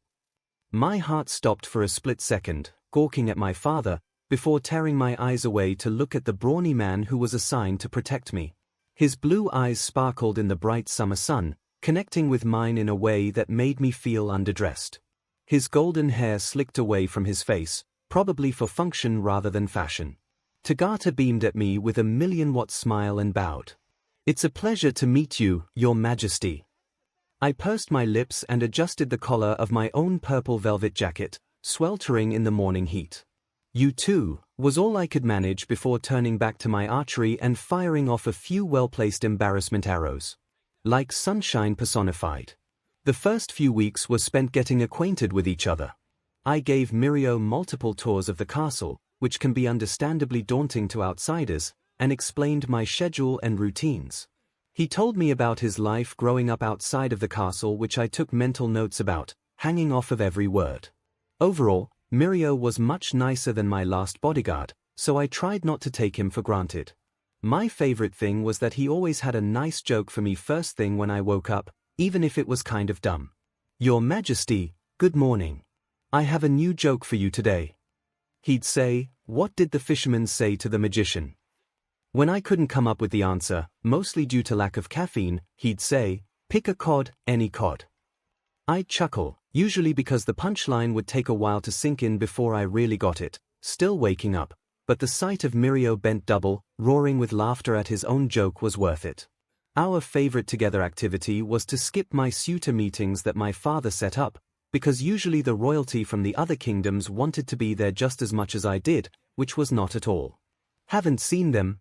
My heart stopped for a split second, gawking at my father, before tearing my eyes away to look at the brawny man who was assigned to protect me. His blue eyes sparkled in the bright summer sun, connecting with mine in a way that made me feel underdressed. His golden hair slicked away from his face, probably for function rather than fashion. Tagata beamed at me with a million-watt smile and bowed. "It's a pleasure to meet you, Your Majesty." I pursed my lips and adjusted the collar of my own purple velvet jacket, sweltering in the morning heat. "You too," was all I could manage before turning back to my archery and firing off a few well-placed embarrassment arrows. Like sunshine personified. The first few weeks were spent getting acquainted with each other. I gave Mirio multiple tours of the castle, which can be understandably daunting to outsiders, and explained my schedule and routines. He told me about his life growing up outside of the castle, which I took mental notes about, hanging off of every word. Overall, Mirio was much nicer than my last bodyguard, so I tried not to take him for granted. My favorite thing was that he always had a nice joke for me first thing when I woke up, even if it was kind of dumb. "Your Majesty, good morning. I have a new joke for you today." He'd say, "What did the fisherman say to the magician?" When I couldn't come up with the answer, mostly due to lack of caffeine, he'd say, "Pick a cod, any cod." I'd chuckle, usually because the punchline would take a while to sink in before I really got it, still waking up, but the sight of Mirio bent double, roaring with laughter at his own joke was worth it. Our favorite together activity was to skip my suitor meetings that my father set up, because usually the royalty from the other kingdoms wanted to be there just as much as I did, which was not at all. "Haven't seen them?"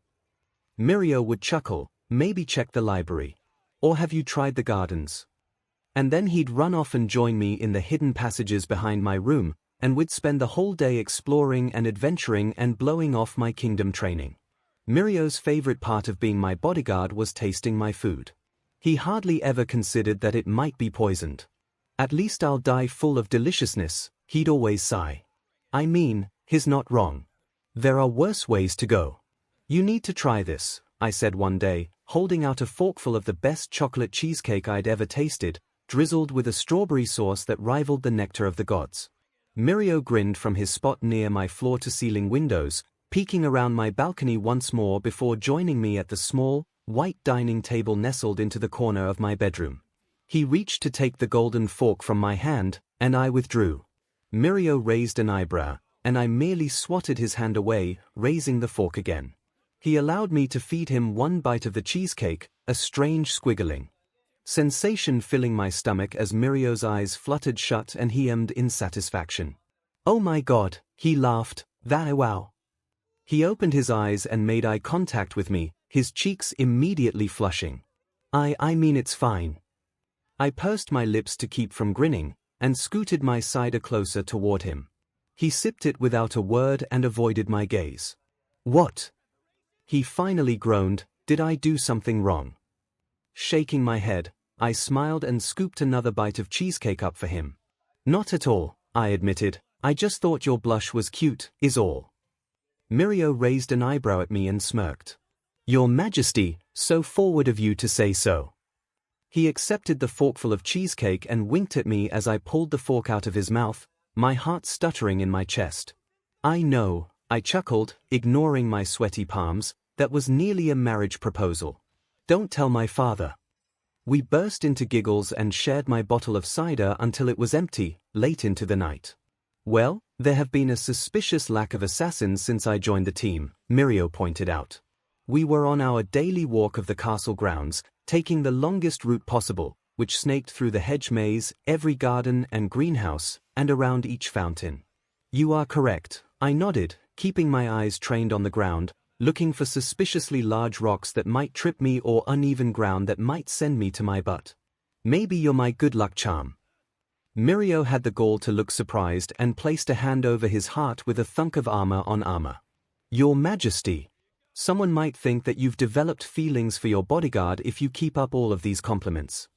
Mirio would chuckle, "Maybe check the library. Or have you tried the gardens?" And then he'd run off and join me in the hidden passages behind my room, and we'd spend the whole day exploring and adventuring and blowing off my kingdom training. Mirio's favorite part of being my bodyguard was tasting my food. He hardly ever considered that it might be poisoned. "At least I'll die full of deliciousness," he'd always sigh. I mean, he's not wrong. There are worse ways to go. "You need to try this," I said one day, holding out a forkful of the best chocolate cheesecake I'd ever tasted, drizzled with a strawberry sauce that rivaled the nectar of the gods. Mirio grinned from his spot near my floor-to-ceiling windows, peeking around my balcony once more before joining me at the small, white dining table nestled into the corner of my bedroom. He reached to take the golden fork from my hand, and I withdrew. Mirio raised an eyebrow, and I merely swatted his hand away, raising the fork again. He allowed me to feed him one bite of the cheesecake, a strange squiggling sensation filling my stomach as Mirio's eyes fluttered shut and he hummed in satisfaction. "Oh my God," he laughed, "wow." He opened his eyes and made eye contact with me, his cheeks immediately flushing. I mean it's fine." I pursed my lips to keep from grinning, and scooted my cider closer toward him. He sipped it without a word and avoided my gaze. "What?" He finally groaned, "Did I do something wrong?" Shaking my head, I smiled and scooped another bite of cheesecake up for him. "Not at all," I admitted, "I just thought your blush was cute, is all." Mirio raised an eyebrow at me and smirked. "Your Majesty, so forward of you to say so." He accepted the forkful of cheesecake and winked at me as I pulled the fork out of his mouth, my heart stuttering in my chest. "I know," I chuckled, ignoring my sweaty palms, "that was nearly a marriage proposal. Don't tell my father." We burst into giggles and shared my bottle of cider until it was empty, late into the night. "Well, there have been a suspicious lack of assassins since I joined the team," Mirio pointed out. We were on our daily walk of the castle grounds, taking the longest route possible, which snaked through the hedge maze, every garden and greenhouse, and around each fountain. "You are correct," I nodded, keeping my eyes trained on the ground, looking for suspiciously large rocks that might trip me or uneven ground that might send me to my butt. "Maybe you're my good luck charm." Mirio had the gall to look surprised and placed a hand over his heart with a thunk of armor on armor. "Your Majesty." Someone might think that you've developed feelings for your bodyguard if you keep up all of these compliments.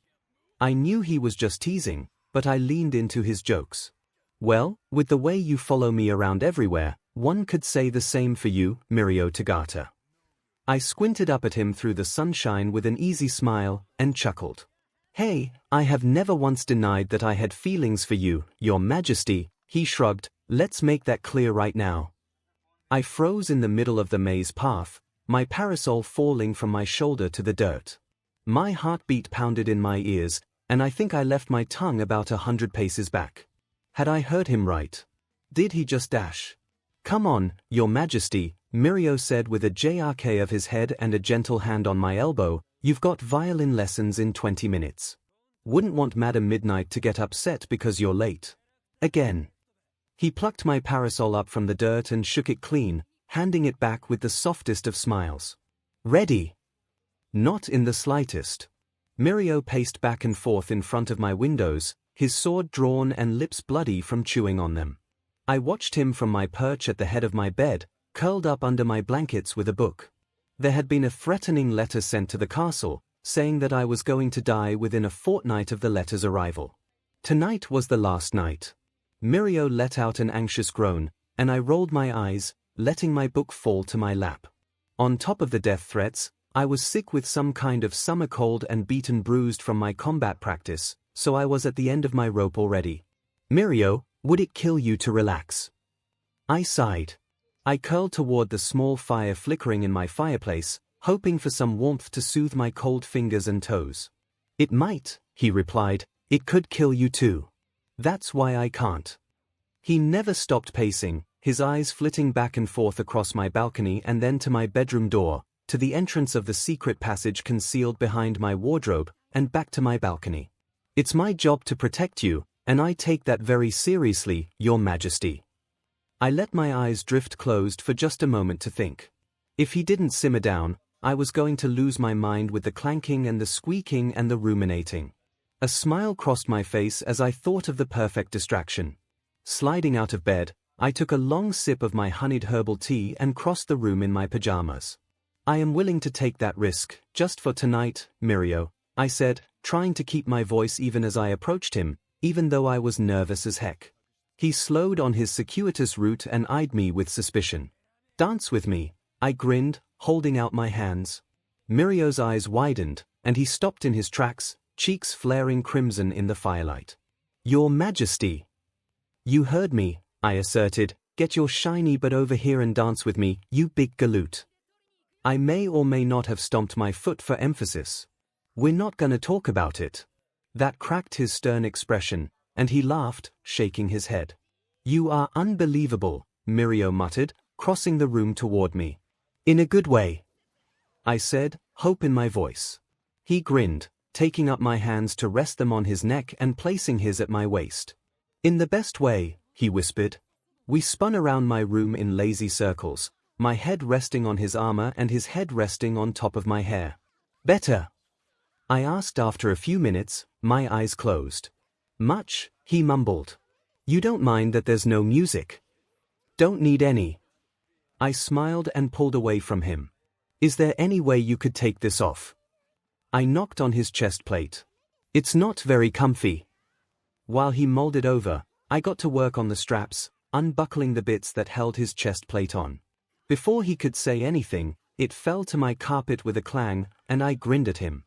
I knew he was just teasing, but I leaned into his jokes. Well, with the way you follow me around everywhere, one could say the same for you, Mirio Tagata. I squinted up at him through the sunshine with an easy smile, and chuckled. Hey, I have never once denied that I had feelings for you, Your Majesty, he shrugged. Let's make that clear right now. I froze in the middle of the maze path, my parasol falling from my shoulder to the dirt. My heartbeat pounded in my ears, and I think I left my tongue about 100 paces back. Had I heard him right? Did he just dash? Come on, Your Majesty, Mirio said with a jerk of his head and a gentle hand on my elbow. You've got violin lessons in 20 minutes. Wouldn't want Madam Midnight to get upset because you're late. Again. He plucked my parasol up from the dirt and shook it clean, handing it back with the softest of smiles. Ready? Not in the slightest. Mirio paced back and forth in front of my windows, his sword drawn and lips bloody from chewing on them. I watched him from my perch at the head of my bed, curled up under my blankets with a book. There had been a threatening letter sent to the castle, saying that I was going to die within a fortnight of the letter's arrival. Tonight was the last night. Mirio let out an anxious groan, and I rolled my eyes, letting my book fall to my lap. On top of the death threats, I was sick with some kind of summer cold and beaten bruised from my combat practice, so I was at the end of my rope already. Mirio, would it kill you to relax? I sighed. I curled toward the small fire flickering in my fireplace, hoping for some warmth to soothe my cold fingers and toes. It might, he replied, it could kill you too. That's why I can't. He never stopped pacing, his eyes flitting back and forth across my balcony and then to my bedroom door, to the entrance of the secret passage concealed behind my wardrobe, and back to my balcony. It's my job to protect you, and I take that very seriously, Your Majesty. I let my eyes drift closed for just a moment to think. If he didn't simmer down, I was going to lose my mind with the clanking and the squeaking and the ruminating. A smile crossed my face as I thought of the perfect distraction. Sliding out of bed, I took a long sip of my honeyed herbal tea and crossed the room in my pajamas. I am willing to take that risk, just for tonight, Mirio, I said, trying to keep my voice even as I approached him, even though I was nervous as heck. He slowed on his circuitous route and eyed me with suspicion. Dance with me, I grinned, holding out my hands. Mirio's eyes widened, and he stopped in his tracks, cheeks flaring crimson in the firelight. Your Majesty. You heard me, I asserted. Get your shiny butt over here and dance with me, you big galoot. I may or may not have stomped my foot for emphasis. We're not gonna talk about it. That cracked his stern expression, and he laughed, shaking his head. You are unbelievable, Mirio muttered, crossing the room toward me. In a good way, I said, hope in my voice. He grinned, taking up my hands to rest them on his neck and placing his at my waist. In the best way, he whispered. We spun around my room in lazy circles, my head resting on his armor and his head resting on top of my hair. Better? I asked after a few minutes, my eyes closed. Much, he mumbled. You don't mind that there's no music? Don't need any. I smiled and pulled away from him. Is there any way you could take this off? I knocked on his chest plate. It's not very comfy. While he mulled it over, I got to work on the straps, unbuckling the bits that held his chest plate on. Before he could say anything, it fell to my carpet with a clang, and I grinned at him.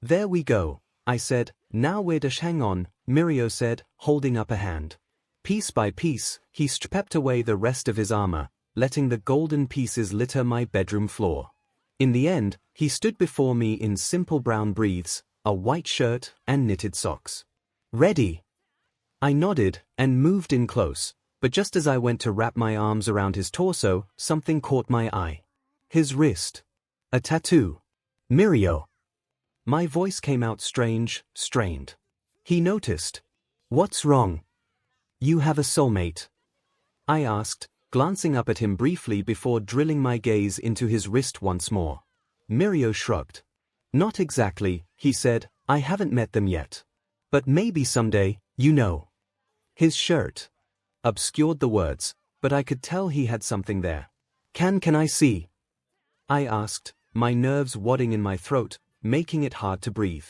There we go, I said. Now we're dash hang on, Mirio said, holding up a hand. Piece by piece, he stripped away the rest of his armor, letting the golden pieces litter my bedroom floor. In the end, he stood before me in simple brown briefs, a white shirt, and knitted socks. Ready? I nodded, and moved in close, but just as I went to wrap my arms around his torso, something caught my eye. His wrist. A tattoo. Mirio. My voice came out strange, strained. He noticed. What's wrong? You have a soulmate? I asked, glancing up at him briefly before drilling my gaze into his wrist once more. Mirio shrugged. Not exactly, he said, I haven't met them yet. But maybe someday, you know. His shirt obscured the words, but I could tell he had something there. Can I see? I asked, my nerves wadding in my throat, making it hard to breathe.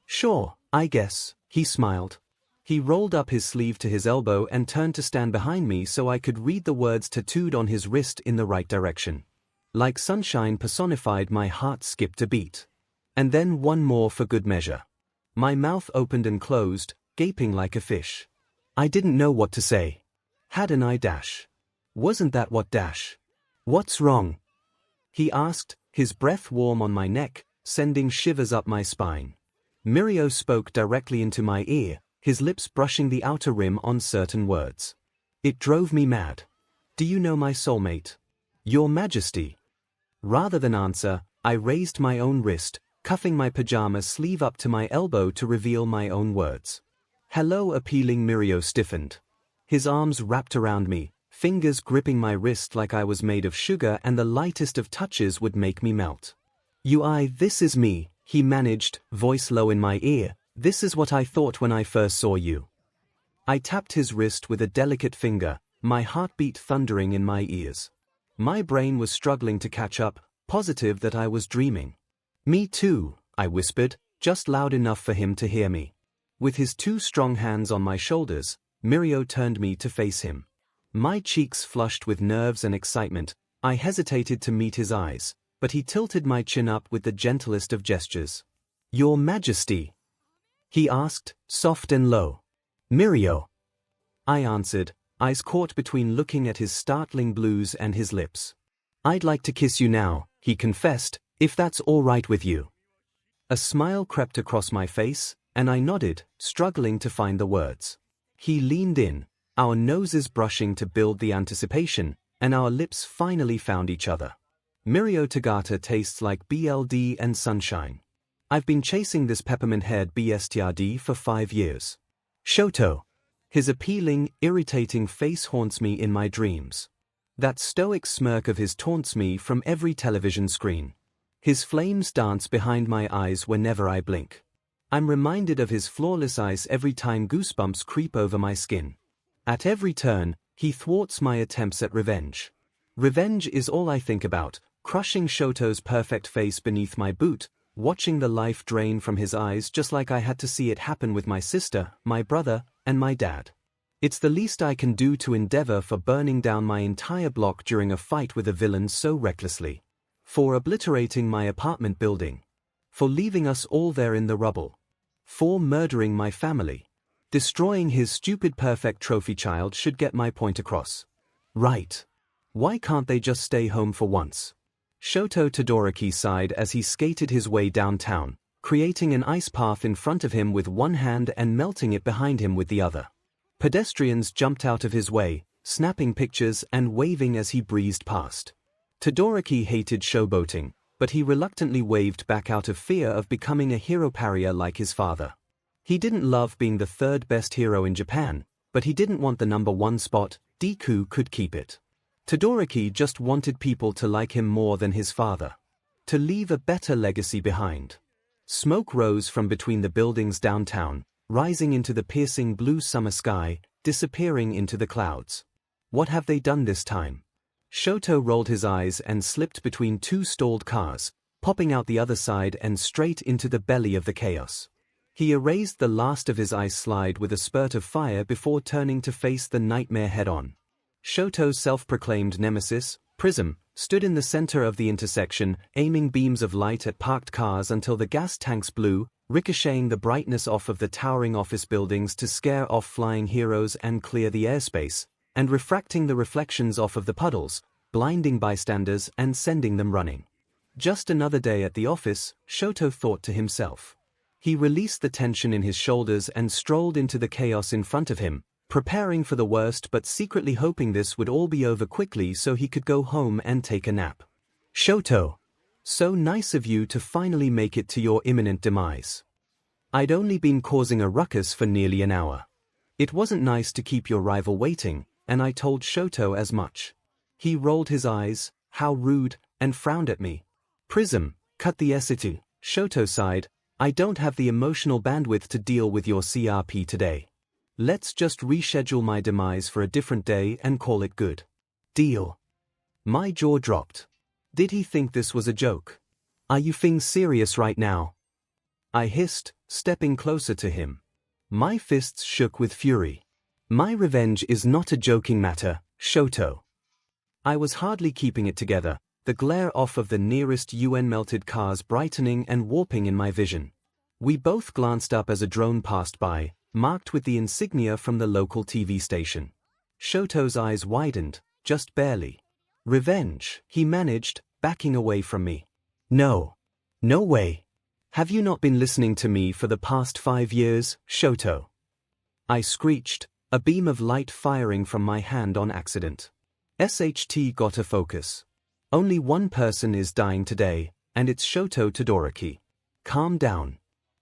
Sure, I guess, he smiled. He rolled up his sleeve to his elbow and turned to stand behind me so I could read the words tattooed on his wrist in the right direction. Like sunshine personified, my heart skipped a beat. And then one more for good measure. My mouth opened and closed, gaping like a fish. I didn't know what to say. Hadn't I dash? Wasn't that what dash? What's wrong? He asked, his breath warm on my neck, sending shivers up my spine. 𝐒𝐿 spoke directly into my ear, his lips brushing the outer rim on certain words. It drove me mad. Do you know my soulmate? Your Majesty. Rather than answer, I raised my own wrist, cuffing my pajama sleeve up to my elbow to reveal my own words. Hello, appealing. 𝐒𝐿 stiffened. His arms wrapped around me, fingers gripping my wrist like I was made of sugar and the lightest of touches would make me melt. This is me, he managed, voice low in my ear. This is what I thought when I first saw you. I tapped his wrist with a delicate finger, my heartbeat thundering in my ears. My brain was struggling to catch up, positive that I was dreaming. Me too, I whispered, just loud enough for him to hear me. With his two strong hands on my shoulders, 𝐒𝐿 turned me to face him. My cheeks flushed with nerves and excitement, I hesitated to meet his eyes, but he tilted my chin up with the gentlest of gestures. Your Majesty? He asked, soft and low. 𝐒𝐿. I answered, eyes caught between looking at his startling blues and his lips. I'd like to kiss you now, he confessed, if that's all right with you. A smile crept across my face, and I nodded, struggling to find the words. He leaned in, our noses brushing to build the anticipation, and our lips finally found each other. 𝐒𝐿 Tagata tastes like BLD and sunshine. I've been chasing this peppermint-haired BSTRD for 5 years. Shoto. His appealing, irritating face haunts me in my dreams. That stoic smirk of his taunts me from every television screen. His flames dance behind my eyes whenever I blink. I'm reminded of his flawless eyes every time goosebumps creep over my skin. At every turn, he thwarts my attempts at revenge. Revenge is all I think about, crushing Shoto's perfect face beneath my boot, watching the life drain from his eyes just like I had to see it happen with my sister, my brother, and my dad. It's the least I can do to endeavor for burning down my entire block during a fight with a villain so recklessly. For obliterating my apartment building. For leaving us all there in the rubble. For murdering my family. Destroying his stupid perfect trophy child should get my point across. Right. Why can't they just stay home for once? Shoto Todoroki sighed as he skated his way downtown, creating an ice path in front of him with one hand and melting it behind him with the other. Pedestrians jumped out of his way, snapping pictures and waving as he breezed past. Todoroki hated showboating, but he reluctantly waved back out of fear of becoming a hero pariah like his father. He didn't love being the third best hero in Japan, but he didn't want the #1 spot. Deku could keep it. Todoroki just wanted people to like him more than his father. To leave a better legacy behind. Smoke rose from between the buildings downtown, rising into the piercing blue summer sky, disappearing into the clouds. What have they done this time? Shoto rolled his eyes and slipped between two stalled cars, popping out the other side and straight into the belly of the chaos. He erased the last of his ice slide with a spurt of fire before turning to face the nightmare head-on. Shoto's self-proclaimed nemesis, Prism, stood in the center of the intersection, aiming beams of light at parked cars until the gas tanks blew, ricocheting the brightness off of the towering office buildings to scare off flying heroes and clear the airspace, and refracting the reflections off of the puddles, blinding bystanders and sending them running. Just another day at the office, Shoto thought to himself. He released the tension in his shoulders and strolled into the chaos in front of him, preparing for the worst but secretly hoping this would all be over quickly so he could go home and take a nap. Shoto. So nice of you to finally make it to your imminent demise. I'd only been causing a ruckus for nearly an hour. It wasn't nice to keep your rival waiting, and I told Shoto as much. He rolled his eyes, how rude, and frowned at me. Prism, cut the 𝐿. Shoto sighed, I don't have the emotional bandwidth to deal with your CRP today. Let's just reschedule my demise for a different day and call it good. Deal. My jaw dropped. Did he think this was a joke? Are you being serious right now? I hissed, stepping closer to him. My fists shook with fury. My revenge is not a joking matter, Shoto. I was hardly keeping it together, the glare off of the nearest UN melted cars brightening and warping in my vision. We both glanced up as a drone passed by, marked with the insignia from the local TV station. Shoto's eyes widened, just barely. Revenge, he managed, backing away from me. No. No way. Have you not been listening to me for the past 5 years, Shoto? I screeched, a beam of light firing from my hand on accident. SHT got a focus. Only one person is dying today, and it's Shoto Todoroki. Calm down.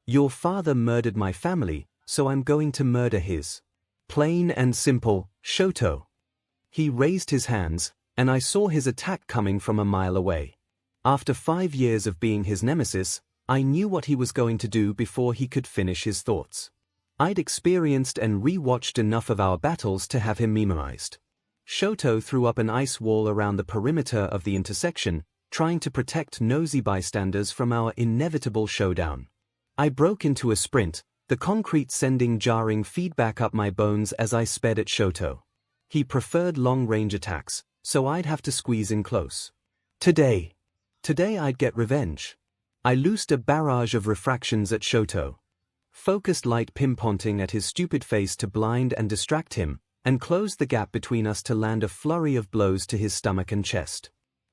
Your father murdered my family, so I'm going to murder his. Plain and simple, Shoto. He raised his hands, and I saw his attack coming from a mile away. After 5 years of being his nemesis, I knew what he was going to do before he could finish his thoughts. I'd experienced and re-watched enough of our battles to have him memorized. Shoto threw up an ice wall around the perimeter of the intersection, trying to protect nosy bystanders from our inevitable showdown. I broke into a sprint, the concrete sending jarring feedback up my bones as I sped at Shoto. He preferred long-range attacks, so I'd have to squeeze in close. Today I'd get revenge. I loosed a barrage of refractions at Shoto. Focused light pinpointing at his stupid face to blind and distract him, and closed the gap between us to land a flurry of blows to his stomach and chest.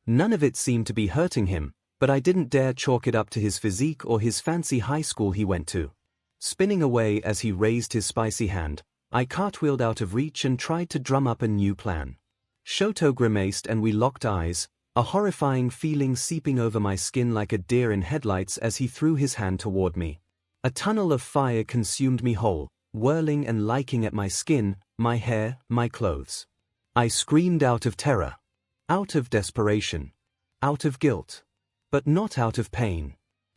None of it seemed to be hurting him, but I didn't dare chalk it up to his physique or his fancy high school he went to. Spinning away as he raised his spicy hand, I cartwheeled out of reach and tried to drum up a new plan. Shoto grimaced and we locked eyes, a horrifying feeling seeping over my skin like a deer in headlights as he threw his hand toward me. A tunnel of fire consumed me whole, whirling and liking at my skin, my hair, my clothes. I screamed out of terror. Out of desperation. Out of guilt. But not out of pain.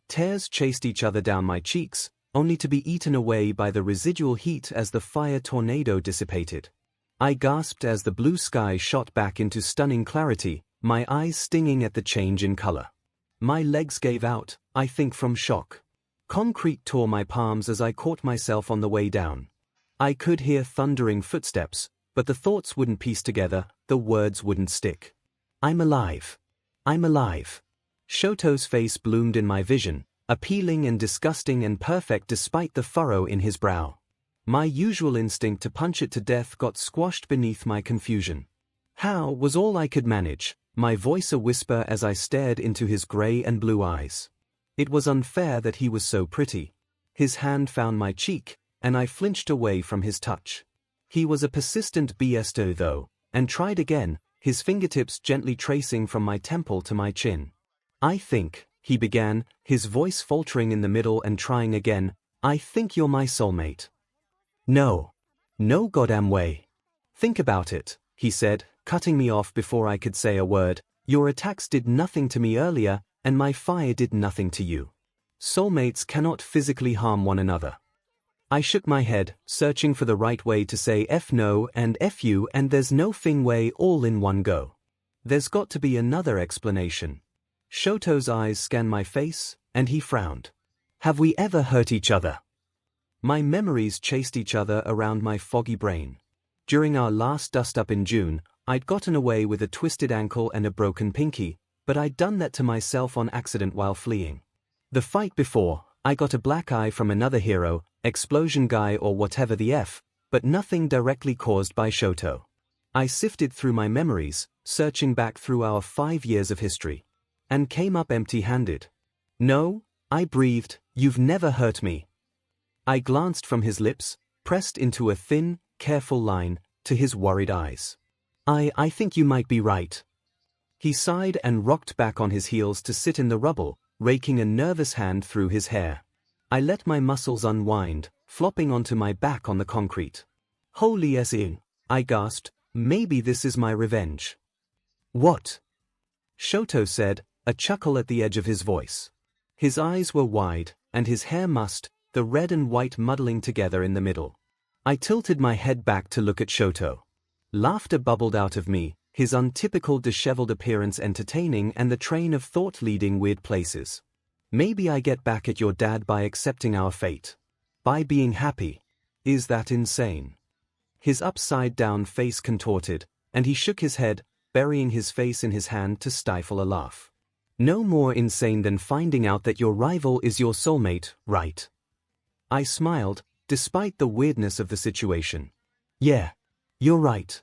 Tears chased each other down my cheeks, only to be eaten away by the residual heat as the fire tornado dissipated. I gasped as the blue sky shot back into stunning clarity, my eyes stinging at the change in color. My legs gave out, I think from shock. Concrete tore my palms as I caught myself on the way down. I could hear thundering footsteps, but the thoughts wouldn't piece together, the words wouldn't stick. I'm alive. I'm alive. Shoto's face bloomed in my vision, appealing and disgusting and perfect despite the furrow in his brow. My usual instinct to punch it to death got squashed beneath my confusion. How was all I could manage, my voice a whisper as I stared into his gray and blue eyes. It was unfair that he was so pretty. His hand found my cheek, and I flinched away from his touch. He was a persistent BSO though, and tried again, his fingertips gently tracing from my temple to my chin. I think, he began, his voice faltering in the middle and trying again, I think you're my soulmate. No. No goddamn way. Think about it, he said, cutting me off before I could say a word. Your attacks did nothing to me earlier, and my fire did nothing to you. Soulmates cannot physically harm one another. I shook my head, searching for the right way to say F no and F you, and there's no thing way all in one go. There's got to be another explanation. Shoto's eyes scanned my face, and he frowned. Have we ever hurt each other? My memories chased each other around my foggy brain. During our last dust-up in June, I'd gotten away with a twisted ankle and a broken pinky, but I'd done that to myself on accident while fleeing. The fight before, I got a black eye from another hero, explosion guy or whatever the F, but nothing directly caused by Shoto. I sifted through my memories, searching back through our 5 years of history, and came up empty-handed. No, I breathed, you've never hurt me. I glanced from his lips, pressed into a thin, careful line, to his worried eyes. I think you might be right. He sighed and rocked back on his heels to sit in the rubble, raking a nervous hand through his hair. I let my muscles unwind, flopping onto my back on the concrete. Holy S.I. I gasped, maybe this is my revenge. What? Shoto said, a chuckle at the edge of his voice. His eyes were wide, and his hair mussed, the red and white muddling together in the middle. I tilted my head back to look at Shoto. Laughter bubbled out of me, his untypical disheveled appearance entertaining and the train of thought leading weird places. Maybe I get back at your dad by accepting our fate. By being happy. Is that insane? His upside-down face contorted, and he shook his head, burying his face in his hand to stifle a laugh. No more insane than finding out that your rival is your soulmate, right? I smiled, despite the weirdness of the situation. Yeah, you're right.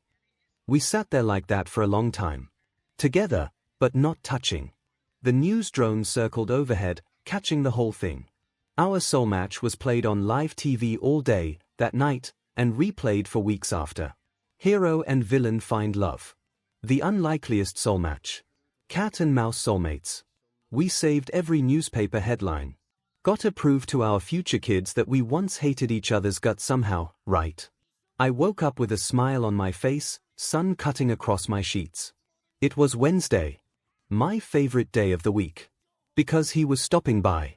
We sat there like that for a long time. Together, but not touching. The news drone circled overhead, catching the whole thing. Our soul match was played on live TV all day, that night, and replayed for weeks after. Hero and villain find love. The unlikeliest soul match. Cat and mouse soulmates. We saved every newspaper headline. Got to prove to our future kids that we once hated each other's guts somehow, right? I woke up with a smile on my face, sun cutting across my sheets. It was Wednesday. My favorite day of the week. Because he was stopping by.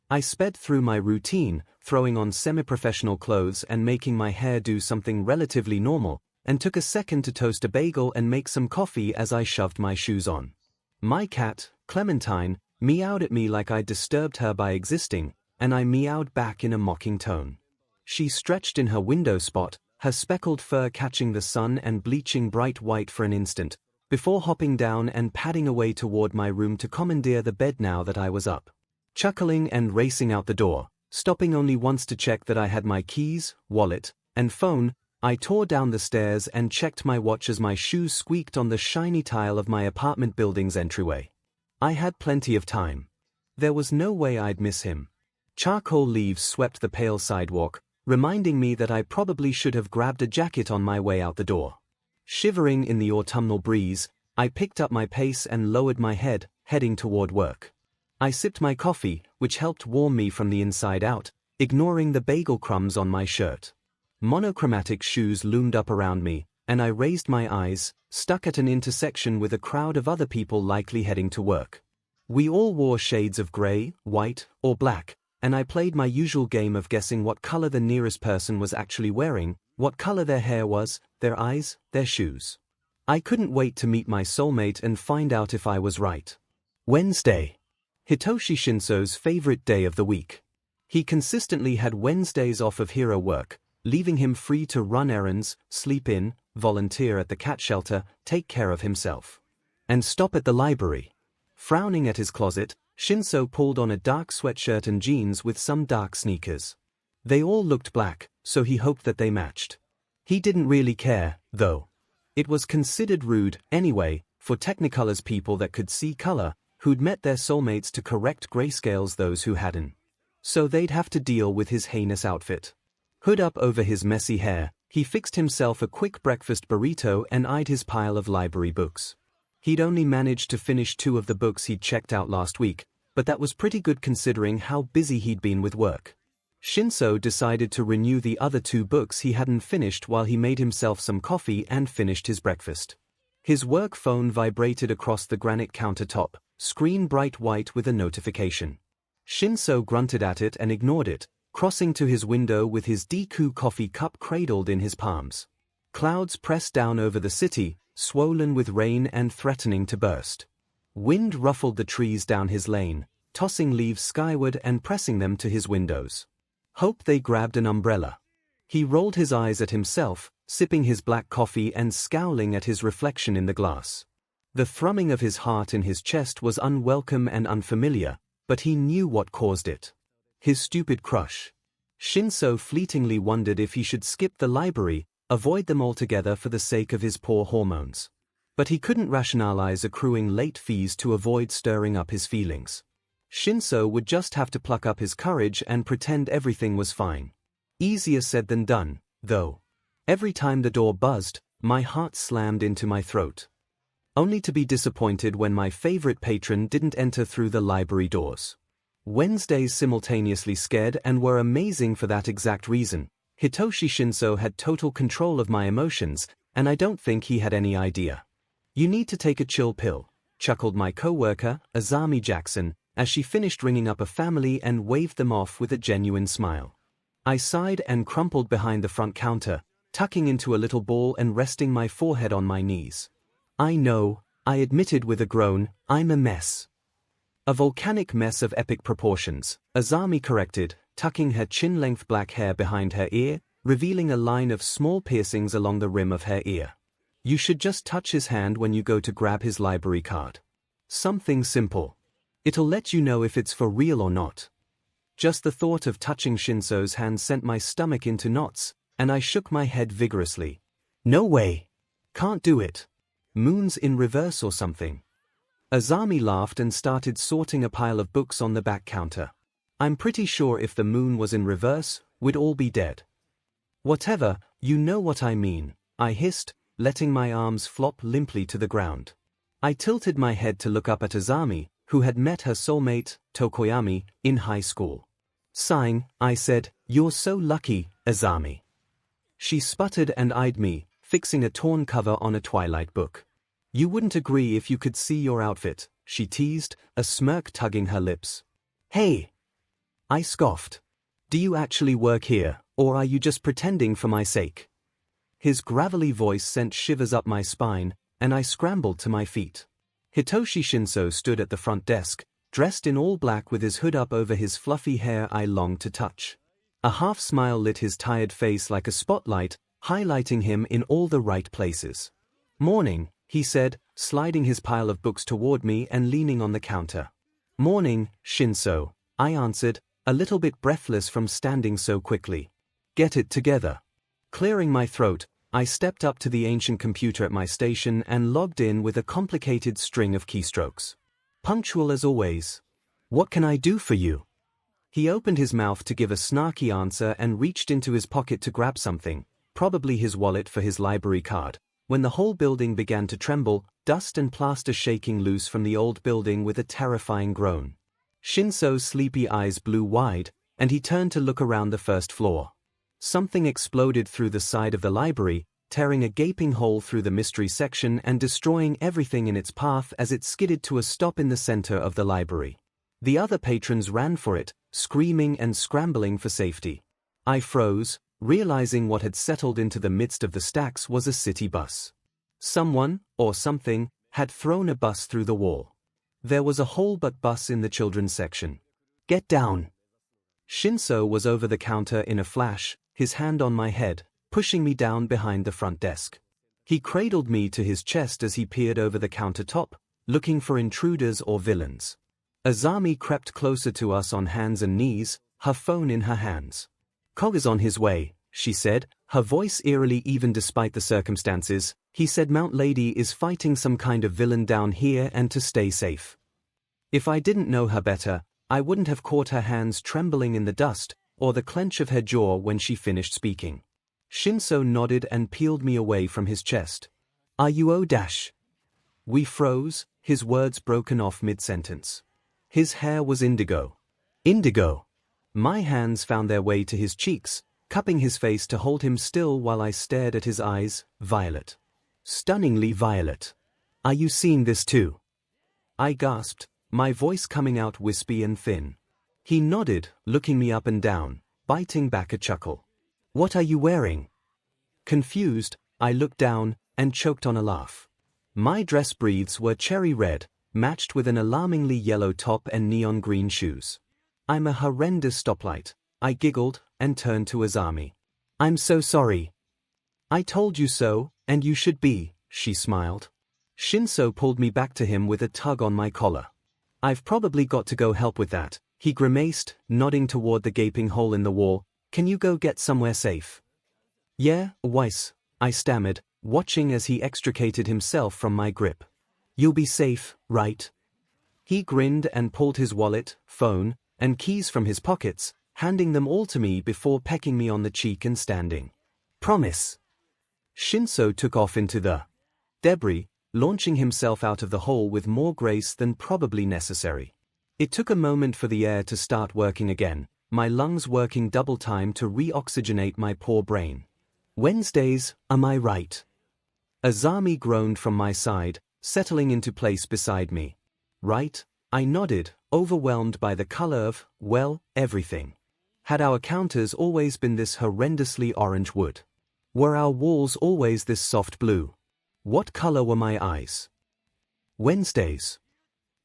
I sped through my routine, throwing on semi-professional clothes and making my hair do something relatively normal, and took a second to toast a bagel and make some coffee as I shoved my shoes on. My cat, Clementine, meowed at me like I'd disturbed her by existing, and I meowed back in a mocking tone. She stretched in her window spot, her speckled fur catching the sun and bleaching bright white for an instant, before hopping down and padding away toward my room to commandeer the bed now that I was up. Chuckling and racing out the door, stopping only once to check that I had my keys, wallet, and phone, I tore down the stairs and checked my watch as my shoes squeaked on the shiny tile of my apartment building's entryway. I had plenty of time. There was no way I'd miss him. Charcoal leaves swept the pale sidewalk, reminding me that I probably should have grabbed a jacket on my way out the door. Shivering in the autumnal breeze, I picked up my pace and lowered my head, heading toward work. I sipped my coffee, which helped warm me from the inside out, ignoring the bagel crumbs on my shirt. Monochromatic shoes loomed up around me, and I raised my eyes, stuck at an intersection with a crowd of other people likely heading to work. We all wore shades of gray, white, or black, and I played my usual game of guessing what color the nearest person was actually wearing, what color their hair was, their eyes, their shoes. I couldn't wait to meet my soulmate and find out if I was right. Wednesday. Hitoshi Shinso's favorite day of the week. He consistently had Wednesdays off of hero work, leaving him free to run errands, sleep in, volunteer at the cat shelter, take care of himself. And stop at the library. Frowning at his closet, Shinso pulled on a dark sweatshirt and jeans with some dark sneakers. They all looked black, so he hoped that they matched. He didn't really care, though. It was considered rude, anyway, for Technicolor's people that could see color, who'd met their soulmates to correct grayscales those who hadn't. So they'd have to deal with his heinous outfit. Hood up over his messy hair, he fixed himself a quick breakfast burrito and eyed his pile of library books. He'd only managed to finish 2 of the books he'd checked out last week, but that was pretty good considering how busy he'd been with work. Shinso decided to renew the other 2 books he hadn't finished while he made himself some coffee and finished his breakfast. His work phone vibrated across the granite countertop, screen bright white with a notification. Shinso grunted at it and ignored it, crossing to his window with his Deku coffee cup cradled in his palms. Clouds pressed down over the city, swollen with rain and threatening to burst. Wind ruffled the trees down his lane, tossing leaves skyward and pressing them to his windows. Hope they grabbed an umbrella. He rolled his eyes at himself, sipping his black coffee and scowling at his reflection in the glass. The thrumming of his heart in his chest was unwelcome and unfamiliar, but he knew what caused it. His stupid crush. Shinso fleetingly wondered if he should skip the library, avoid them altogether for the sake of his poor hormones. But he couldn't rationalize accruing late fees to avoid stirring up his feelings. Shinso would just have to pluck up his courage and pretend everything was fine. Easier said than done, though. Every time the door buzzed, my heart slammed into my throat. Only to be disappointed when my favorite patron didn't enter through the library doors. Wednesdays simultaneously scared and were amazing for that exact reason. Hitoshi Shinso had total control of my emotions, and I don't think he had any idea. "You need to take a chill pill," chuckled my coworker, Azami Jackson, as she finished ringing up a family and waved them off with a genuine smile. I sighed and crumpled behind the front counter, tucking into a little ball and resting my forehead on my knees. I know, I admitted with a groan, I'm a mess. A volcanic mess of epic proportions, 𝐒𝐻𝐼 corrected, tucking her chin-length black hair behind her ear, revealing a line of small piercings along the rim of her ear. You should just touch his hand when you go to grab his library card. Something simple. It'll let you know if it's for real or not. Just the thought of touching ♯♯'s hand sent my stomach into knots, and I shook my head vigorously. No way. Can't do it. Moon's in reverse or something. 𝐒𝐻𝐼 laughed and started sorting a pile of books on the back counter. I'm pretty sure if the moon was in reverse, we'd all be dead. Whatever, you know what I mean, I hissed, letting my arms flop limply to the ground. I tilted my head to look up at 𝐒𝐻𝐼, who had met her soulmate, Tokoyami, in high school. Sighing, I said, "You're so lucky, 𝐒𝐻𝐼." She sputtered and eyed me, fixing a torn cover on a Twilight book. You wouldn't agree if you could see your outfit, she teased, a smirk tugging her lips. Hey! I scoffed. Do you actually work here, or are you just pretending for my sake? His gravelly voice sent shivers up my spine, and I scrambled to my feet. Hitoshi ♯♯ stood at the front desk, dressed in all black with his hood up over his fluffy hair I longed to touch. A half-smile lit his tired face like a spotlight, highlighting him in all the right places. Morning, he said, sliding his pile of books toward me and leaning on the counter. Morning, ♯♯, I answered, a little bit breathless from standing so quickly. Get it together. Clearing my throat, I stepped up to the ancient computer at my station and logged in with a complicated string of keystrokes. Punctual as always. What can I do for you? He opened his mouth to give a snarky answer and reached into his pocket to grab something, probably his wallet for his library card, when the whole building began to tremble, dust and plaster shaking loose from the old building with a terrifying groan. ♯♯'s sleepy eyes blew wide, and he turned to look around the first floor. Something exploded through the side of the library, tearing a gaping hole through the mystery section and destroying everything in its path as it skidded to a stop in the center of the library. The other patrons ran for it, screaming and scrambling for safety. I froze, realizing what had settled into the midst of the stacks was a city bus. Someone, or something, had thrown a bus through the wall. There was a whole but bus in the children's section. Get down! ♯♯ was over the counter in a flash, his hand on my head, pushing me down behind the front desk. He cradled me to his chest as he peered over the countertop, looking for intruders or villains. 𝐒𝐻𝐼 crept closer to us on hands and knees, her phone in her hands. Cog is on his way, she said, her voice eerily even despite the circumstances. He said Mount Lady is fighting some kind of villain down here and to stay safe. If I didn't know her better, I wouldn't have caught her hands trembling in the dust, or the clench of her jaw when she finished speaking. ♯♯ nodded and peeled me away from his chest. Are you 𝐻♯? We froze, his words broken off mid-sentence. His hair was indigo. Indigo. My hands found their way to his cheeks, cupping his face to hold him still while I stared at his eyes, violet. Stunningly violet. Are you seeing this too? I gasped, my voice coming out wispy and thin. He nodded, looking me up and down, biting back a chuckle. What are you wearing? Confused, I looked down, and choked on a laugh. My dress breathes were cherry red, matched with an alarmingly yellow top and neon green shoes. I'm a horrendous stoplight, I giggled, and turned to 𝐒𝐻𝐼. I'm so sorry. I told you so, and you should be, she smiled. ♯♯ pulled me back to him with a tug on my collar. I've probably got to go help with that, he grimaced, nodding toward the gaping hole in the wall. Can you go get somewhere safe? Yeah, Weiss, I stammered, watching as he extricated himself from my grip. You'll be safe, right? He grinned and pulled his wallet, phone, and keys from his pockets, handing them all to me before pecking me on the cheek and standing. Promise. ♯♯ took off into the debris, launching himself out of the hole with more grace than probably necessary. It took a moment for the air to start working again, my lungs working double time to re-oxygenate my poor brain. Wednesdays, am I right? 𝐒𝐻𝐼 groaned from my side, settling into place beside me. Right? I nodded, overwhelmed by the color of, well, everything. Had our counters always been this horrendously orange wood? Were our walls always this soft blue? What color were my eyes? Wednesdays.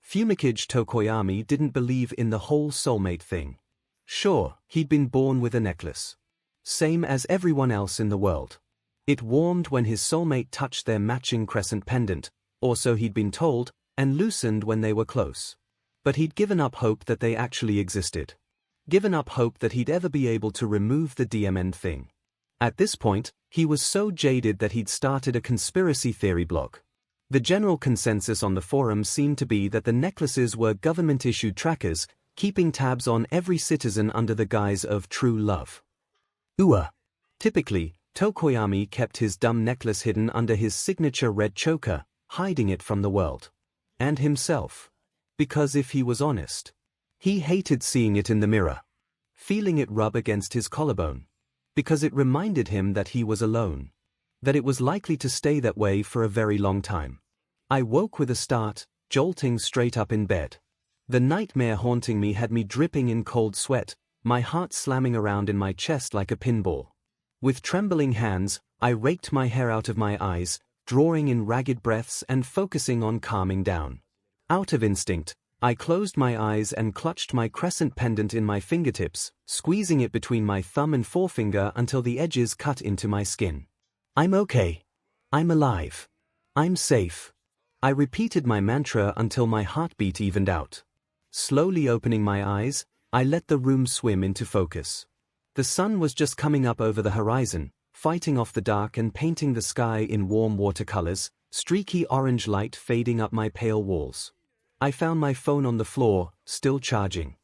Fumikage Tokoyami didn't believe in the whole soulmate thing. Sure, he'd been born with a necklace. Same as everyone else in the world. It warmed when his soulmate touched their matching crescent pendant, or so he'd been told, and loosened when they were close. But he'd given up hope that they actually existed. Given up hope that he'd ever be able to remove the DMN thing. At this point, he was so jaded that he'd started a conspiracy theory blog. The general consensus on the forum seemed to be that the necklaces were government-issued trackers, keeping tabs on every citizen under the guise of true love. Typically, Tokoyami kept his dumb necklace hidden under his signature red choker, hiding it from the world. And himself. Because if he was honest, he hated seeing it in the mirror. Feeling it rub against his collarbone. Because it reminded him that he was alone. That it was likely to stay that way for a very long time. I woke with a start, jolting straight up in bed. The nightmare haunting me had me dripping in cold sweat, my heart slamming around in my chest like a pinball. With trembling hands, I raked my hair out of my eyes, drawing in ragged breaths and focusing on calming down. Out of instinct, I closed my eyes and clutched my crescent pendant in my fingertips, squeezing it between my thumb and forefinger until the edges cut into my skin. I'm okay. I'm alive. I'm safe. I repeated my mantra until my heartbeat evened out. Slowly opening my eyes, I let the room swim into focus. The sun was just coming up over the horizon, fighting off the dark and painting the sky in warm watercolors, streaky orange light fading up my pale walls. I found my phone on the floor, still charging.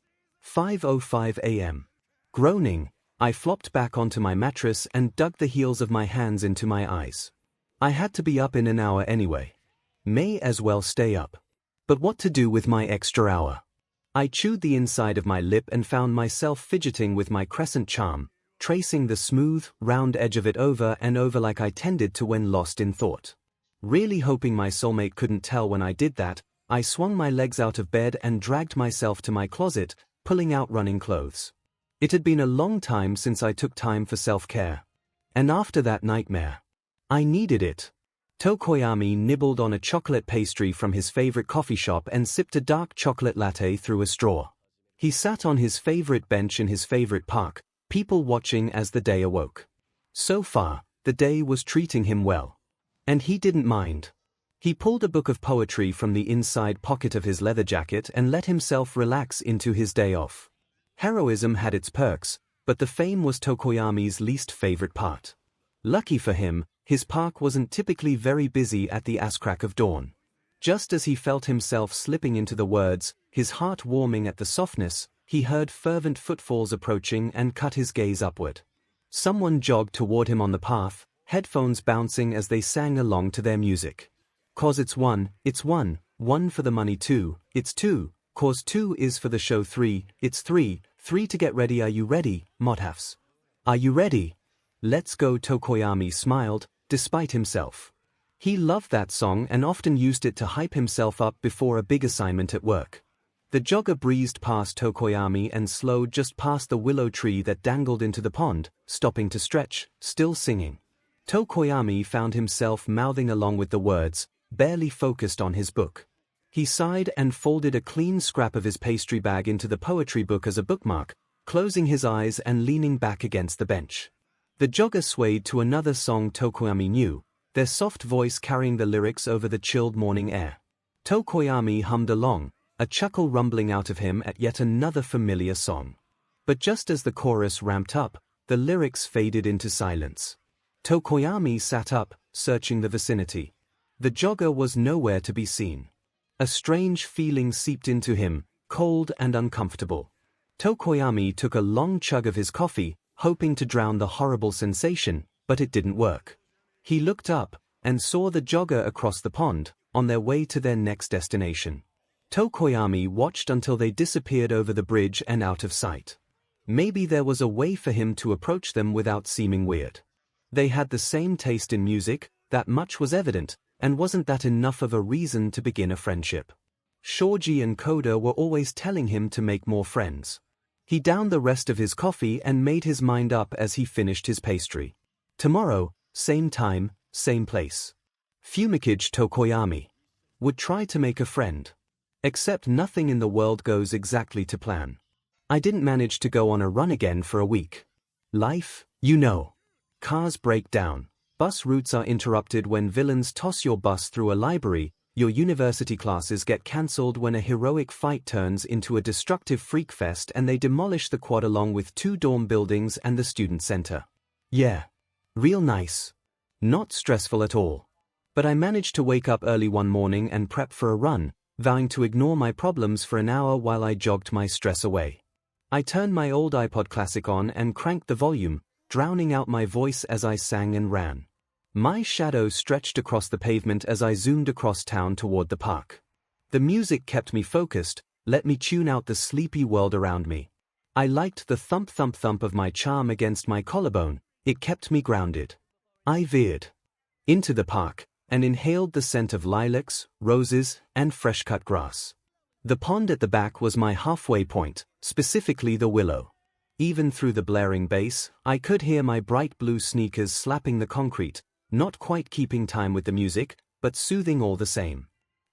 5:05 a.m. Groaning, I flopped back onto my mattress and dug the heels of my hands into my eyes. I had to be up in an hour anyway. May as well stay up. But what to do with my extra hour? I chewed the inside of my lip and found myself fidgeting with my crescent charm, tracing the smooth, round edge of it over and over like I tended to when lost in thought. Really hoping my soulmate couldn't tell when I did that, I swung my legs out of bed and dragged myself to my closet, pulling out running clothes. It had been a long time since I took time for self-care. And after that nightmare, I needed it. Tokoyami nibbled on a chocolate pastry from his favorite coffee shop and sipped a dark chocolate latte through a straw. He sat on his favorite bench in his favorite park, people watching as the day awoke. So far, the day was treating him well. And he didn't mind. He pulled a book of poetry from the inside pocket of his leather jacket and let himself relax into his day off. Heroism had its perks, but the fame was Tokoyami's least favorite part. Lucky for him, his park wasn't typically very busy at the ass-crack of dawn. Just as he felt himself slipping into the words, his heart warming at the softness, he heard fervent footfalls approaching and cut his gaze upward. Someone jogged toward him on the path, headphones bouncing as they sang along to their music. 'Cause it's one for the money two, it's two, 'cause two is for the show three, it's three to get ready. Are you ready, modhafs? Are you ready? Let's go. Tokoyami smiled, despite himself. He loved that song and often used it to hype himself up before a big assignment at work. The jogger breezed past Tokoyami and slowed just past the willow tree that dangled into the pond, stopping to stretch, still singing. Tokoyami found himself mouthing along with the words, barely focused on his book. He sighed and folded a clean scrap of his pastry bag into the poetry book as a bookmark, closing his eyes and leaning back against the bench. The jogger swayed to another song Tokoyami knew, their soft voice carrying the lyrics over the chilled morning air. Tokoyami hummed along, a chuckle rumbling out of him at yet another familiar song. But just as the chorus ramped up, the lyrics faded into silence. Tokoyami sat up, searching the vicinity. The jogger was nowhere to be seen. A strange feeling seeped into him, cold and uncomfortable. Tokoyami took a long chug of his coffee, hoping to drown the horrible sensation, but it didn't work. He looked up, and saw the jogger across the pond, on their way to their next destination. Tokoyami watched until they disappeared over the bridge and out of sight. Maybe there was a way for him to approach them without seeming weird. They had the same taste in music, that much was evident, and wasn't that enough of a reason to begin a friendship? Shoji and Koda were always telling him to make more friends. He downed the rest of his coffee and made his mind up as he finished his pastry. Tomorrow, same time, same place. 𝐒𝐭𝐚𝐲 𝐔𝐬𝐴𝐚𝐼. Would try to make a friend. Except nothing in the world goes exactly to plan. I didn't manage to go on a run again for a week. Life, you know. Cars break down. Bus routes are interrupted when villains toss your bus through a library. Your university classes get cancelled when a heroic fight turns into a destructive freak fest and they demolish the quad along with 2 dorm buildings and the student center. Yeah. Real nice. Not stressful at all. But I managed to wake up early one morning and prep for a run, vowing to ignore my problems for an hour while I jogged my stress away. I turned my old iPod Classic on and cranked the volume, drowning out my voice as I sang and ran. My shadow stretched across the pavement as I zoomed across town toward the park. The music kept me focused, let me tune out the sleepy world around me. I liked the thump thump thump of my charm against my collarbone, it kept me grounded. I veered into the park and inhaled the scent of lilacs, roses, and fresh-cut grass. The pond at the back was my halfway point, specifically the willow. Even through the blaring bass, I could hear my bright blue sneakers slapping the concrete, not quite keeping time with the music, but soothing all the same.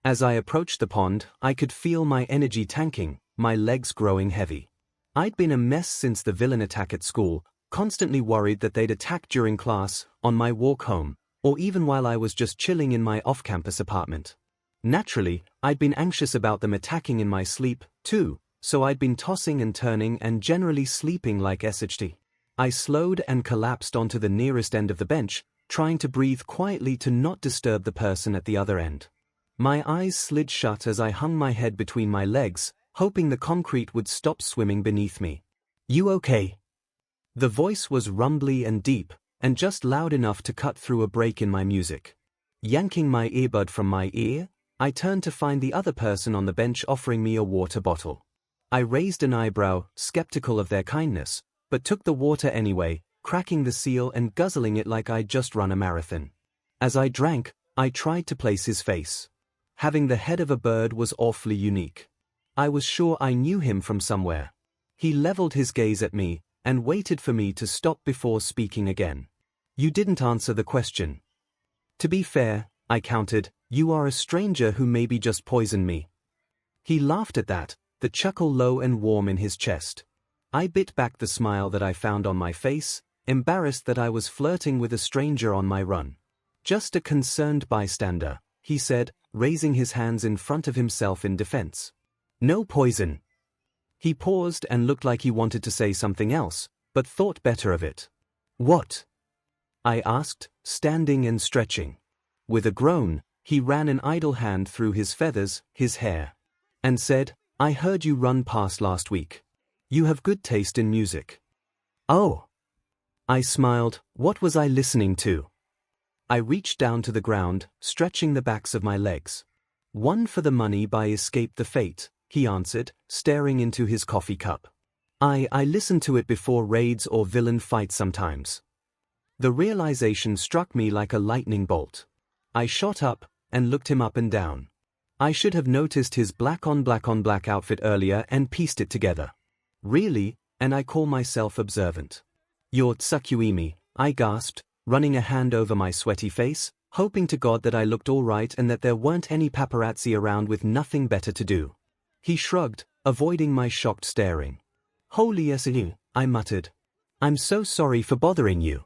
As I approached the pond, I could feel my energy tanking, my legs growing heavy. I'd been a mess since the villain attack at school, constantly worried that they'd attack during class, on my walk home, or even while I was just chilling in my off-campus apartment. Naturally, I'd been anxious about them attacking in my sleep, too, so I'd been tossing and turning and generally sleeping like 𝐒𝐻𝐻. I slowed and collapsed onto the nearest end of the bench, trying to breathe quietly to not disturb the person at the other end. My eyes slid shut as I hung my head between my legs, hoping the concrete would stop swimming beneath me. "You okay?" The voice was rumbly and deep, and just loud enough to cut through a break in my music. Yanking my earbud from my ear, I turned to find the other person on the bench offering me a water bottle. I raised an eyebrow, skeptical of their kindness, but took the water anyway, cracking the seal and guzzling it like I'd just run a marathon. As I drank, I tried to place his face. Having the head of a bird was awfully unique. I was sure I knew him from somewhere. He leveled his gaze at me, and waited for me to stop before speaking again. "You didn't answer the question." "To be fair," I countered, "you are a stranger who maybe just poisoned me." He laughed at that, the chuckle low and warm in his chest. I bit back the smile that I found on my face, embarrassed that I was flirting with a stranger on my run. "Just a concerned bystander," he said, raising his hands in front of himself in defense. "No poison." He paused and looked like he wanted to say something else, but thought better of it. "What?" I asked, standing and stretching. With a groan, he ran an idle hand through his feathers, his hair, and said, "I heard you run past last week. You have good taste in music." "Oh." I smiled, what was I listening to? I reached down to the ground, stretching the backs of my legs. "One for the Money by Escape the Fate," he answered, staring into his coffee cup. I listen to it before raids or villain fights sometimes." The realization struck me like a lightning bolt. I shot up, and looked him up and down. I should have noticed his black on black outfit earlier and pieced it together. "Really? And I call myself observant." "You're 𝐒𝐭𝐴𝐵," I gasped, running a hand over my sweaty face, hoping to God that I looked all right and that there weren't any paparazzi around with nothing better to do. He shrugged, avoiding my shocked staring. "Holy 𝐒𝐻𝐻," I muttered. "I'm so sorry for bothering you.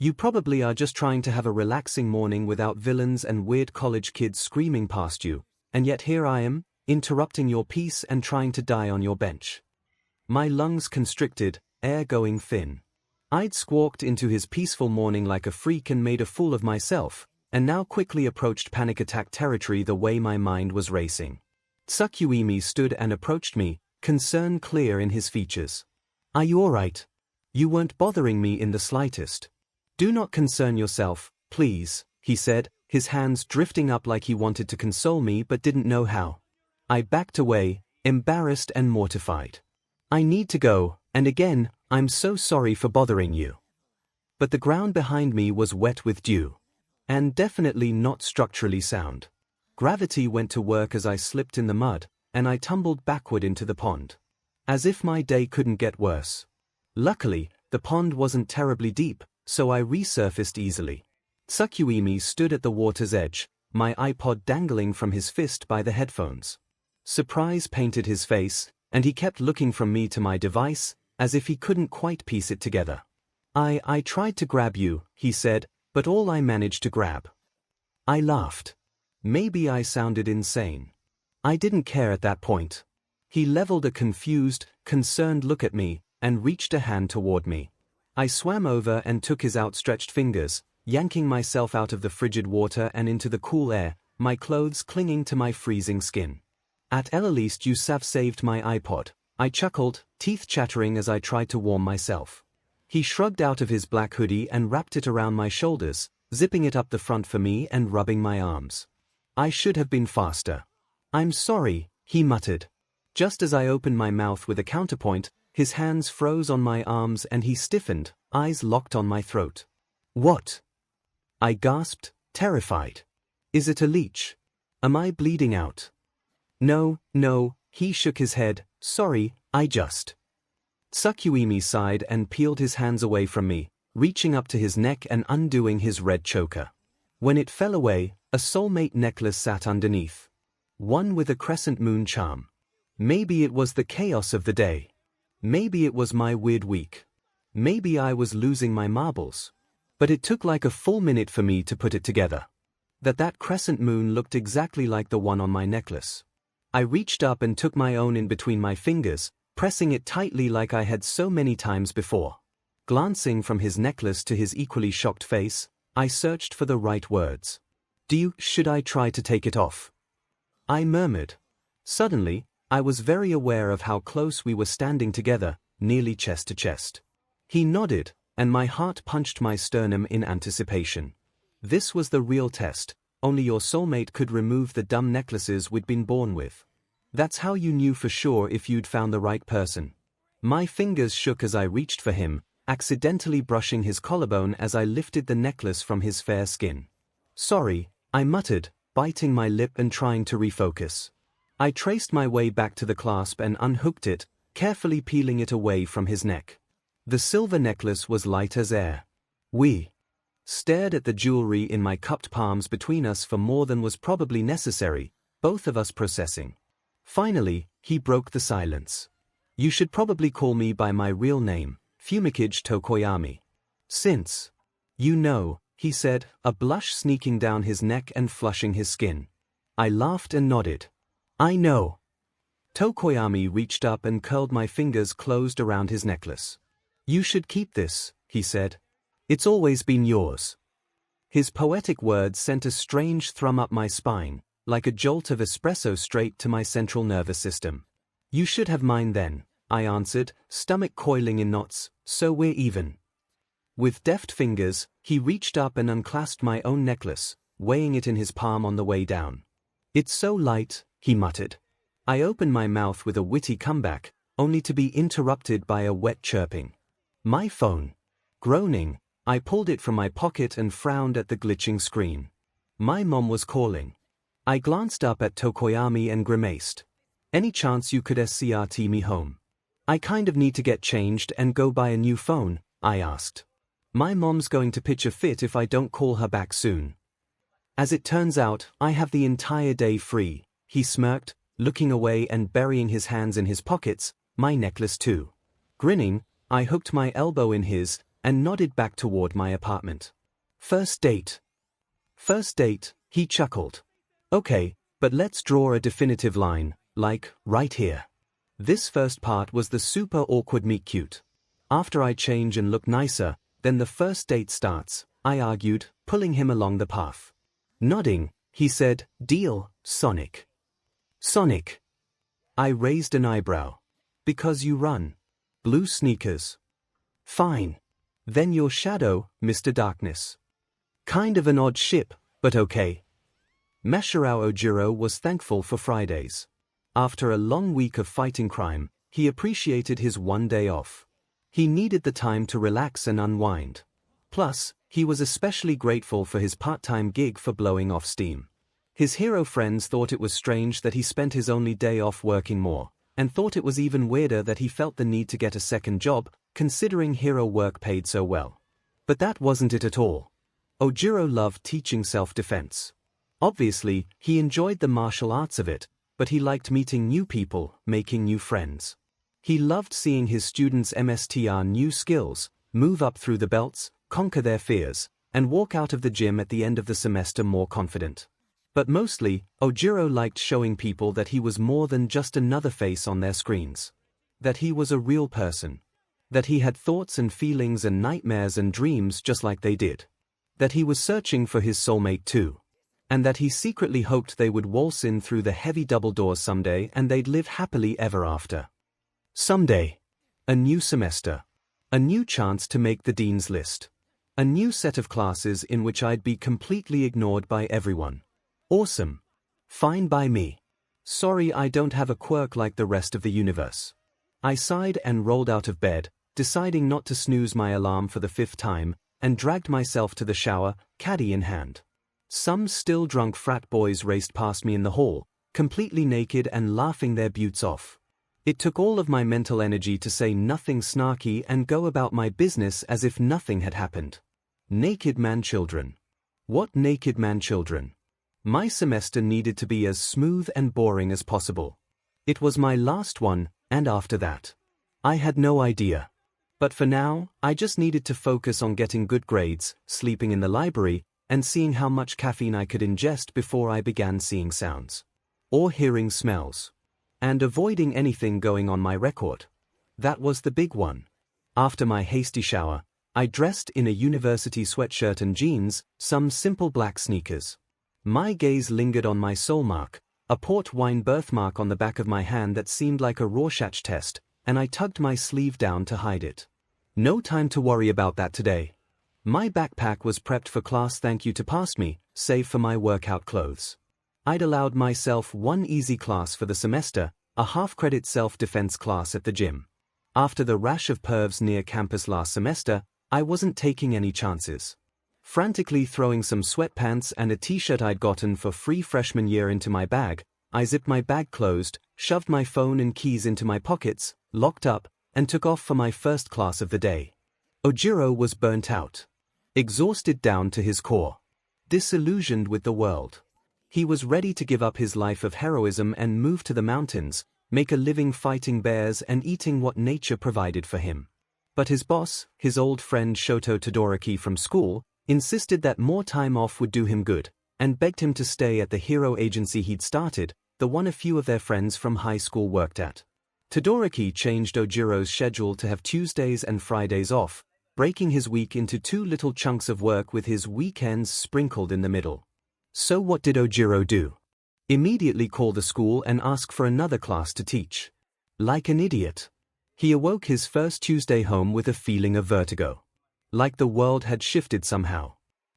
You probably are just trying to have a relaxing morning without villains and weird college kids screaming past you, and yet here I am, interrupting your peace and trying to die on your bench." My lungs constricted, air going thin. I'd squawked into his peaceful morning like a freak and made a fool of myself, and now quickly approached panic attack territory the way my mind was racing. 𝐒𝐭𝐴𝐵 stood and approached me, concern clear in his features. "Are you all right? You weren't bothering me in the slightest. Do not concern yourself, please," he said, his hands drifting up like he wanted to console me but didn't know how. I backed away, embarrassed and mortified. "I need to go, and again, I'm so sorry for bothering you." But the ground behind me was wet with dew. And definitely not structurally sound. Gravity went to work as I slipped in the mud, and I tumbled backward into the pond. As if my day couldn't get worse. Luckily, the pond wasn't terribly deep, so I resurfaced easily. 𝐒𝐭𝐚𝐲 stood at the water's edge, my iPod dangling from his fist by the headphones. Surprise painted his face, and he kept looking from me to my device, as if he couldn't quite piece it together. I tried to grab you, he said, but all I managed to grab. I laughed. Maybe I sounded insane. I didn't care at that point. He leveled a confused, concerned look at me, and reached a hand toward me. I swam over and took his outstretched fingers, yanking myself out of the frigid water and into the cool air, my clothes clinging to my freezing skin. At least you have saved my iPod, I chuckled, teeth chattering as I tried to warm myself. He shrugged out of his black hoodie and wrapped it around my shoulders, zipping it up the front for me and rubbing my arms. I should have been faster. I'm sorry, he muttered. Just as I opened my mouth with a counterpoint, his hands froze on my arms and he stiffened, eyes locked on my throat. What? I gasped, terrified. Is it a leech? Am I bleeding out? No, he shook his head, sorry, I just. 𝐒𝐭𝐴𝐲 sighed and peeled his hands away from me, reaching up to his neck and undoing his red choker. When it fell away, a Soulmate necklace sat underneath. One with a crescent moon charm. Maybe it was the chaos of the day. Maybe it was my weird week. Maybe I was losing my marbles. But it took like a full minute for me to put it together. That crescent moon looked exactly like the one on my necklace. I reached up and took my own in between my fingers, pressing it tightly like I had so many times before. Glancing from his necklace to his equally shocked face, I searched for the right words. Should I try to take it off? I murmured. Suddenly, I was very aware of how close we were standing together, nearly chest to chest. He nodded, and my heart punched my sternum in anticipation. This was the real test. Only your soulmate could remove the dumb necklaces we'd been born with. That's how you knew for sure if you'd found the right person. My fingers shook as I reached for him, accidentally brushing his collarbone as I lifted the necklace from his fair skin. Sorry, I muttered, biting my lip and trying to refocus. I traced my way back to the clasp and unhooked it, carefully peeling it away from his neck. The silver necklace was light as air. We stared at the jewelry in my cupped palms between us for more than was probably necessary, both of us processing. Finally, he broke the silence. You should probably call me by my real name, 𝐒𝐭𝐚𝐲 𝐔𝐻𝐼. Since you know, he said, a blush sneaking down his neck and flushing his skin. I laughed and nodded. I know. 𝐒𝐭𝐚𝐲 reached up and curled my fingers closed around his necklace. You should keep this, he said. It's always been yours. His poetic words sent a strange thrum up my spine, like a jolt of espresso straight to my central nervous system. You should have mine then, I answered, stomach coiling in knots, so we're even. With deft fingers, he reached up and unclasped my own necklace, weighing it in his palm on the way down. It's so light, he muttered. I opened my mouth with a witty comeback, only to be interrupted by a wet chirping. My phone. Groaning, I pulled it from my pocket and frowned at the glitching screen. My mom was calling. I glanced up at 𝐒𝐭𝐴𝐲 and grimaced. Any chance you could SCRT me home? I kind of need to get changed and go buy a new phone, I asked. My mom's going to pitch a fit if I don't call her back soon. As it turns out, I have the entire day free, he smirked, looking away and burying his hands in his pockets, my necklace too. Grinning, I hooked my elbow in his and nodded back toward my apartment. First date. First date, he chuckled. Okay, but let's draw a definitive line, like, right here. This first part was the super awkward meet cute. After I change and look nicer, then the first date starts, I argued, pulling him along the path. Nodding, he said, deal, Sonic. Sonic. I raised an eyebrow. Because you run. Blue sneakers. Fine. Then your shadow, Mr. Darkness. Kind of an odd ship, but okay. myheroacademia was thankful for Fridays. After a long week of fighting crime, he appreciated his one day off. He needed the time to relax and unwind. Plus, he was especially grateful for his part-time gig for blowing off steam. His hero friends thought it was strange that he spent his only day off working more, and thought it was even weirder that he felt the need to get a second job, considering hero work paid so well. But that wasn't it at all. 𝐒𝐻𝐻 loved teaching self-defense. Obviously, he enjoyed the martial arts of it, but he liked meeting new people, making new friends. He loved seeing his students master new skills, move up through the belts, conquer their fears, and walk out of the gym at the end of the semester more confident. But mostly, 𝐒𝐻𝐻 liked showing people that he was more than just another face on their screens. That he was a real person. That he had thoughts and feelings and nightmares and dreams just like they did. That he was searching for his soulmate too. And that he secretly hoped they would waltz in through the heavy double doors someday and they'd live happily ever after. Someday. A new semester. A new chance to make the dean's list. A new set of classes in which I'd be completely ignored by everyone. Awesome. Fine by me. Sorry I don't have a quirk like the rest of the universe. I sighed and rolled out of bed, deciding not to snooze my alarm for the 5th time, and dragged myself to the shower, caddy in hand. Some still drunk frat boys raced past me in the hall, completely naked and laughing their butts off. It took all of my mental energy to say nothing snarky and go about my business as if nothing had happened. Naked man children. What naked man children? My semester needed to be as smooth and boring as possible. It was my last one, and after that, I had no idea. But for now, I just needed to focus on getting good grades, sleeping in the library, and seeing how much caffeine I could ingest before I began seeing sounds. Or hearing smells. And avoiding anything going on my record. That was the big one. After my hasty shower, I dressed in a university sweatshirt and jeans, some simple black sneakers. My gaze lingered on my soul mark, a port wine birthmark on the back of my hand that seemed like a Rorschach test, and I tugged my sleeve down to hide it. No time to worry about that today. My backpack was prepped for class, thank you to pass me, save for my workout clothes. I'd allowed myself one easy class for the semester, a half-credit self-defense class at the gym. After the rash of pervs near campus last semester, I wasn't taking any chances. Frantically throwing some sweatpants and a t-shirt I'd gotten for free freshman year into my bag, I zipped my bag closed, shoved my phone and keys into my pockets, locked up, and took off for my first class of the day. 𝐒𝐻𝐻 was burnt out. Exhausted down to his core. Disillusioned with the world. He was ready to give up his life of heroism and move to the mountains, make a living fighting bears and eating what nature provided for him. But his boss, his old friend Shoto Todoroki from school, insisted that more time off would do him good, and begged him to stay at the hero agency he'd started, the one a few of their friends from high school worked at. Todoroki changed 𝐒𝐻𝐻's schedule to have Tuesdays and Fridays off, breaking his week into 2 little chunks of work with his weekends sprinkled in the middle. So what did 𝐒𝐻𝐻 do? Immediately call the school and ask for another class to teach. Like an idiot. He awoke his first Tuesday home with a feeling of vertigo. Like the world had shifted somehow.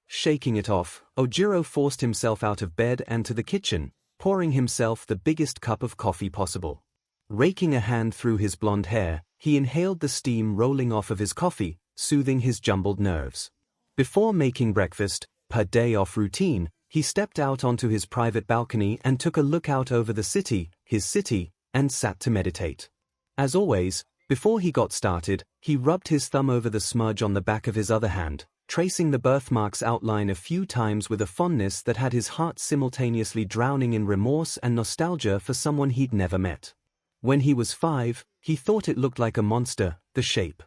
Shaking it off, 𝐒𝐻𝐻 forced himself out of bed and to the kitchen, pouring himself the biggest cup of coffee possible. Raking a hand through his blonde hair, he inhaled the steam rolling off of his coffee, soothing his jumbled nerves. Before making breakfast, per day off routine, he stepped out onto his private balcony and took a look out over the city, his city, and sat to meditate. As always, before he got started, he rubbed his thumb over the smudge on the back of his other hand, tracing the birthmark's outline a few times with a fondness that had his heart simultaneously drowning in remorse and nostalgia for someone he'd never met. When he was 5, he thought it looked like a monster, the shape.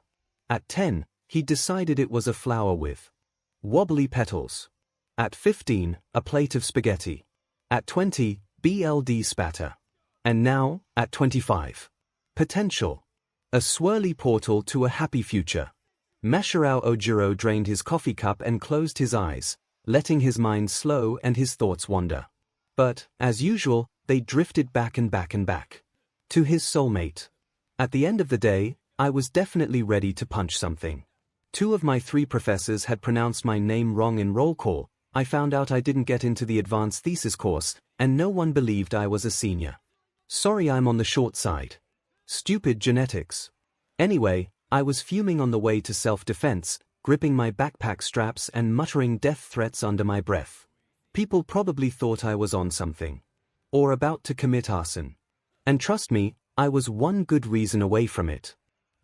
At 10, he decided it was a flower with wobbly petals. At 15, a plate of spaghetti. At 20, BLD spatter. And now, at 25. Potential. A swirly portal to a happy future. Myheroacademia 𝐒𝐻𝐻 drained his coffee cup and closed his eyes, letting his mind slow and his thoughts wander. But, as usual, they drifted back and back and back. To his soulmate. At the end of the day, I was definitely ready to punch something. 2 of my 3 professors had pronounced my name wrong in roll call. I found out I didn't get into the advanced thesis course, and no one believed I was a senior. Sorry I'm on the short side. Stupid genetics. Anyway, I was fuming on the way to self-defense, gripping my backpack straps and muttering death threats under my breath. People probably thought I was on something. Or about to commit arson. And trust me, I was one good reason away from it.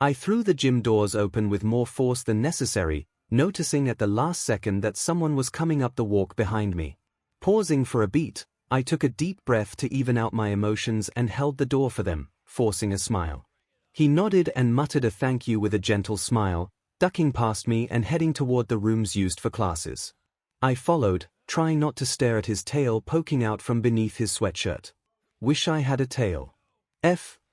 I threw the gym doors open with more force than necessary, noticing at the last second that someone was coming up the walk behind me. Pausing for a beat, I took a deep breath to even out my emotions and held the door for them, forcing a smile. He nodded and muttered a thank you with a gentle smile, ducking past me and heading toward the rooms used for classes. I followed, trying not to stare at his tail poking out from beneath his sweatshirt. Wish I had a tail.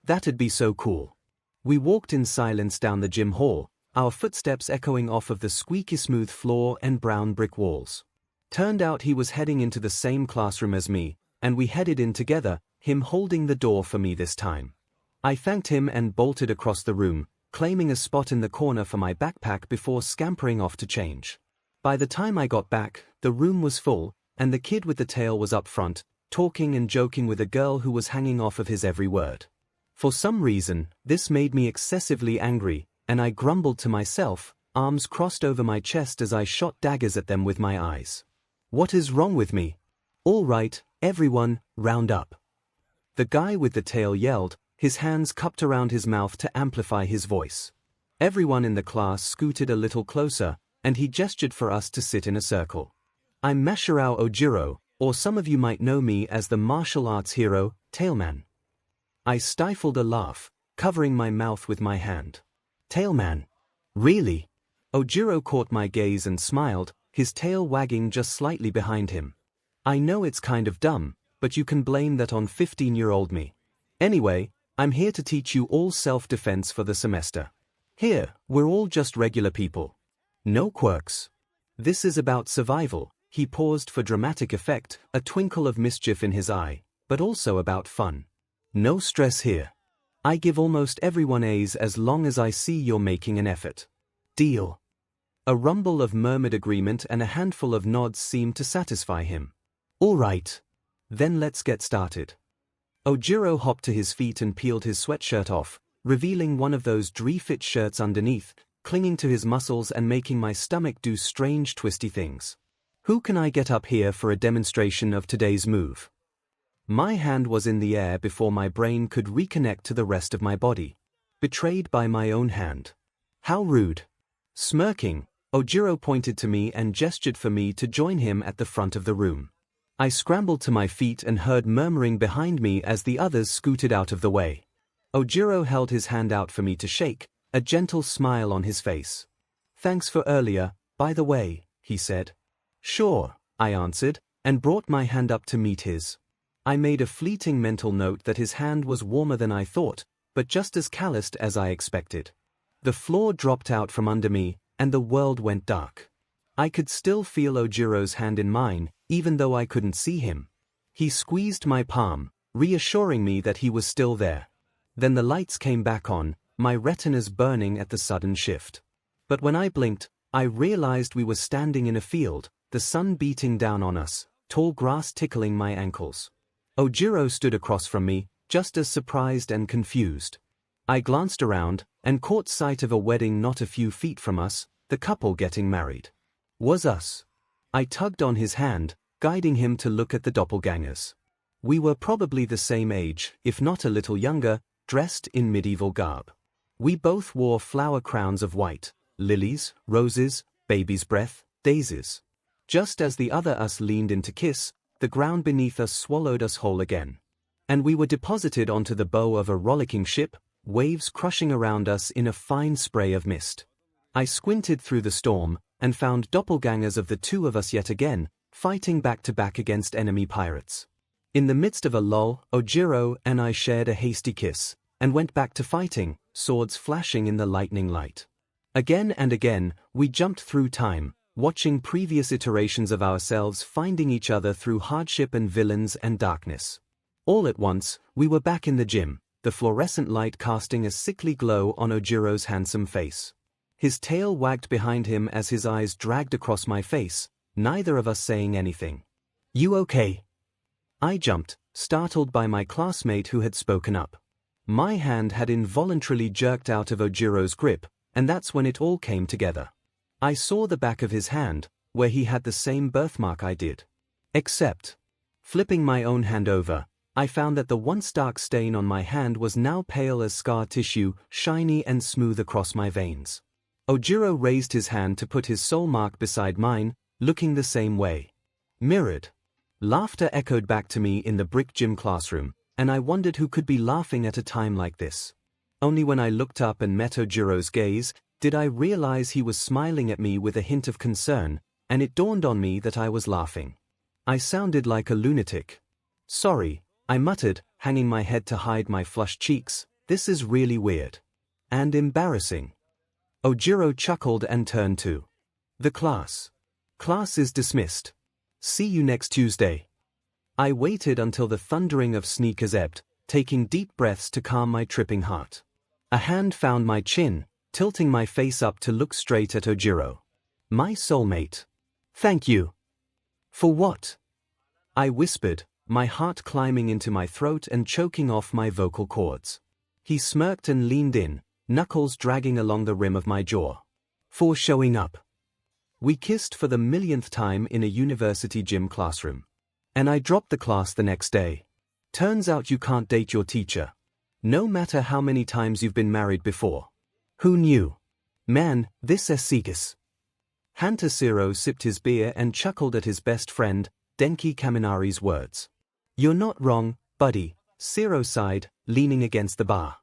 That'd be so cool. We walked in silence down the gym hall, our footsteps echoing off of the squeaky smooth floor and brown brick walls. Turned out he was heading into the same classroom as me, and we headed in together, him holding the door for me this time. I thanked him and bolted across the room, claiming a spot in the corner for my backpack before scampering off to change. By the time I got back, the room was full, and the kid with the tail was up front, talking and joking with a girl who was hanging off of his every word. For some reason, this made me excessively angry, and I grumbled to myself, arms crossed over my chest as I shot daggers at them with my eyes. What is wrong with me? All right, everyone, round up. The guy with the tail yelled, his hands cupped around his mouth to amplify his voice. Everyone in the class scooted a little closer, and he gestured for us to sit in a circle. I'm Myheroacademia 𝐒𝐿, or some of you might know me as the martial arts hero, Tailman. I stifled a laugh, covering my mouth with my hand. Tailman? Really? 𝐒𝐿 caught my gaze and smiled, his tail wagging just slightly behind him. I know it's kind of dumb, but you can blame that on 15-year-old me. Anyway, I'm here to teach you all self-defense for the semester. Here, we're all just regular people. No quirks. This is about survival. He paused for dramatic effect, a twinkle of mischief in his eye, but also about fun. No stress here. I give almost everyone A's as long as I see you're making an effort. Deal. A rumble of murmured agreement and a handful of nods seemed to satisfy him. All right. Then let's get started. 𝐒𝐿 hopped to his feet and peeled his sweatshirt off, revealing one of those dre-fit shirts underneath, clinging to his muscles and making my stomach do strange twisty things. Who can I get up here for a demonstration of today's move? My hand was in the air before my brain could reconnect to the rest of my body. Betrayed by my own hand. How rude. Smirking, 𝐒𝐿 pointed to me and gestured for me to join him at the front of the room. I scrambled to my feet and heard murmuring behind me as the others scooted out of the way. 𝐒𝐿 held his hand out for me to shake, a gentle smile on his face. Thanks for earlier, by the way, he said. Sure, I answered, and brought my hand up to meet his. I made a fleeting mental note that his hand was warmer than I thought, but just as calloused as I expected. The floor dropped out from under me, and the world went dark. I could still feel 𝐒𝐿's hand in mine, even though I couldn't see him. He squeezed my palm, reassuring me that he was still there. Then the lights came back on, my retinas burning at the sudden shift. But when I blinked, I realized we were standing in a field, the sun beating down on us, tall grass tickling my ankles. 𝐒𝐿 stood across from me, just as surprised and confused. I glanced around, and caught sight of a wedding not a few feet from us, the couple getting married. Was us. I tugged on his hand, guiding him to look at the doppelgangers. We were probably the same age, if not a little younger, dressed in medieval garb. We both wore flower crowns of white, lilies, roses, baby's breath, daisies. Just as the other us leaned in to kiss, the ground beneath us swallowed us whole again. And we were deposited onto the bow of a rollicking ship, waves crushing around us in a fine spray of mist. I squinted through the storm, and found doppelgangers of the two of us yet again, fighting back to back against enemy pirates. In the midst of a lull, 𝐒𝐿 and I shared a hasty kiss, and went back to fighting, swords flashing in the lightning light. Again and again, we jumped through time, watching previous iterations of ourselves finding each other through hardship and villains and darkness. All at once, we were back in the gym, the fluorescent light casting a sickly glow on 𝐒𝐿's handsome face. His tail wagged behind him as his eyes dragged across my face, neither of us saying anything. You okay? I jumped, startled by my classmate who had spoken up. My hand had involuntarily jerked out of 𝐒𝐿's grip, and that's when it all came together. I saw the back of his hand, where he had the same birthmark I did. Except, flipping my own hand over, I found that the once dark stain on my hand was now pale as scar tissue, shiny and smooth across my veins. 𝐒𝐻𝐻𝐼 raised his hand to put his soul mark beside mine, looking the same way. Mirrored. Laughter echoed back to me in the brick gym classroom, and I wondered who could be laughing at a time like this. Only when I looked up and met 𝐒𝐻𝐻𝐼's gaze, did I realize he was smiling at me with a hint of concern, and it dawned on me that I was laughing. I sounded like a lunatic. Sorry, I muttered, hanging my head to hide my flushed cheeks. This is really weird. And embarrassing. 𝐒𝐻𝐻𝐼 chuckled and turned to the class. Class is dismissed. See you next Tuesday. I waited until the thundering of sneakers ebbed, taking deep breaths to calm my tripping heart. A hand found my chin, tilting my face up to look straight at 𝐒𝐻𝐻𝐼. My soulmate. Thank you. For what? I whispered, my heart climbing into my throat and choking off my vocal cords. He smirked and leaned in, knuckles dragging along the rim of my jaw. For showing up. We kissed for the millionth time in a university gym classroom. And I dropped the class the next day. Turns out you can't date your teacher. No matter how many times you've been married before. Who knew? Man, this is 𝐒𝐭𝐚𝐲 𝐔𝐸𝐽 sipped his beer and chuckled at his best friend, Denki Kaminari's words. You're not wrong, buddy, 𝐒𝐿 sighed, leaning against the bar.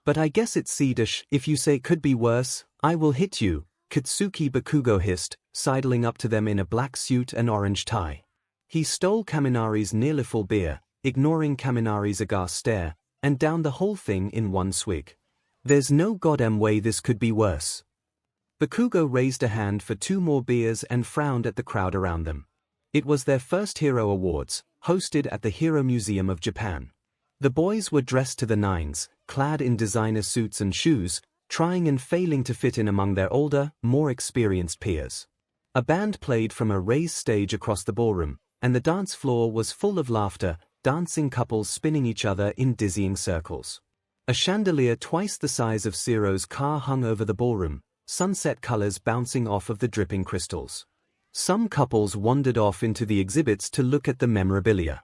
But I guess it's Swedish if you say could be worse, I will hit you, Katsuki Bakugo hissed, sidling up to them in a black suit and orange tie. He stole Kaminari's nearly full beer, ignoring Kaminari's aghast stare, and downed the whole thing in one swig. There's no goddamn way this could be worse. Bakugo raised a hand for 2 more beers and frowned at the crowd around them. It was their first Hero Awards, hosted at the Hero Museum of Japan. The boys were dressed to the nines, clad in designer suits and shoes, trying and failing to fit in among their older, more experienced peers. A band played from a raised stage across the ballroom, and the dance floor was full of laughter, dancing couples spinning each other in dizzying circles. A chandelier twice the size of 𝐒𝐿's car hung over the ballroom, sunset colors bouncing off of the dripping crystals. Some couples wandered off into the exhibits to look at the memorabilia.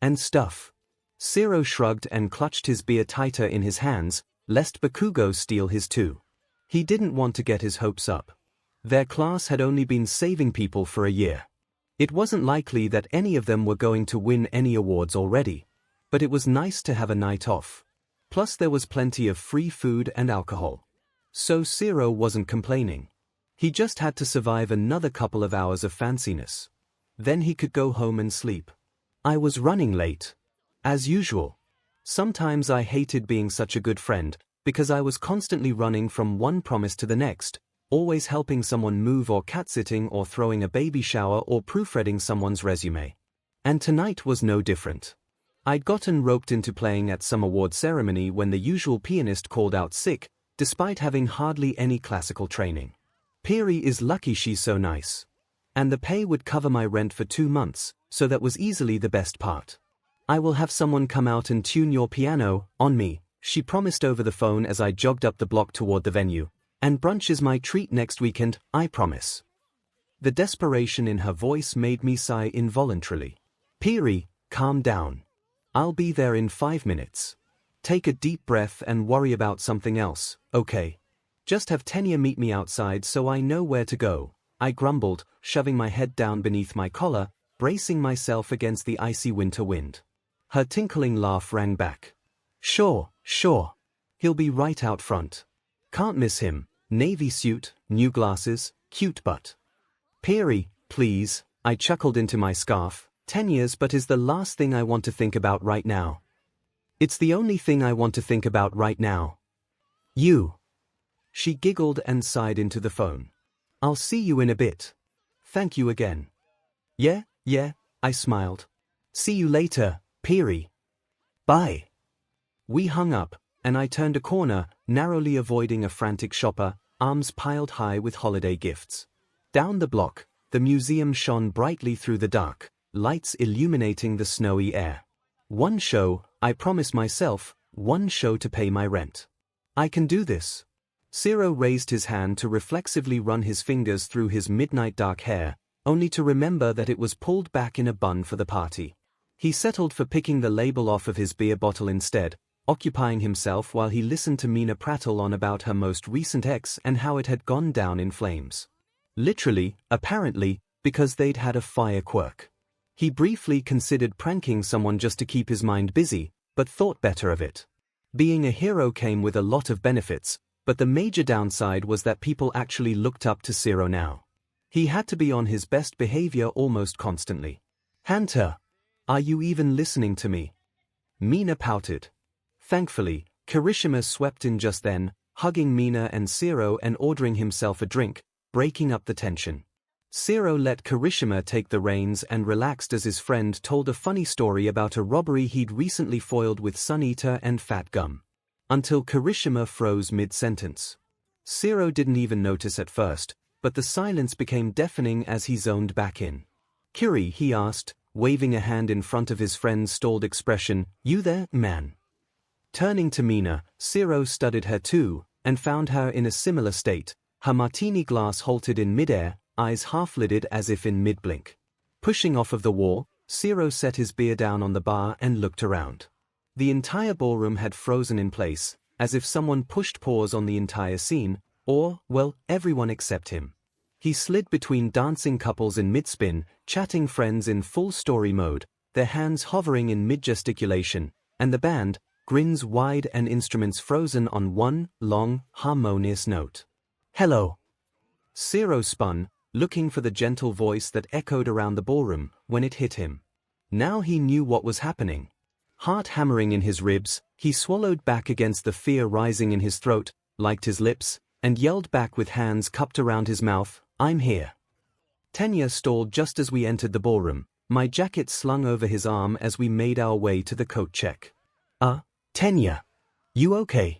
And stuff. 𝐒𝐿 shrugged and clutched his beer tighter in his hands, lest Bakugo steal his too. He didn't want to get his hopes up. Their class had only been saving people for a year. It wasn't likely that any of them were going to win any awards already. But it was nice to have a night off. Plus there was plenty of free food and alcohol. So 𝐒𝐿 wasn't complaining. He just had to survive another couple of hours of fanciness. Then he could go home and sleep. I was running late. As usual. Sometimes I hated being such a good friend, because I was constantly running from one promise to the next, always helping someone move or cat-sitting or throwing a baby shower or proofreading someone's resume. And tonight was no different. I'd gotten roped into playing at some award ceremony when the usual pianist called out sick, despite having hardly any classical training. Piri is lucky she's so nice. And the pay would cover my rent for 2 months, so that was easily the best part. I will have someone come out and tune your piano, on me, she promised over the phone as I jogged up the block toward the venue. And brunch is my treat next weekend, I promise. The desperation in her voice made me sigh involuntarily. Piri, calm down. I'll be there in 5 minutes. Take a deep breath and worry about something else, okay? Just have Tenya meet me outside so I know where to go, I grumbled, shoving my head down beneath my collar, bracing myself against the icy winter wind. Her tinkling laugh rang back. Sure. He'll be right out front. Can't miss him. Navy suit, new glasses, cute butt. Piri, please, I chuckled into my scarf. 10 years but is the last thing I want to think about right now. It's the only thing I want to think about right now. You. She giggled and sighed into the phone. I'll see you in a bit. Thank you again. Yeah, I smiled. See you later, Piri. Bye. We hung up, and I turned a corner, narrowly avoiding a frantic shopper, arms piled high with holiday gifts. Down the block, the museum shone brightly through the dark, lights illuminating the snowy air. One show, I promised myself, one show to pay my rent. I can do this. 𝐒𝐿 raised his hand to reflexively run his fingers through his midnight dark hair, only to remember that it was pulled back in a bun for the party. He settled for picking the label off of his beer bottle instead, occupying himself while he listened to Mina prattle on about her most recent ex and how it had gone down in flames. Literally, apparently, because they'd had a fire quirk. He briefly considered pranking someone just to keep his mind busy, but thought better of it. Being a hero came with a lot of benefits, but the major downside was that people actually looked up to 𝐂𝐿 now. He had to be on his best behavior almost constantly. Hunter, are you even listening to me? Mina pouted. Thankfully, Kirishima swept in just then, hugging Mina and 𝐂𝐿 and ordering himself a drink, breaking up the tension. 𝐂𝐿 let Kirishima take the reins and relaxed as his friend told a funny story about a robbery he'd recently foiled with Sun Eater and Fat Gum. Until Kirishima froze mid-sentence. 𝐂𝐿 didn't even notice at first, but the silence became deafening as he zoned back in. Kiri, he asked, waving a hand in front of his friend's stalled expression, you there, man? Turning to Mina, 𝐂𝐿 studied her too, and found her in a similar state, her martini glass halted in midair, eyes half-lidded as if in mid-blink. Pushing off of the wall, 𝐂𝐿 set his beer down on the bar and looked around. The entire ballroom had frozen in place, as if someone pushed pause on the entire scene, or, well, everyone except him. He slid between dancing couples in mid-spin, chatting friends in full story mode, their hands hovering in mid-gesticulation, and the band, grins wide and instruments frozen on one, long, harmonious note. Hello. 𝐂𝐿 spun, looking for the gentle voice that echoed around the ballroom, when it hit him. Now he knew what was happening. Heart hammering in his ribs, he swallowed back against the fear rising in his throat, liked his lips, and yelled back with hands cupped around his mouth, I'm here. Tenya stalled just as we entered the ballroom, my jacket slung over his arm as we made our way to the coat check. Tenya. You okay?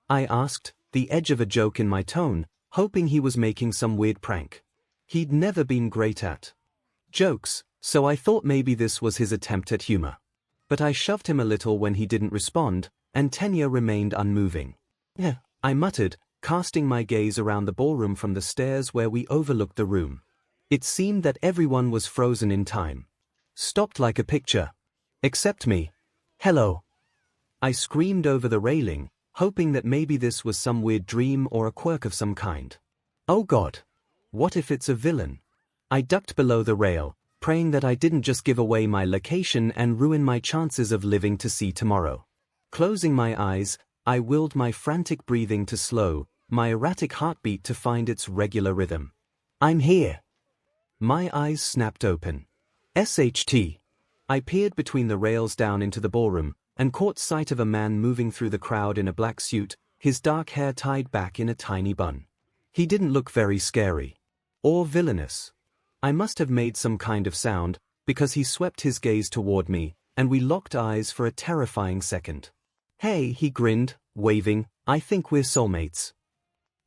I asked, the edge of a joke in my tone, hoping he was making some weird prank. He'd never been great at jokes, so I thought maybe this was his attempt at humor. But I shoved him a little when he didn't respond, and Tenya remained unmoving. Yeah, I muttered, casting my gaze around the ballroom from the stairs where we overlooked the room. It seemed that everyone was frozen in time. Stopped like a picture. Except me. Hello. I screamed over the railing, hoping that maybe this was some weird dream or a quirk of some kind. Oh God. What if it's a villain? I ducked below the rail, praying that I didn't just give away my location and ruin my chances of living to see tomorrow. Closing my eyes, I willed my frantic breathing to slow, my erratic heartbeat to find its regular rhythm. I'm here. My eyes snapped open. SHT. I peered between the rails down into the ballroom, and caught sight of a man moving through the crowd in a black suit, his dark hair tied back in a tiny bun. He didn't look very scary. Or villainous. I must have made some kind of sound, because he swept his gaze toward me, and we locked eyes for a terrifying second. Hey, he grinned, waving, I think we're soulmates.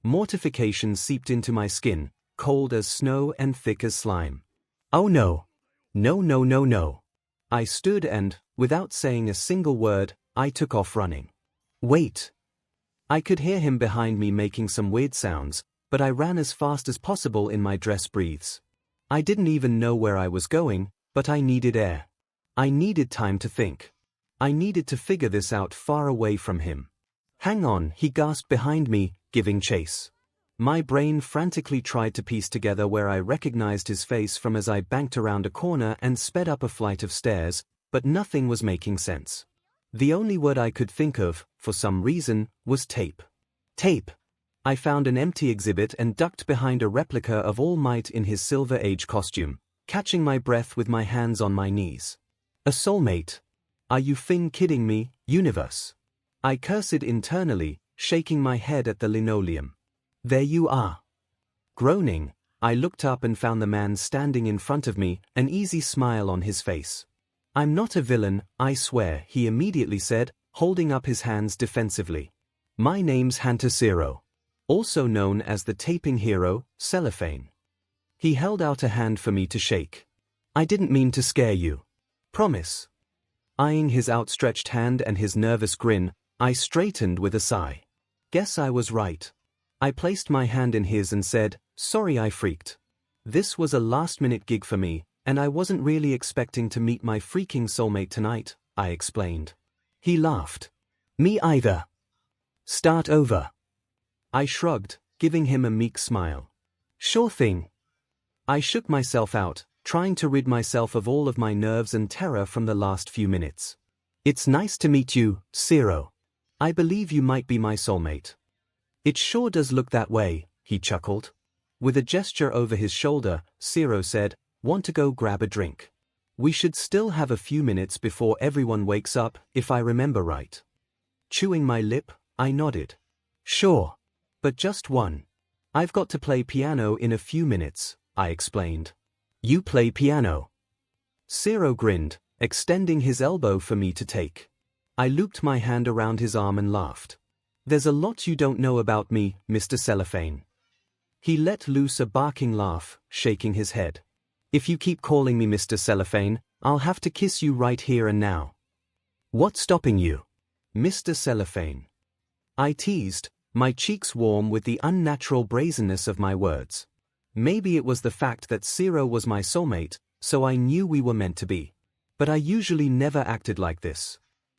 Mortification seeped into my skin, cold as snow and thick as slime. Oh no. No no no no. I stood and, without saying a single word, I took off running. Wait. I could hear him behind me making some weird sounds, but I ran as fast as possible in my dress breathes. I didn't even know where I was going, but I needed air. I needed time to think. I needed to figure this out far away from him. Hang on, he gasped behind me, giving chase. My brain frantically tried to piece together where I recognized his face from as I banked around a corner and sped up a flight of stairs, but nothing was making sense. The only word I could think of, for some reason, was tape. Tape. I found an empty exhibit and ducked behind a replica of All Might in his Silver Age costume, catching my breath with my hands on my knees. A soulmate. Are you kidding me, universe? I cursed internally, shaking my head at the linoleum. There you are. Groaning, I looked up and found the man standing in front of me, an easy smile on his face. I'm not a villain, I swear, he immediately said, holding up his hands defensively. My name's Hunter 𝐂𝐿. Also known as the taping hero, Cellophane. He held out a hand for me to shake. I didn't mean to scare you. Promise. Eyeing his outstretched hand and his nervous grin, I straightened with a sigh. Guess I was right. I placed my hand in his and said, sorry I freaked. This was a last-minute gig for me, and I wasn't really expecting to meet my freaking soulmate tonight, I explained. He laughed. Me either. Start over. I shrugged, giving him a meek smile. Sure thing. I shook myself out, trying to rid myself of all of my nerves and terror from the last few minutes. It's nice to meet you, 𝐤𝐸. I believe you might be my soulmate. It sure does look that way, he chuckled. With a gesture over his shoulder, 𝐤𝐸 said, want to go grab a drink? We should still have a few minutes before everyone wakes up, if I remember right. Chewing my lip, I nodded. Sure. But just one. I've got to play piano in a few minutes, I explained. You play piano? 𝐤𝐸 grinned, extending his elbow for me to take. I looped my hand around his arm and laughed. There's a lot you don't know about me, Mr. Cellophane. He let loose a barking laugh, shaking his head. If you keep calling me Mr. Cellophane, I'll have to kiss you right here and now. What's stopping you? Mr. Cellophane. I teased, my cheeks warm with the unnatural brazenness of my words. Maybe it was the fact that 𝐤𝐸 was my soulmate, so I knew we were meant to be. But I usually never acted like this.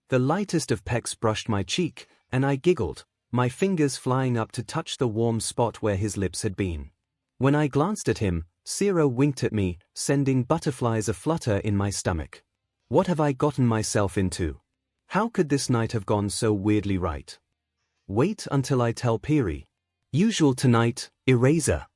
The lightest of pecks brushed my cheek, and I giggled, my fingers flying up to touch the warm spot where his lips had been. When I glanced at him, 𝐤𝐸 winked at me, sending butterflies aflutter in my stomach. What have I gotten myself into? How could this night have gone so weirdly right? Wait until I tell Piri. Usual tonight, eraser.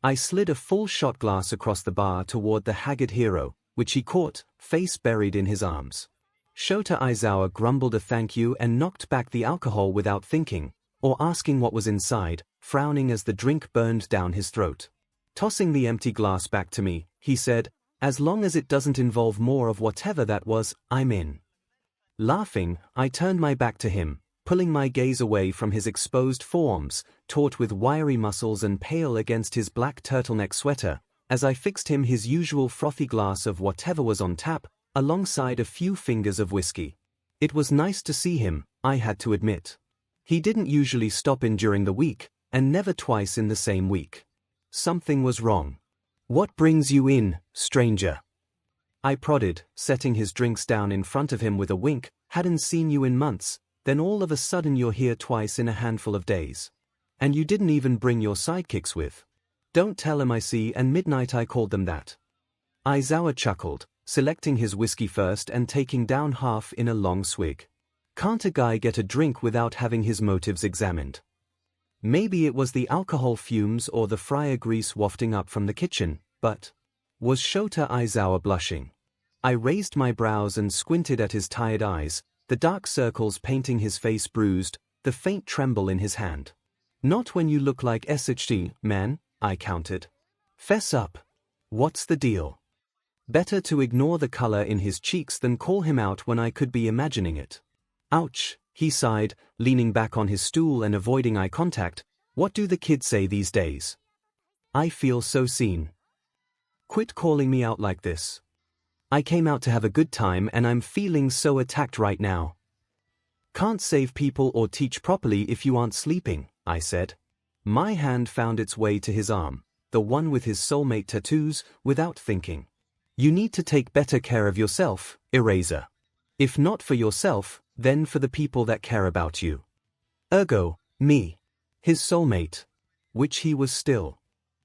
I slid a full shot glass across the bar toward the haggard hero, which he caught, face buried in his arms. Shota Aizawa grumbled a thank you and knocked back the alcohol without thinking, or asking what was inside, frowning as the drink burned down his throat. Tossing the empty glass back to me, he said, as long as it doesn't involve more of whatever that was, I'm in. Laughing, I turned my back to him, pulling my gaze away from his exposed forearms, taut with wiry muscles and pale against his black turtleneck sweater, as I fixed him his usual frothy glass of whatever was on tap, alongside a few fingers of whiskey. It was nice to see him, I had to admit. He didn't usually stop in during the week, and never twice in the same week. Something was wrong. What brings you in, stranger? I prodded, setting his drinks down in front of him with a wink. Hadn't seen you in months, then all of a sudden you're here twice in a handful of days. And you didn't even bring your sidekicks with. Don't tell him I see and Midnight I called them that. Aizawa chuckled, selecting his whiskey first and taking down half in a long swig. Can't a guy get a drink without having his motives examined? Maybe it was the alcohol fumes or the fryer grease wafting up from the kitchen, but... Was Shota Aizawa blushing? I raised my brows and squinted at his tired eyes, the dark circles painting his face bruised, the faint tremble in his hand. Not when you look like 𝐒𝐻𝐿, man, I countered. Fess up. What's the deal? Better to ignore the color in his cheeks than call him out when I could be imagining it. Ouch, he sighed, leaning back on his stool and avoiding eye contact. What do the kids say these days? I feel so seen. Quit calling me out like this. I came out to have a good time and I'm feeling so attacked right now. Can't save people or teach properly if you aren't sleeping, I said. My hand found its way to his arm, the one with his soulmate tattoos, without thinking. You need to take better care of yourself, eraser. If not for yourself, then for the people that care about you. Ergo, me. His soulmate. Which he was still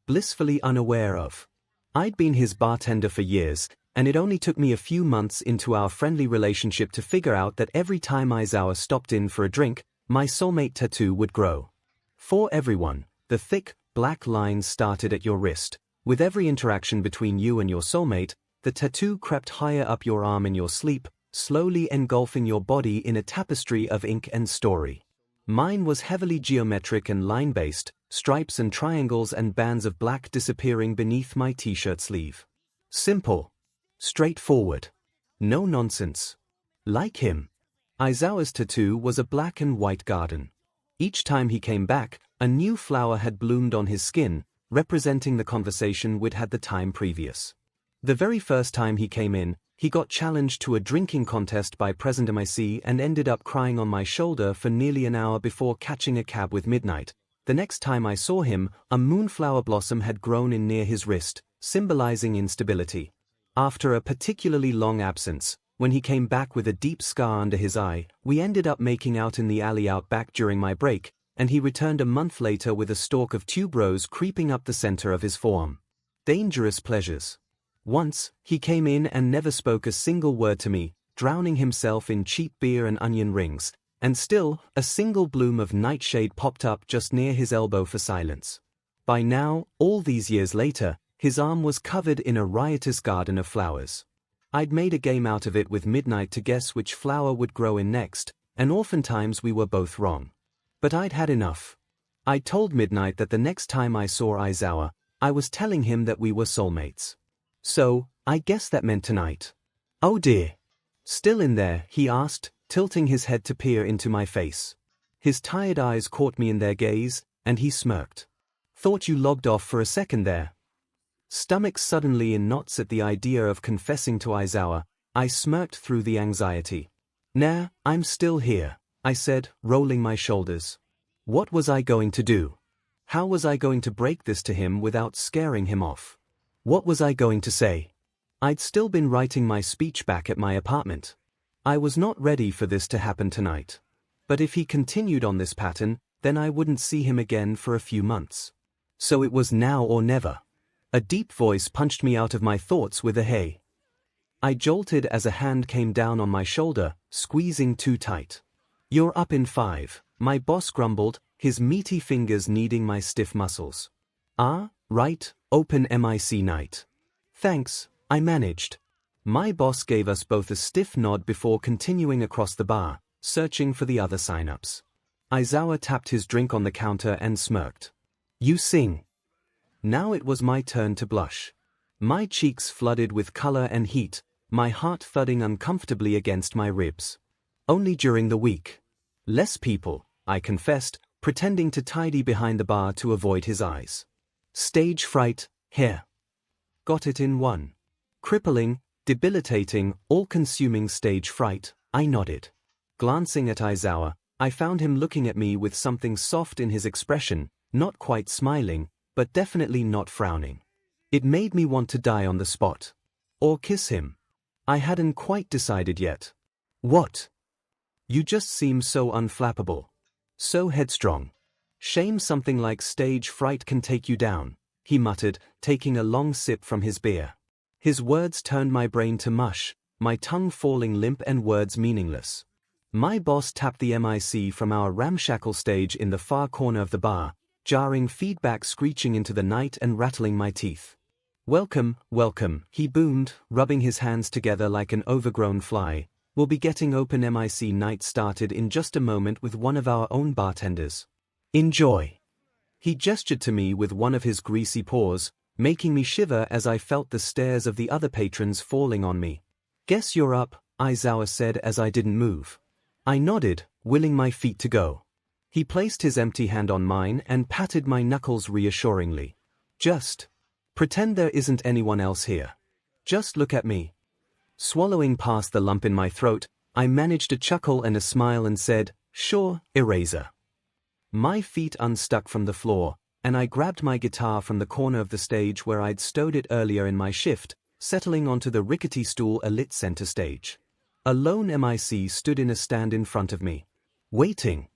blissfully unaware of. I'd been his bartender for years, and it only took me a few months into our friendly relationship to figure out that every time Aizawa stopped in for a drink, my soulmate tattoo would grow. For everyone, the thick, black lines started at your wrist. With every interaction between you and your soulmate, the tattoo crept higher up your arm in your sleep, slowly engulfing your body in a tapestry of ink and story. Mine was heavily geometric and line-based, stripes and triangles and bands of black disappearing beneath my t-shirt sleeve. Simple. Straightforward. No nonsense. Like him. Aizawa's tattoo was a black and white garden. Each time he came back, a new flower had bloomed on his skin, representing the conversation we'd had the time previous. The very first time he came in, he got challenged to a drinking contest by President MIC and ended up crying on my shoulder for nearly an hour before catching a cab with Midnight. The next time I saw him, a moonflower blossom had grown in near his wrist, symbolizing instability. After a particularly long absence, when he came back with a deep scar under his eye. We ended up making out in the alley out back during my break, and he returned a month later with a stalk of tuberose creeping up the center of his forearm. Dangerous pleasures. Once, he came in and never spoke a single word to me, drowning himself in cheap beer and onion rings, and still, a single bloom of nightshade popped up just near his elbow for silence. By now, all these years later, his arm was covered in a riotous garden of flowers. I'd made a game out of it with Midnight to guess which flower would grow in next, and oftentimes we were both wrong. But I'd had enough. I told Midnight that the next time I saw Aizawa, I was telling him that we were soulmates. So, I guess that meant tonight. Oh dear. Still in there, he asked, tilting his head to peer into my face. His tired eyes caught me in their gaze, and he smirked. Thought you logged off for a second there. Stomach suddenly in knots at the idea of confessing to Aizawa, I smirked through the anxiety. Nah, I'm still here, I said, rolling my shoulders. What was I going to do? How was I going to break this to him without scaring him off? What was I going to say? I'd still been writing my speech back at my apartment. I was not ready for this to happen tonight. But if he continued on this pattern, then I wouldn't see him again for a few months. So it was now or never. A deep voice punched me out of my thoughts with a hey. I jolted as a hand came down on my shoulder, squeezing too tight. You're up in 5, my boss grumbled, his meaty fingers kneading my stiff muscles. Ah, right, open MIC night. Thanks, I managed. My boss gave us both a stiff nod before continuing across the bar, searching for the other sign-ups. Aizawa tapped his drink on the counter and smirked. You sing. Now it was my turn to blush. My cheeks flooded with color and heat, my heart thudding uncomfortably against my ribs. Only during the week. Less people, I confessed, pretending to tidy behind the bar to avoid his eyes. Stage fright, here. Got it in one. Crippling, debilitating, all-consuming stage fright, I nodded. Glancing at Aizawa, I found him looking at me with something soft in his expression, not quite smiling, but definitely not frowning. It made me want to die on the spot. Or kiss him. I hadn't quite decided yet. What? You just seem so unflappable. So headstrong. Shame something like stage fright can take you down, he muttered, taking a long sip from his beer. His words turned my brain to mush, my tongue falling limp and words meaningless. My boss tapped the MIC from our ramshackle stage in the far corner of the bar, jarring feedback screeching into the night and rattling my teeth. Welcome, welcome, he boomed, rubbing his hands together like an overgrown fly. We'll be getting open MIC night started in just a moment with one of our own bartenders. Enjoy. He gestured to me with one of his greasy paws, making me shiver as I felt the stares of the other patrons falling on me. Guess you're up, Aizawa said as I didn't move. I nodded, willing my feet to go. He placed his empty hand on mine and patted my knuckles reassuringly. Just pretend there isn't anyone else here. Just look at me. Swallowing past the lump in my throat, I managed a chuckle and a smile and said, sure, eraser. My feet unstuck from the floor, and I grabbed my guitar from the corner of the stage where I'd stowed it earlier in my shift, settling onto the rickety stool alit center stage. A lone MIC stood in a stand in front of me. Waiting.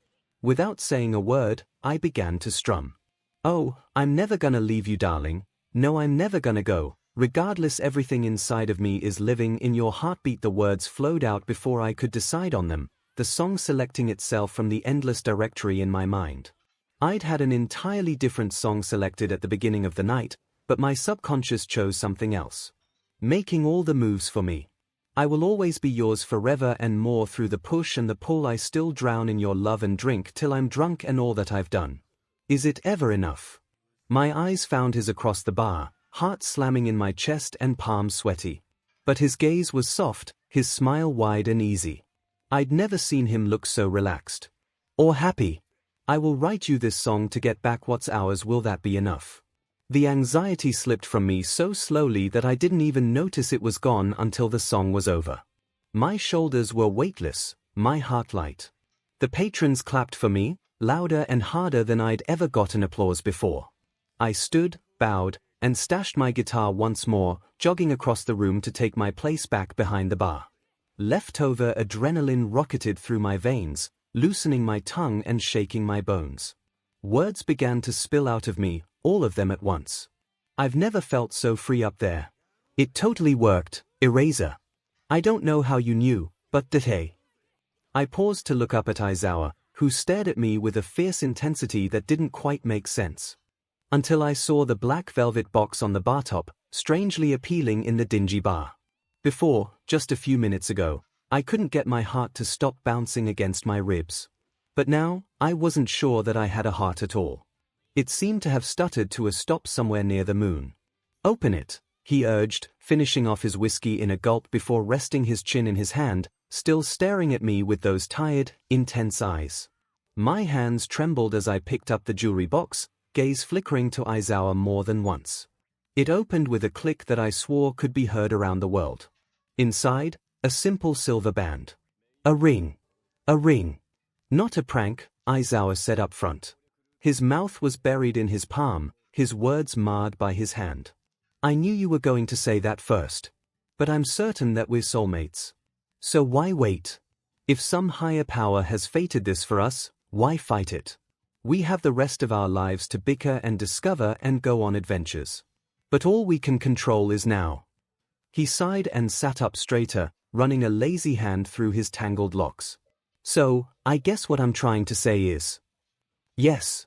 Without saying a word, I began to strum. Oh, I'm never gonna leave you, darling. No, I'm never gonna go. Regardless, everything inside of me is living in your heartbeat. The words flowed out before I could decide on them, the song selecting itself from the endless directory in my mind. I'd had an entirely different song selected at the beginning of the night, but my subconscious chose something else. Making all the moves for me. I will always be yours forever and more. Through the push and the pull I still drown in your love and drink till I'm drunk and all that I've done. Is it ever enough? My eyes found his across the bar, heart slamming in my chest and palms sweaty. But his gaze was soft, his smile wide and easy. I'd never seen him look so relaxed. Or happy. I will write you this song to get back what's ours. Will that be enough? The anxiety slipped from me so slowly that I didn't even notice it was gone until the song was over. My shoulders were weightless, my heart light. The patrons clapped for me, louder and harder than I'd ever gotten applause before. I stood, bowed, and stashed my guitar once more, jogging across the room to take my place back behind the bar. Leftover adrenaline rocketed through my veins, loosening my tongue and shaking my bones. Words began to spill out of me, all of them at once. I've never felt so free up there. It totally worked, Eraser. I don't know how you knew, but did he? I paused to look up at Aizawa, who stared at me with a fierce intensity that didn't quite make sense. Until I saw the black velvet box on the bar top, strangely appealing in the dingy bar. Before, just a few minutes ago, I couldn't get my heart to stop bouncing against my ribs. But now, I wasn't sure that I had a heart at all. It seemed to have stuttered to a stop somewhere near the moon. Open it, he urged, finishing off his whiskey in a gulp before resting his chin in his hand, still staring at me with those tired, intense eyes. My hands trembled as I picked up the jewelry box, gaze flickering to Aizawa more than once. It opened with a click that I swore could be heard around the world. Inside, a simple silver band. A ring. A ring. Not a prank, Aizawa said up front. His mouth was buried in his palm, his words marred by his hand. I knew you were going to say that first. But I'm certain that we're soulmates. So why wait? If some higher power has fated this for us, why fight it? We have the rest of our lives to bicker and discover and go on adventures. But all we can control is now. He sighed and sat up straighter, running a lazy hand through his tangled locks. So, I guess what I'm trying to say is... yes.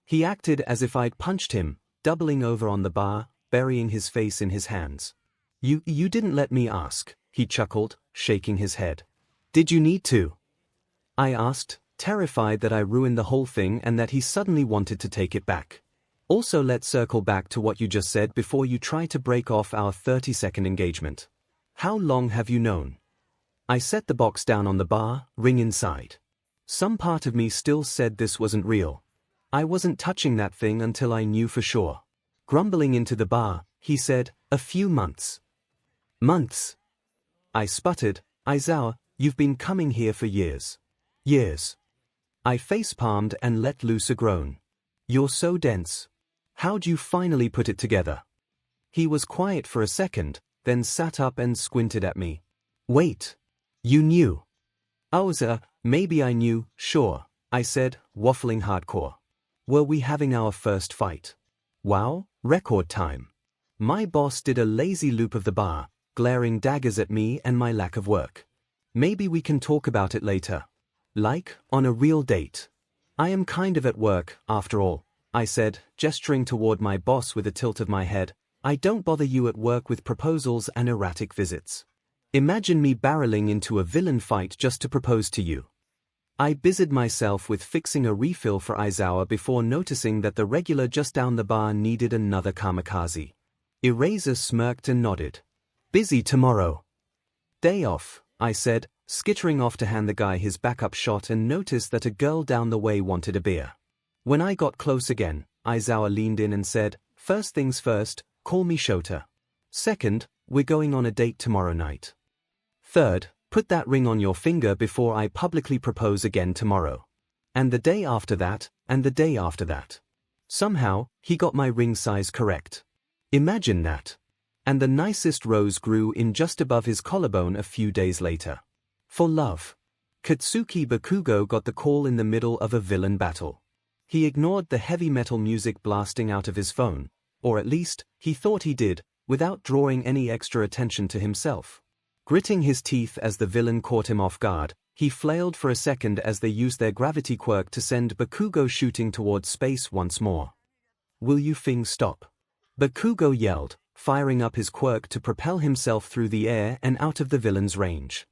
He acted as if I'd punched him, doubling over on the bar, burying his face in his hands. You didn't let me ask, he chuckled, shaking his head. Did you need to? I asked, terrified that I ruined the whole thing and that he suddenly wanted to take it back. Also, let's circle back to what you just said before you try to break off our 30-second engagement. How long have you known? I set the box down on the bar, ring inside. Some part of me still said this wasn't real. I wasn't touching that thing until I knew for sure. Grumbling into the bar, he said, a few months. Months? I sputtered, Aizawa, you've been coming here for years. Years. I face-palmed and let loose a groan. You're so dense. How'd you finally put it together? He was quiet for a second, then sat up and squinted at me. Wait. You knew? Maybe I knew, sure, I said, waffling hardcore. Were we having our first fight? Wow, record time. My boss did a lazy loop of the bar, glaring daggers at me and my lack of work. Maybe we can talk about it later. Like, on a real date. I am kind of at work, after all, I said, gesturing toward my boss with a tilt of my head. I don't bother you at work with proposals and erratic visits. Imagine me barreling into a villain fight just to propose to you. I busied myself with fixing a refill for Aizawa before noticing that the regular just down the bar needed another kamikaze. Eraser smirked and nodded. Busy tomorrow. Day off, I said, skittering off to hand the guy his backup shot and noticed that a girl down the way wanted a beer. When I got close again, Aizawa leaned in and said, first things first, call me Shota. Second, we're going on a date tomorrow night. Third, put that ring on your finger before I publicly propose again tomorrow. And the day after that, and the day after that. Somehow, he got my ring size correct. Imagine that. And the nicest rose grew in just above his collarbone a few days later. For love. Katsuki Bakugo got the call in the middle of a villain battle. He ignored the heavy metal music blasting out of his phone, or at least, he thought he did, without drawing any extra attention to himself. Gritting his teeth as the villain caught him off guard, he flailed for a second as they used their gravity quirk to send Bakugo shooting towards space once more. Will you thing stop? Bakugo yelled, firing up his quirk to propel himself through the air and out of the villain's range.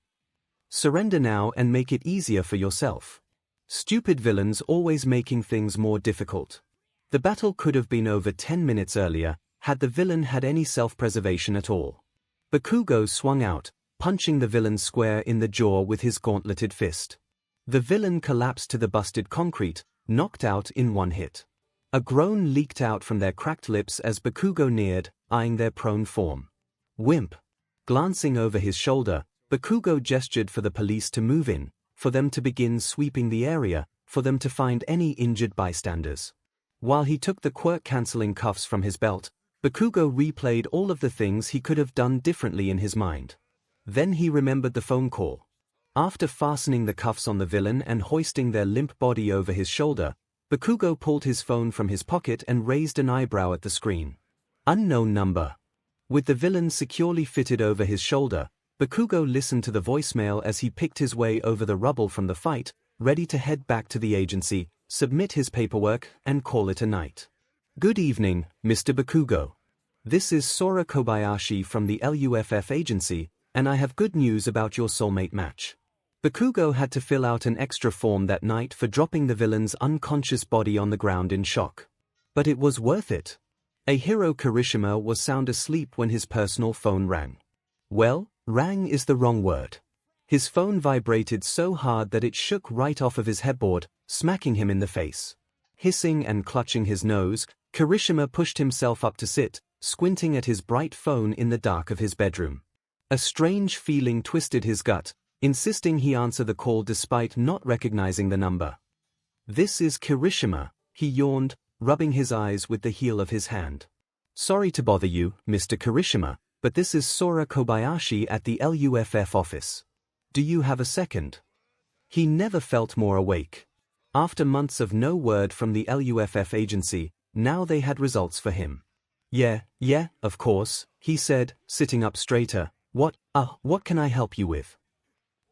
Surrender now and make it easier for yourself. Stupid villains always making things more difficult. The battle could have been over 10 minutes earlier, had the villain had any self-preservation at all. Bakugo swung out, punching the villain square in the jaw with his gauntleted fist. The villain collapsed to the busted concrete, knocked out in one hit. A groan leaked out from their cracked lips as Bakugo neared, eyeing their prone form. Wimp. Glancing over his shoulder, Bakugo gestured for the police to move in, for them to begin sweeping the area, for them to find any injured bystanders. While he took the quirk-canceling cuffs from his belt, Bakugo replayed all of the things he could have done differently in his mind. Then he remembered the phone call. After fastening the cuffs on the villain and hoisting their limp body over his shoulder, Bakugo pulled his phone from his pocket and raised an eyebrow at the screen. Unknown number. With the villain securely fitted over his shoulder, Bakugo listened to the voicemail as he picked his way over the rubble from the fight, ready to head back to the agency, submit his paperwork, and call it a night. Good evening, Mr. Bakugo. This is Sora Kobayashi from the LUFF agency, and I have good news about your soulmate match. Bakugo had to fill out an extra form that night for dropping the villain's unconscious body on the ground in shock. But it was worth it. 𝐒𝐻ero Kirishima was sound asleep when his personal phone rang. Well, rang is the wrong word. His phone vibrated so hard that it shook right off of his headboard, smacking him in the face. Hissing and clutching his nose, Kirishima pushed himself up to sit, squinting at his bright phone in the dark of his bedroom. A strange feeling twisted his gut, insisting he answer the call despite not recognizing the number. This is Kirishima, he yawned, rubbing his eyes with the heel of his hand. Sorry to bother you, Mr. Kirishima, but this is Sora Kobayashi at the LUFF office. Do you have a second? He never felt more awake. After months of no word from the LUFF agency, now they had results for him. Yeah, of course, he said, sitting up straighter. What can I help you with?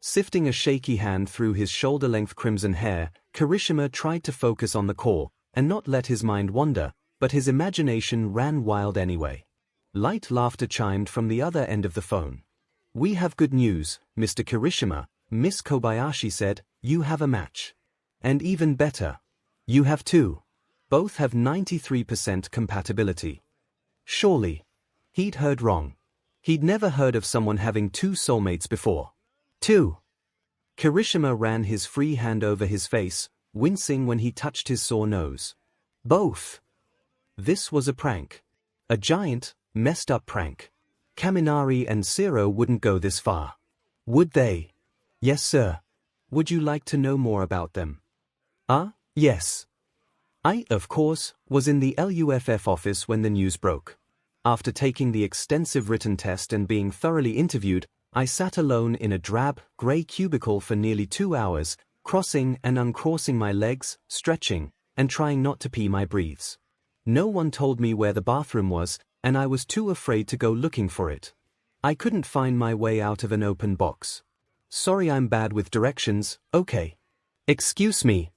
Sifting a shaky hand through his shoulder-length crimson hair, Kirishima tried to focus on the call, and not let his mind wander, but his imagination ran wild anyway. Light laughter chimed from the other end of the phone. We have good news, Mr. Kirishima, Miss Kobayashi said, you have a match. And even better. You have two. Both have 93% compatibility. Surely. He'd heard wrong. He'd never heard of someone having two soulmates before. Two. Kirishima ran his free hand over his face, wincing when he touched his sore nose. Both. This was a prank. A giant, messed up prank. Kaminari and Zero wouldn't go this far. Would they? Yes, sir. Would you like to know more about them? Yes. I, of course, was in the LUFF office when the news broke. After taking the extensive written test and being thoroughly interviewed, I sat alone in a drab, grey cubicle for nearly 2 hours, crossing and uncrossing my legs, stretching, and trying not to pee my breathes. No one told me where the bathroom was, and I was too afraid to go looking for it. I couldn't find my way out of an open box. Sorry, I'm bad with directions, okay. Excuse me.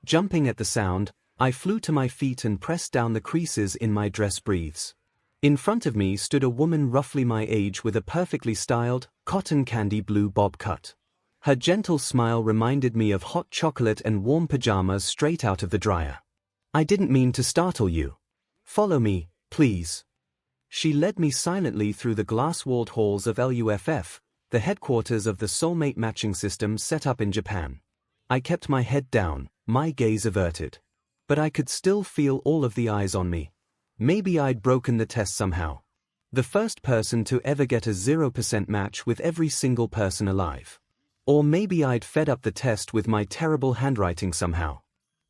Jumping at the sound, I flew to my feet and pressed down the creases in my dress breathes. In front of me stood a woman roughly my age with a perfectly styled, cotton candy blue bob cut. Her gentle smile reminded me of hot chocolate and warm pajamas straight out of the dryer. I didn't mean to startle you. Follow me, please. She led me silently through the glass-walled halls of LUFF, the headquarters of the soulmate matching system set up in Japan. I kept my head down, my gaze averted. But I could still feel all of the eyes on me. Maybe I'd broken the test somehow. The first person to ever get a 0% match with every single person alive. Or maybe I'd fed up the test with my terrible handwriting somehow.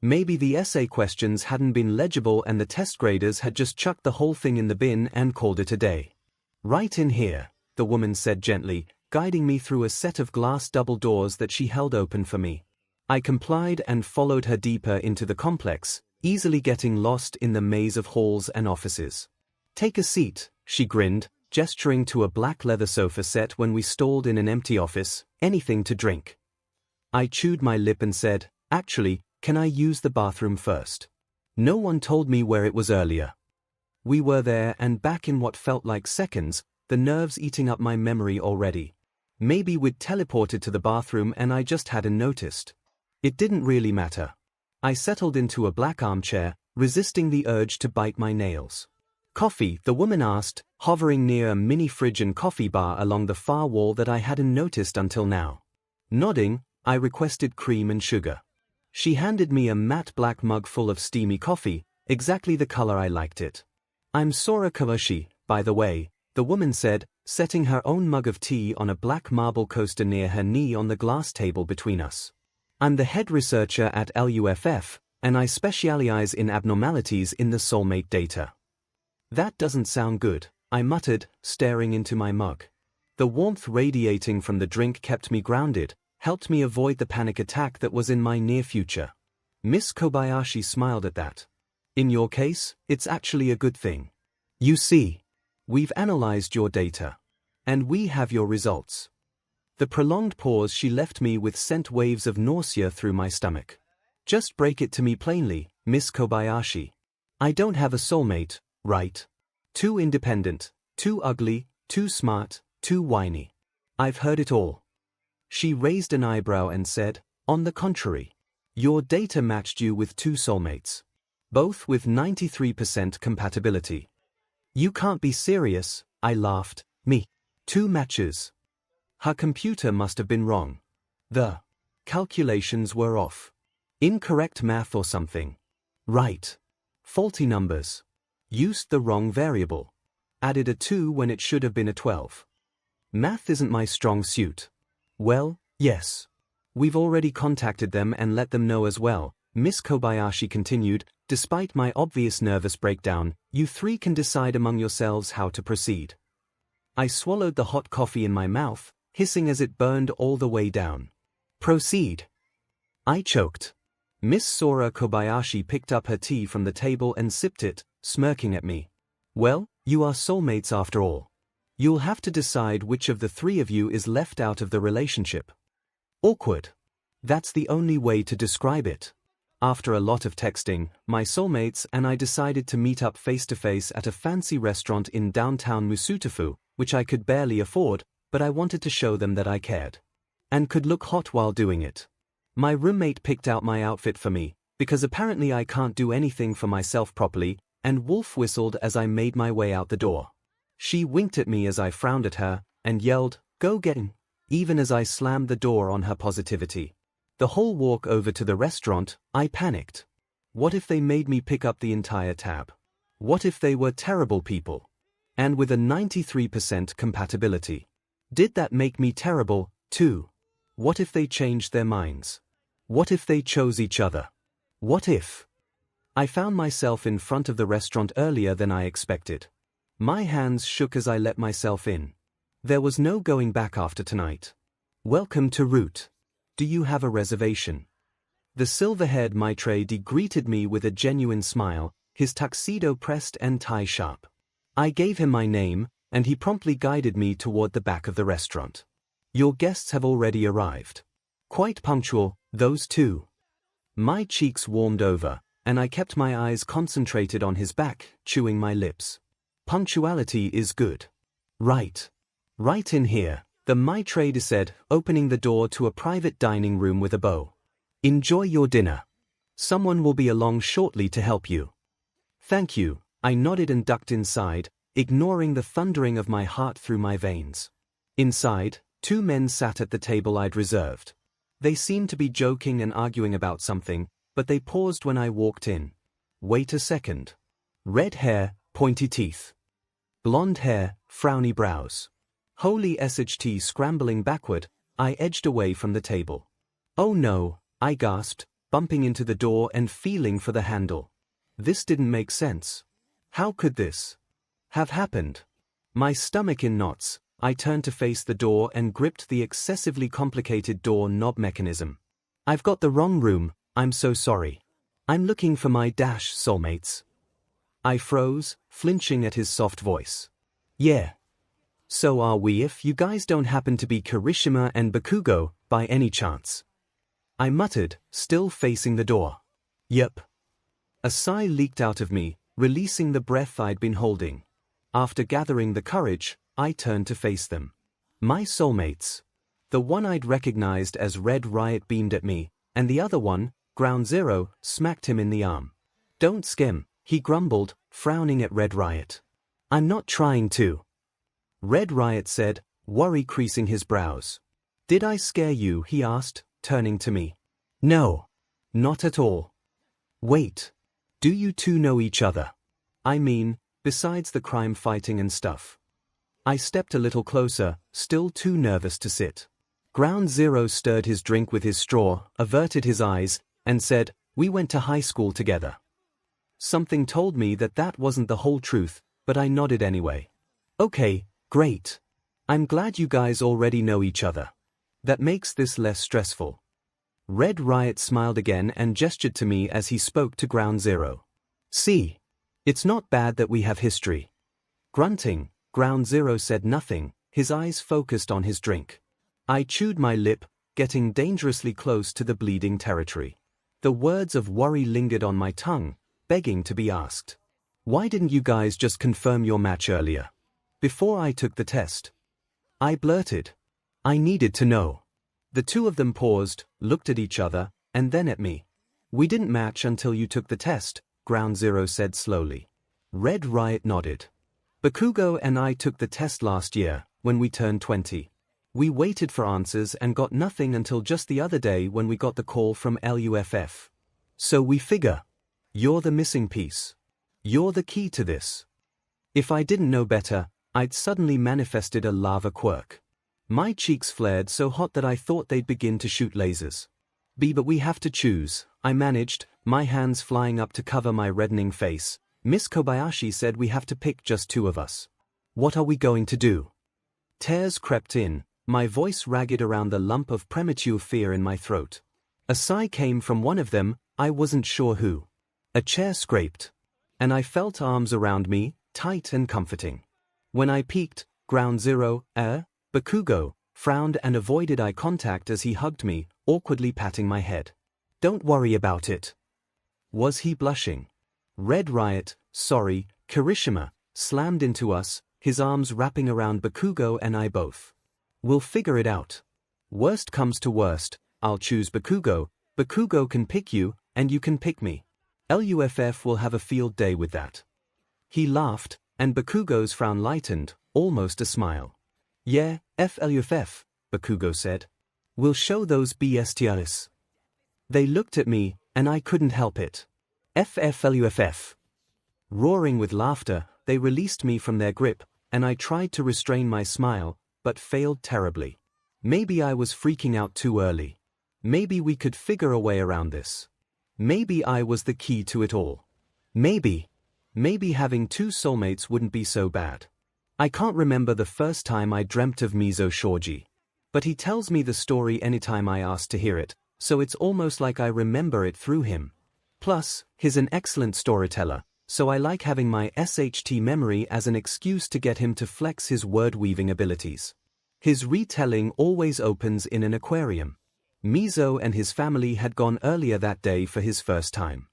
Maybe the essay questions hadn't been legible and the test graders had just chucked the whole thing in the bin and called it a day. Right in here, the woman said gently, guiding me through a set of glass double doors that she held open for me. I complied and followed her deeper into the complex, easily getting lost in the maze of halls and offices. Take a seat, she grinned, gesturing to a black leather sofa set when we stalled in an empty office. Anything to drink. I chewed my lip and said, actually, can I use the bathroom first? No one told me where it was earlier. We were there and back in what felt like seconds, the nerves eating up my memory already. Maybe we'd teleported to the bathroom and I just hadn't noticed. It didn't really matter. I settled into a black armchair, resisting the urge to bite my nails. Coffee, the woman asked, hovering near a mini fridge and coffee bar along the far wall that I hadn't noticed until now. Nodding, I requested cream and sugar. She handed me a matte black mug full of steamy coffee, exactly the color I liked it. I'm Sora Kobayashi, by the way, the woman said, setting her own mug of tea on a black marble coaster near her knee on the glass table between us. I'm the head researcher at LUFF, and I specialize in abnormalities in the soulmate data. That doesn't sound good, I muttered, staring into my mug. The warmth radiating from the drink kept me grounded, helped me avoid the panic attack that was in my near future. Miss Kobayashi smiled at that. In your case, it's actually a good thing. You see, we've analyzed your data. And we have your results. The prolonged pause she left me with sent waves of nausea through my stomach. Just break it to me plainly, Miss Kobayashi. I don't have a soulmate, right? Too independent, too ugly, too smart, too whiny. I've heard it all. She raised an eyebrow and said, on the contrary. Your data matched you with 2 soulmates. Both with 93% compatibility. You can't be serious, I laughed. Me. 2 matches. Her computer must have been wrong. The calculations were off. Incorrect math or something. Right. Faulty numbers. Used the wrong variable. Added a 2 when it should have been a 12. Math isn't my strong suit. Well, yes. We've already contacted them and let them know as well, Miss Kobayashi continued. Despite my obvious nervous breakdown, you 3 can decide among yourselves how to proceed. I swallowed the hot coffee in my mouth, hissing as it burned all the way down. Proceed. I choked. Miss Sora Kobayashi picked up her tea from the table and sipped it, smirking at me. Well, you are soulmates after all. You'll have to decide which of the 3 of you is left out of the relationship. Awkward. That's the only way to describe it. After a lot of texting, my soulmates and I decided to meet up face-to-face at a fancy restaurant in downtown Musutafu, which I could barely afford, but I wanted to show them that I cared. And could look hot while doing it. My roommate picked out my outfit for me, because apparently I can't do anything for myself properly, and Wolf whistled as I made my way out the door. She winked at me as I frowned at her, and yelled, "Go get him," even as I slammed the door on her positivity. The whole walk over to the restaurant, I panicked. What if they made me pick up the entire tab? What if they were terrible people? And with a 93% compatibility. Did that make me terrible, too? What if they changed their minds? What if they chose each other? What if? I found myself in front of the restaurant earlier than I expected. My hands shook as I let myself in. There was no going back after tonight. Welcome to Root. Do you have a reservation? The silver-haired maitre d' greeted me with a genuine smile, his tuxedo pressed and tie sharp. I gave him my name, and he promptly guided me toward the back of the restaurant. Your guests have already arrived. Quite punctual, those 2. My cheeks warmed over, and I kept my eyes concentrated on his back, chewing my lips. Punctuality is good. Right. Right in here, the maitre d' said, opening the door to a private dining room with a bow. Enjoy your dinner. Someone will be along shortly to help you. Thank you, I nodded and ducked inside, ignoring the thundering of my heart through my veins. Inside, 2 men sat at the table I'd reserved. They seemed to be joking and arguing about something, but they paused when I walked in. Wait a second. Red hair, pointy teeth. Blonde hair, frowny brows. Holy SHT scrambling backward, I edged away from the table. Oh no, I gasped, bumping into the door and feeling for the handle. This didn't make sense. How could this have happened? My stomach in knots, I turned to face the door and gripped the excessively complicated door knob mechanism. I've got the wrong room, I'm so sorry. I'm looking for my soulmates. I froze, flinching at his soft voice. Yeah. So are we if you guys don't happen to be Kirishima and Bakugo, by any chance. I muttered, still facing the door. Yep. A sigh leaked out of me, releasing the breath I'd been holding. After gathering the courage, I turned to face them. My soulmates. The one I'd recognized as Red Riot beamed at me, and the other one, Ground Zero, smacked him in the arm. Don't skim, he grumbled, frowning at Red Riot. I'm not trying to. Red Riot said, worry creasing his brows. Did I scare you? He asked, turning to me. No. Not at all. Wait. Do you 2 know each other? I mean, besides the crime fighting and stuff. I stepped a little closer, still too nervous to sit. Ground Zero stirred his drink with his straw, averted his eyes, and said, we went to high school together. Something told me that that wasn't the whole truth, but I nodded anyway. Okay, great. I'm glad you guys already know each other. That makes this less stressful. Red Riot smiled again and gestured to me as he spoke to Ground Zero. See? It's not bad that we have history. Grunting, Ground Zero said nothing, his eyes focused on his drink. I chewed my lip, getting dangerously close to the bleeding territory. The words of worry lingered on my tongue, begging to be asked. Why didn't you guys just confirm your match earlier? Before I took the test. I blurted. I needed to know. The two of them paused, looked at each other, and then at me. We didn't match until you took the test, Ground Zero said slowly. Red Riot nodded. Bakugo and I took the test last year, when we turned 20. We waited for answers and got nothing until just the other day when we got the call from LUFF. So we figure. You're the missing piece. You're the key to this. If I didn't know better, I'd suddenly manifested a lava quirk. My cheeks flared so hot that I thought they'd begin to shoot lasers. But we have to choose, I managed, my hands flying up to cover my reddening face. Miss Kobayashi said we have to pick just two of us. What are we going to do? Tears crept in, my voice ragged around the lump of premature fear in my throat. A sigh came from one of them, I wasn't sure who. A chair scraped. And I felt arms around me, tight and comforting. When I peeked, Ground Zero, Bakugo, frowned and avoided eye contact as he hugged me, awkwardly patting my head. Don't worry about it. Was he blushing? Red Riot, sorry, Kirishima, slammed into us, his arms wrapping around Bakugo and I both. We'll figure it out. Worst comes to worst, I'll choose Bakugo, Bakugo can pick you, and you can pick me. LUFF will have a field day with that. He laughed, and Bakugo's frown lightened, almost a smile. Yeah, FLUFF, Bakugo said. We'll show those bestialis. They looked at me, and I couldn't help it. FFLUFF. Roaring with laughter, they released me from their grip, and I tried to restrain my smile, but failed terribly. Maybe I was freaking out too early. Maybe we could figure a way around this. Maybe I was the key to it all. Maybe having two soulmates wouldn't be so bad. I can't remember the first time I dreamt of 𝐒𝐻𝐲 𝐔𝐻𝐽. But he tells me the story anytime I ask to hear it, so it's almost like I remember it through him. Plus, he's an excellent storyteller, so I like having my SHT memory as an excuse to get him to flex his word-weaving abilities. His retelling always opens in an aquarium. 𝐒𝐻𝐲 and his family had gone earlier that day for his first time.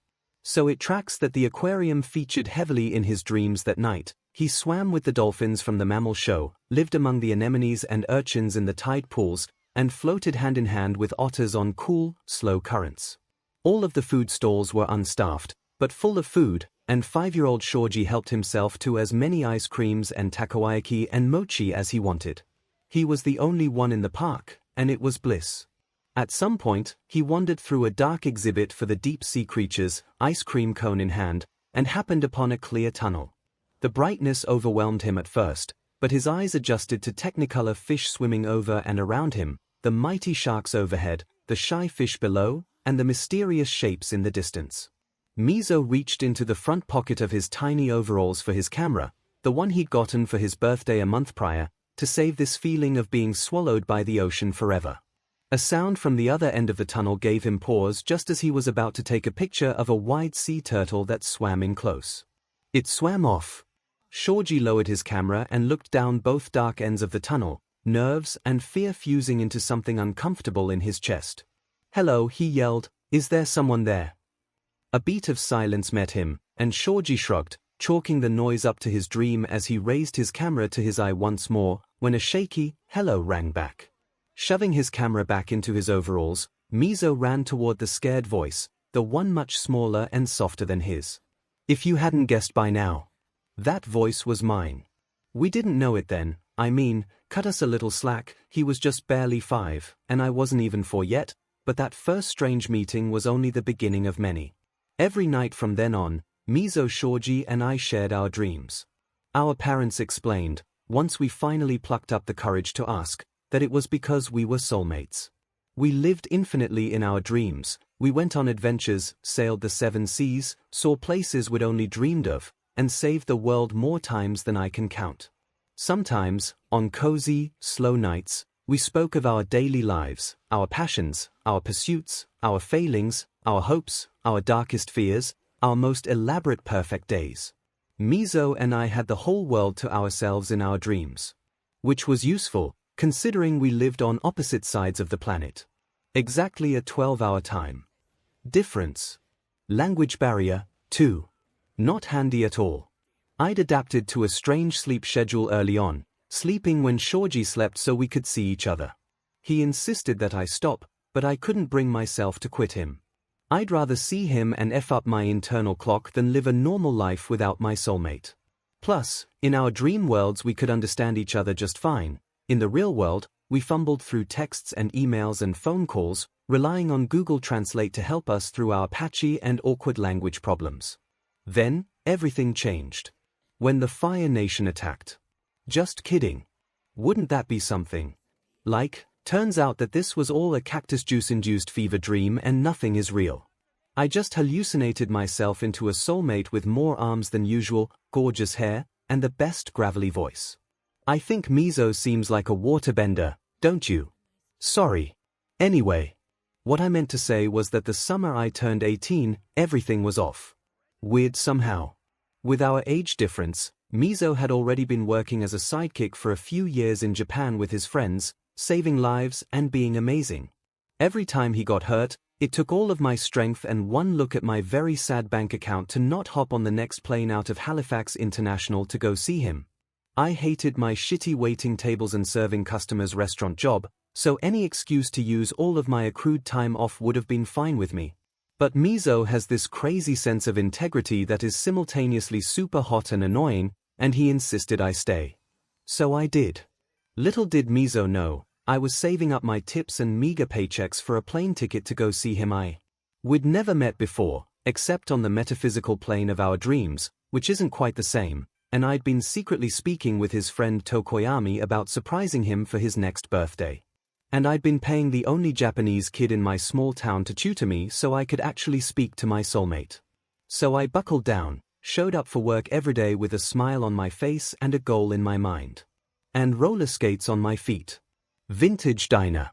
So it tracks that the aquarium featured heavily in his dreams that night. He swam with the dolphins from the mammal show, lived among the anemones and urchins in the tide pools, and floated hand in hand with otters on cool, slow currents. All of the food stalls were unstaffed, but full of food, and 5-year-old 𝐒𝐲𝐷 helped himself to as many ice creams and takoyaki and mochi as he wanted. He was the only one in the park, and it was bliss. At some point, he wandered through a dark exhibit for the deep-sea creatures, ice cream cone in hand, and happened upon a clear tunnel. The brightness overwhelmed him at first, but his eyes adjusted to technicolor fish swimming over and around him, the mighty sharks overhead, the shy fish below, and the mysterious shapes in the distance. 𝐒𝐻𝐲 reached into the front pocket of his tiny overalls for his camera, the one he'd gotten for his birthday a month prior, to save this feeling of being swallowed by the ocean forever. A sound from the other end of the tunnel gave him pause just as he was about to take a picture of a wide sea turtle that swam in close. It swam off. 𝐒𝐲𝐷 lowered his camera and looked down both dark ends of the tunnel, nerves and fear fusing into something uncomfortable in his chest. Hello, he yelled, is there someone there? A beat of silence met him, and 𝐒𝐲𝐷 shrugged, chalking the noise up to his dream as he raised his camera to his eye once more, when a shaky, hello rang back. Shoving his camera back into his overalls, 𝐒𝐻𝐲 ran toward the scared voice, the one much smaller and softer than his. If you hadn't guessed by now. That voice was mine. We didn't know it then, I mean, cut us a little slack, he was just barely 5, and I wasn't even 4 yet, but that first strange meeting was only the beginning of many. Every night from then on, 𝐒𝐻𝐲 𝐔𝐻𝐽 and I shared our dreams. Our parents explained, once we finally plucked up the courage to ask, that it was because we were soulmates. We lived infinitely in our dreams, we went on adventures, sailed the 7 seas, saw places we'd only dreamed of, and saved the world more times than I can count. Sometimes, on cozy, slow nights, we spoke of our daily lives, our passions, our pursuits, our failings, our hopes, our darkest fears, our most elaborate perfect days. 𝐒𝐿 and I had the whole world to ourselves in our dreams. Which was useful, considering we lived on opposite sides of the planet. Exactly a 12-hour time difference. Language barrier, too. Not handy at all. I'd adapted to a strange sleep schedule early on, sleeping when 𝐒𝐻𝐲 slept so we could see each other. He insisted that I stop, but I couldn't bring myself to quit him. I'd rather see him and F up my internal clock than live a normal life without my soulmate. Plus, in our dream worlds we could understand each other just fine. In the real world, we fumbled through texts and emails and phone calls, relying on Google Translate to help us through our patchy and awkward language problems. Then, everything changed. When the Fire Nation attacked. Just kidding. Wouldn't that be something? Turns out that this was all a cactus juice-induced fever dream and nothing is real. I just hallucinated myself into a soulmate with more arms than usual, gorgeous hair, and the best gravelly voice. I think 𝐒𝐿 seems like a waterbender, don't you? Sorry. Anyway. What I meant to say was that the summer I turned 18, everything was off. Weird somehow. With our age difference, 𝐒𝐿 had already been working as a sidekick for a few years in Japan with his friends, saving lives and being amazing. Every time he got hurt, it took all of my strength and one look at my very sad bank account to not hop on the next plane out of Halifax International to go see him. I hated my shitty waiting tables and serving customers restaurant job, so any excuse to use all of my accrued time off would have been fine with me. But 𝐒𝐿 has this crazy sense of integrity that is simultaneously super hot and annoying, and he insisted I stay. So I did. Little did 𝐒𝐿 know, I was saving up my tips and meager paychecks for a plane ticket to go see him. We'd never met before, except on the metaphysical plane of our dreams, which isn't quite the same, and I'd been secretly speaking with his friend Tokoyami about surprising him for his next birthday. And I'd been paying the only Japanese kid in my small town to tutor me so I could actually speak to my soulmate. So I buckled down, showed up for work every day with a smile on my face and a goal in my mind. And roller skates on my feet. Vintage diner.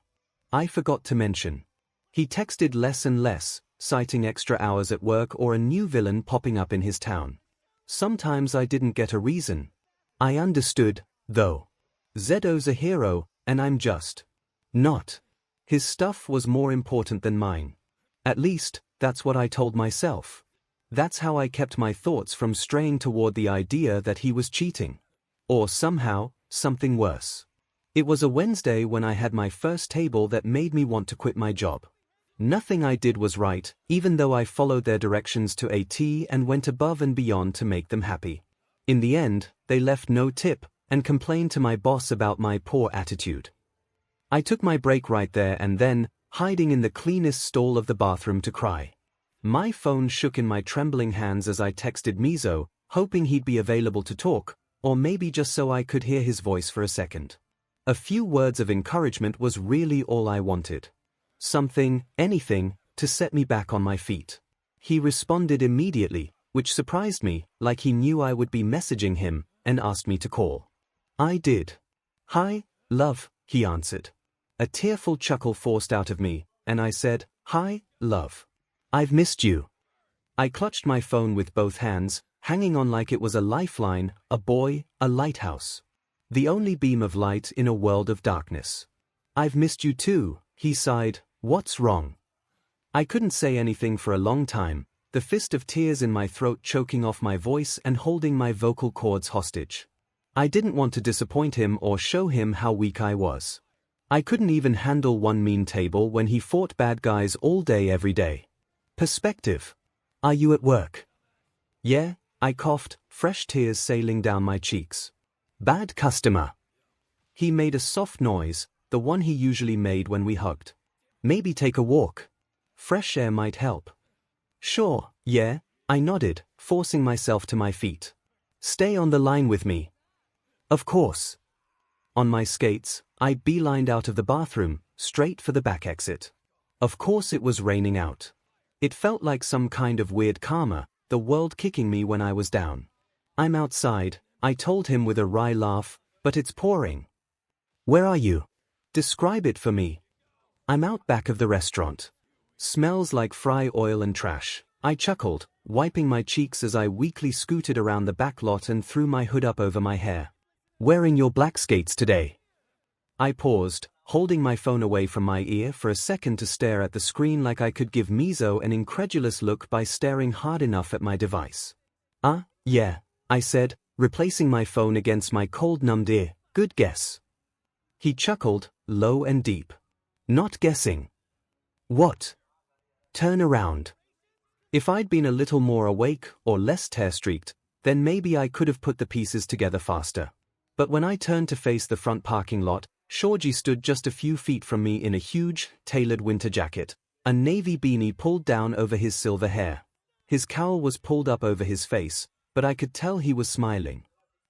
I forgot to mention. He texted less and less, citing extra hours at work or a new villain popping up in his town. Sometimes I didn't get a reason. I understood, though. Zedo's a hero, and I'm just not. His stuff was more important than mine. At least, that's what I told myself. That's how I kept my thoughts from straying toward the idea that he was cheating. Or somehow, something worse. It was a Wednesday when I had my first table that made me want to quit my job. Nothing I did was right, even though I followed their directions to a T and went above and beyond to make them happy. In the end, they left no tip, and complained to my boss about my poor attitude. I took my break right there and then, hiding in the cleanest stall of the bathroom to cry. My phone shook in my trembling hands as I texted 𝐒𝐿, hoping he'd be available to talk, or maybe just so I could hear his voice for a second. A few words of encouragement was really all I wanted. Something, anything, to set me back on my feet. He responded immediately, which surprised me, like he knew I would be messaging him, and asked me to call. I did. "Hi, love," he answered. A tearful chuckle forced out of me, and I said, "Hi, love. I've missed you." I clutched my phone with both hands, hanging on like it was a lifeline, a buoy, a lighthouse. The only beam of light in a world of darkness. "I've missed you too," he sighed. "What's wrong?" I couldn't say anything for a long time, the fist of tears in my throat choking off my voice and holding my vocal cords hostage. I didn't want to disappoint him or show him how weak I was. I couldn't even handle one mean table when he fought bad guys all day every day. Perspective. "Are you at work?" "Yeah," I coughed, fresh tears sailing down my cheeks. "Bad customer." He made a soft noise, the one he usually made when we hugged. "Maybe take a walk. Fresh air might help." "Sure, yeah," I nodded, forcing myself to my feet. "Stay on the line with me." "Of course." On my skates, I beelined out of the bathroom, straight for the back exit. Of course it was raining out. It felt like some kind of weird karma, the world kicking me when I was down. "I'm outside," I told him with a wry laugh, But it's pouring. Where are you? Describe it for me. I'm out back of the restaurant. Smells like fry oil and trash, I chuckled, wiping my cheeks as I weakly scooted around the back lot and threw my hood up over my hair. Wearing your black skates today? I paused, holding my phone away from my ear for a second to stare at the screen like I could give 𝐻𝐸 an incredulous look by staring hard enough at my device. Yeah, I said, replacing my phone against my cold numbed ear. Good guess. He chuckled, low and deep. Not guessing. What? Turn around. If I'd been a little more awake or less tear-streaked, then maybe I could have put the pieces together faster. But when I turned to face the front parking lot, 𝐒𝐲 stood just a few feet from me in a huge, tailored winter jacket, a navy beanie pulled down over his silver hair. His cowl was pulled up over his face, but I could tell he was smiling.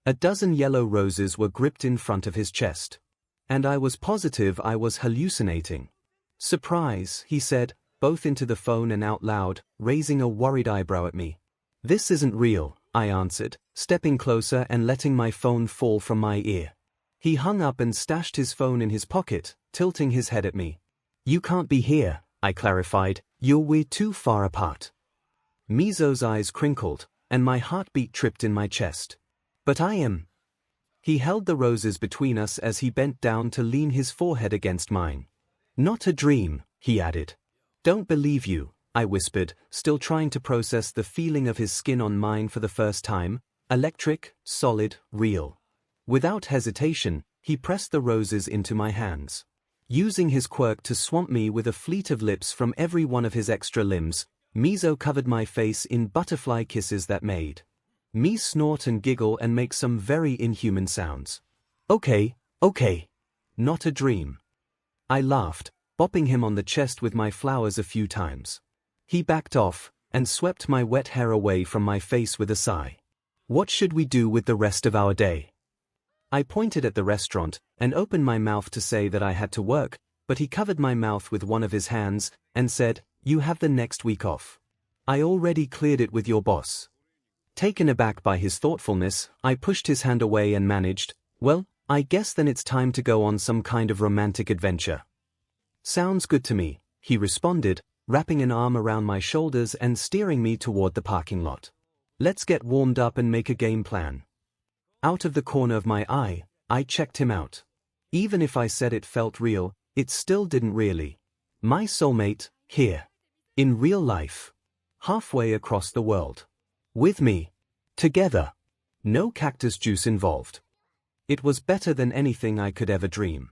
A dozen yellow roses were gripped in front of his chest. And I was positive I was hallucinating. Surprise, he said, both into the phone and out loud, raising a worried eyebrow at me. This isn't real, I answered, stepping closer and letting my phone fall from my ear. He hung up and stashed his phone in his pocket, tilting his head at me. You can't be here, I clarified, we're too far apart. 𝐻𝐸's eyes crinkled, and my heartbeat tripped in my chest. But I am. He held the roses between us as he bent down to lean his forehead against mine. Not a dream, he added. Don't believe you, I whispered, still trying to process the feeling of his skin on mine for the first time. Electric, solid, real. Without hesitation, he pressed the roses into my hands. Using his quirk to swamp me with a fleet of lips from every one of his extra limbs, 𝐻𝐸 covered my face in butterfly kisses that made me snort and giggle and make some very inhuman sounds. Okay. Not a dream. I laughed, bopping him on the chest with my flowers a few times. He backed off, and swept my wet hair away from my face with a sigh. What should we do with the rest of our day? I pointed at the restaurant, and opened my mouth to say that I had to work, but he covered my mouth with one of his hands, and said, You have the next week off. I already cleared it with your boss. Taken aback by his thoughtfulness, I pushed his hand away and managed, Well, I guess then it's time to go on some kind of romantic adventure. Sounds good to me, he responded, wrapping an arm around my shoulders and steering me toward the parking lot. Let's get warmed up and make a game plan. Out of the corner of my eye, I checked him out. Even if I said it felt real, it still didn't really. My soulmate, here. In real life. Halfway across the world. With me. Together. No cactus juice involved. It was better than anything I could ever dream.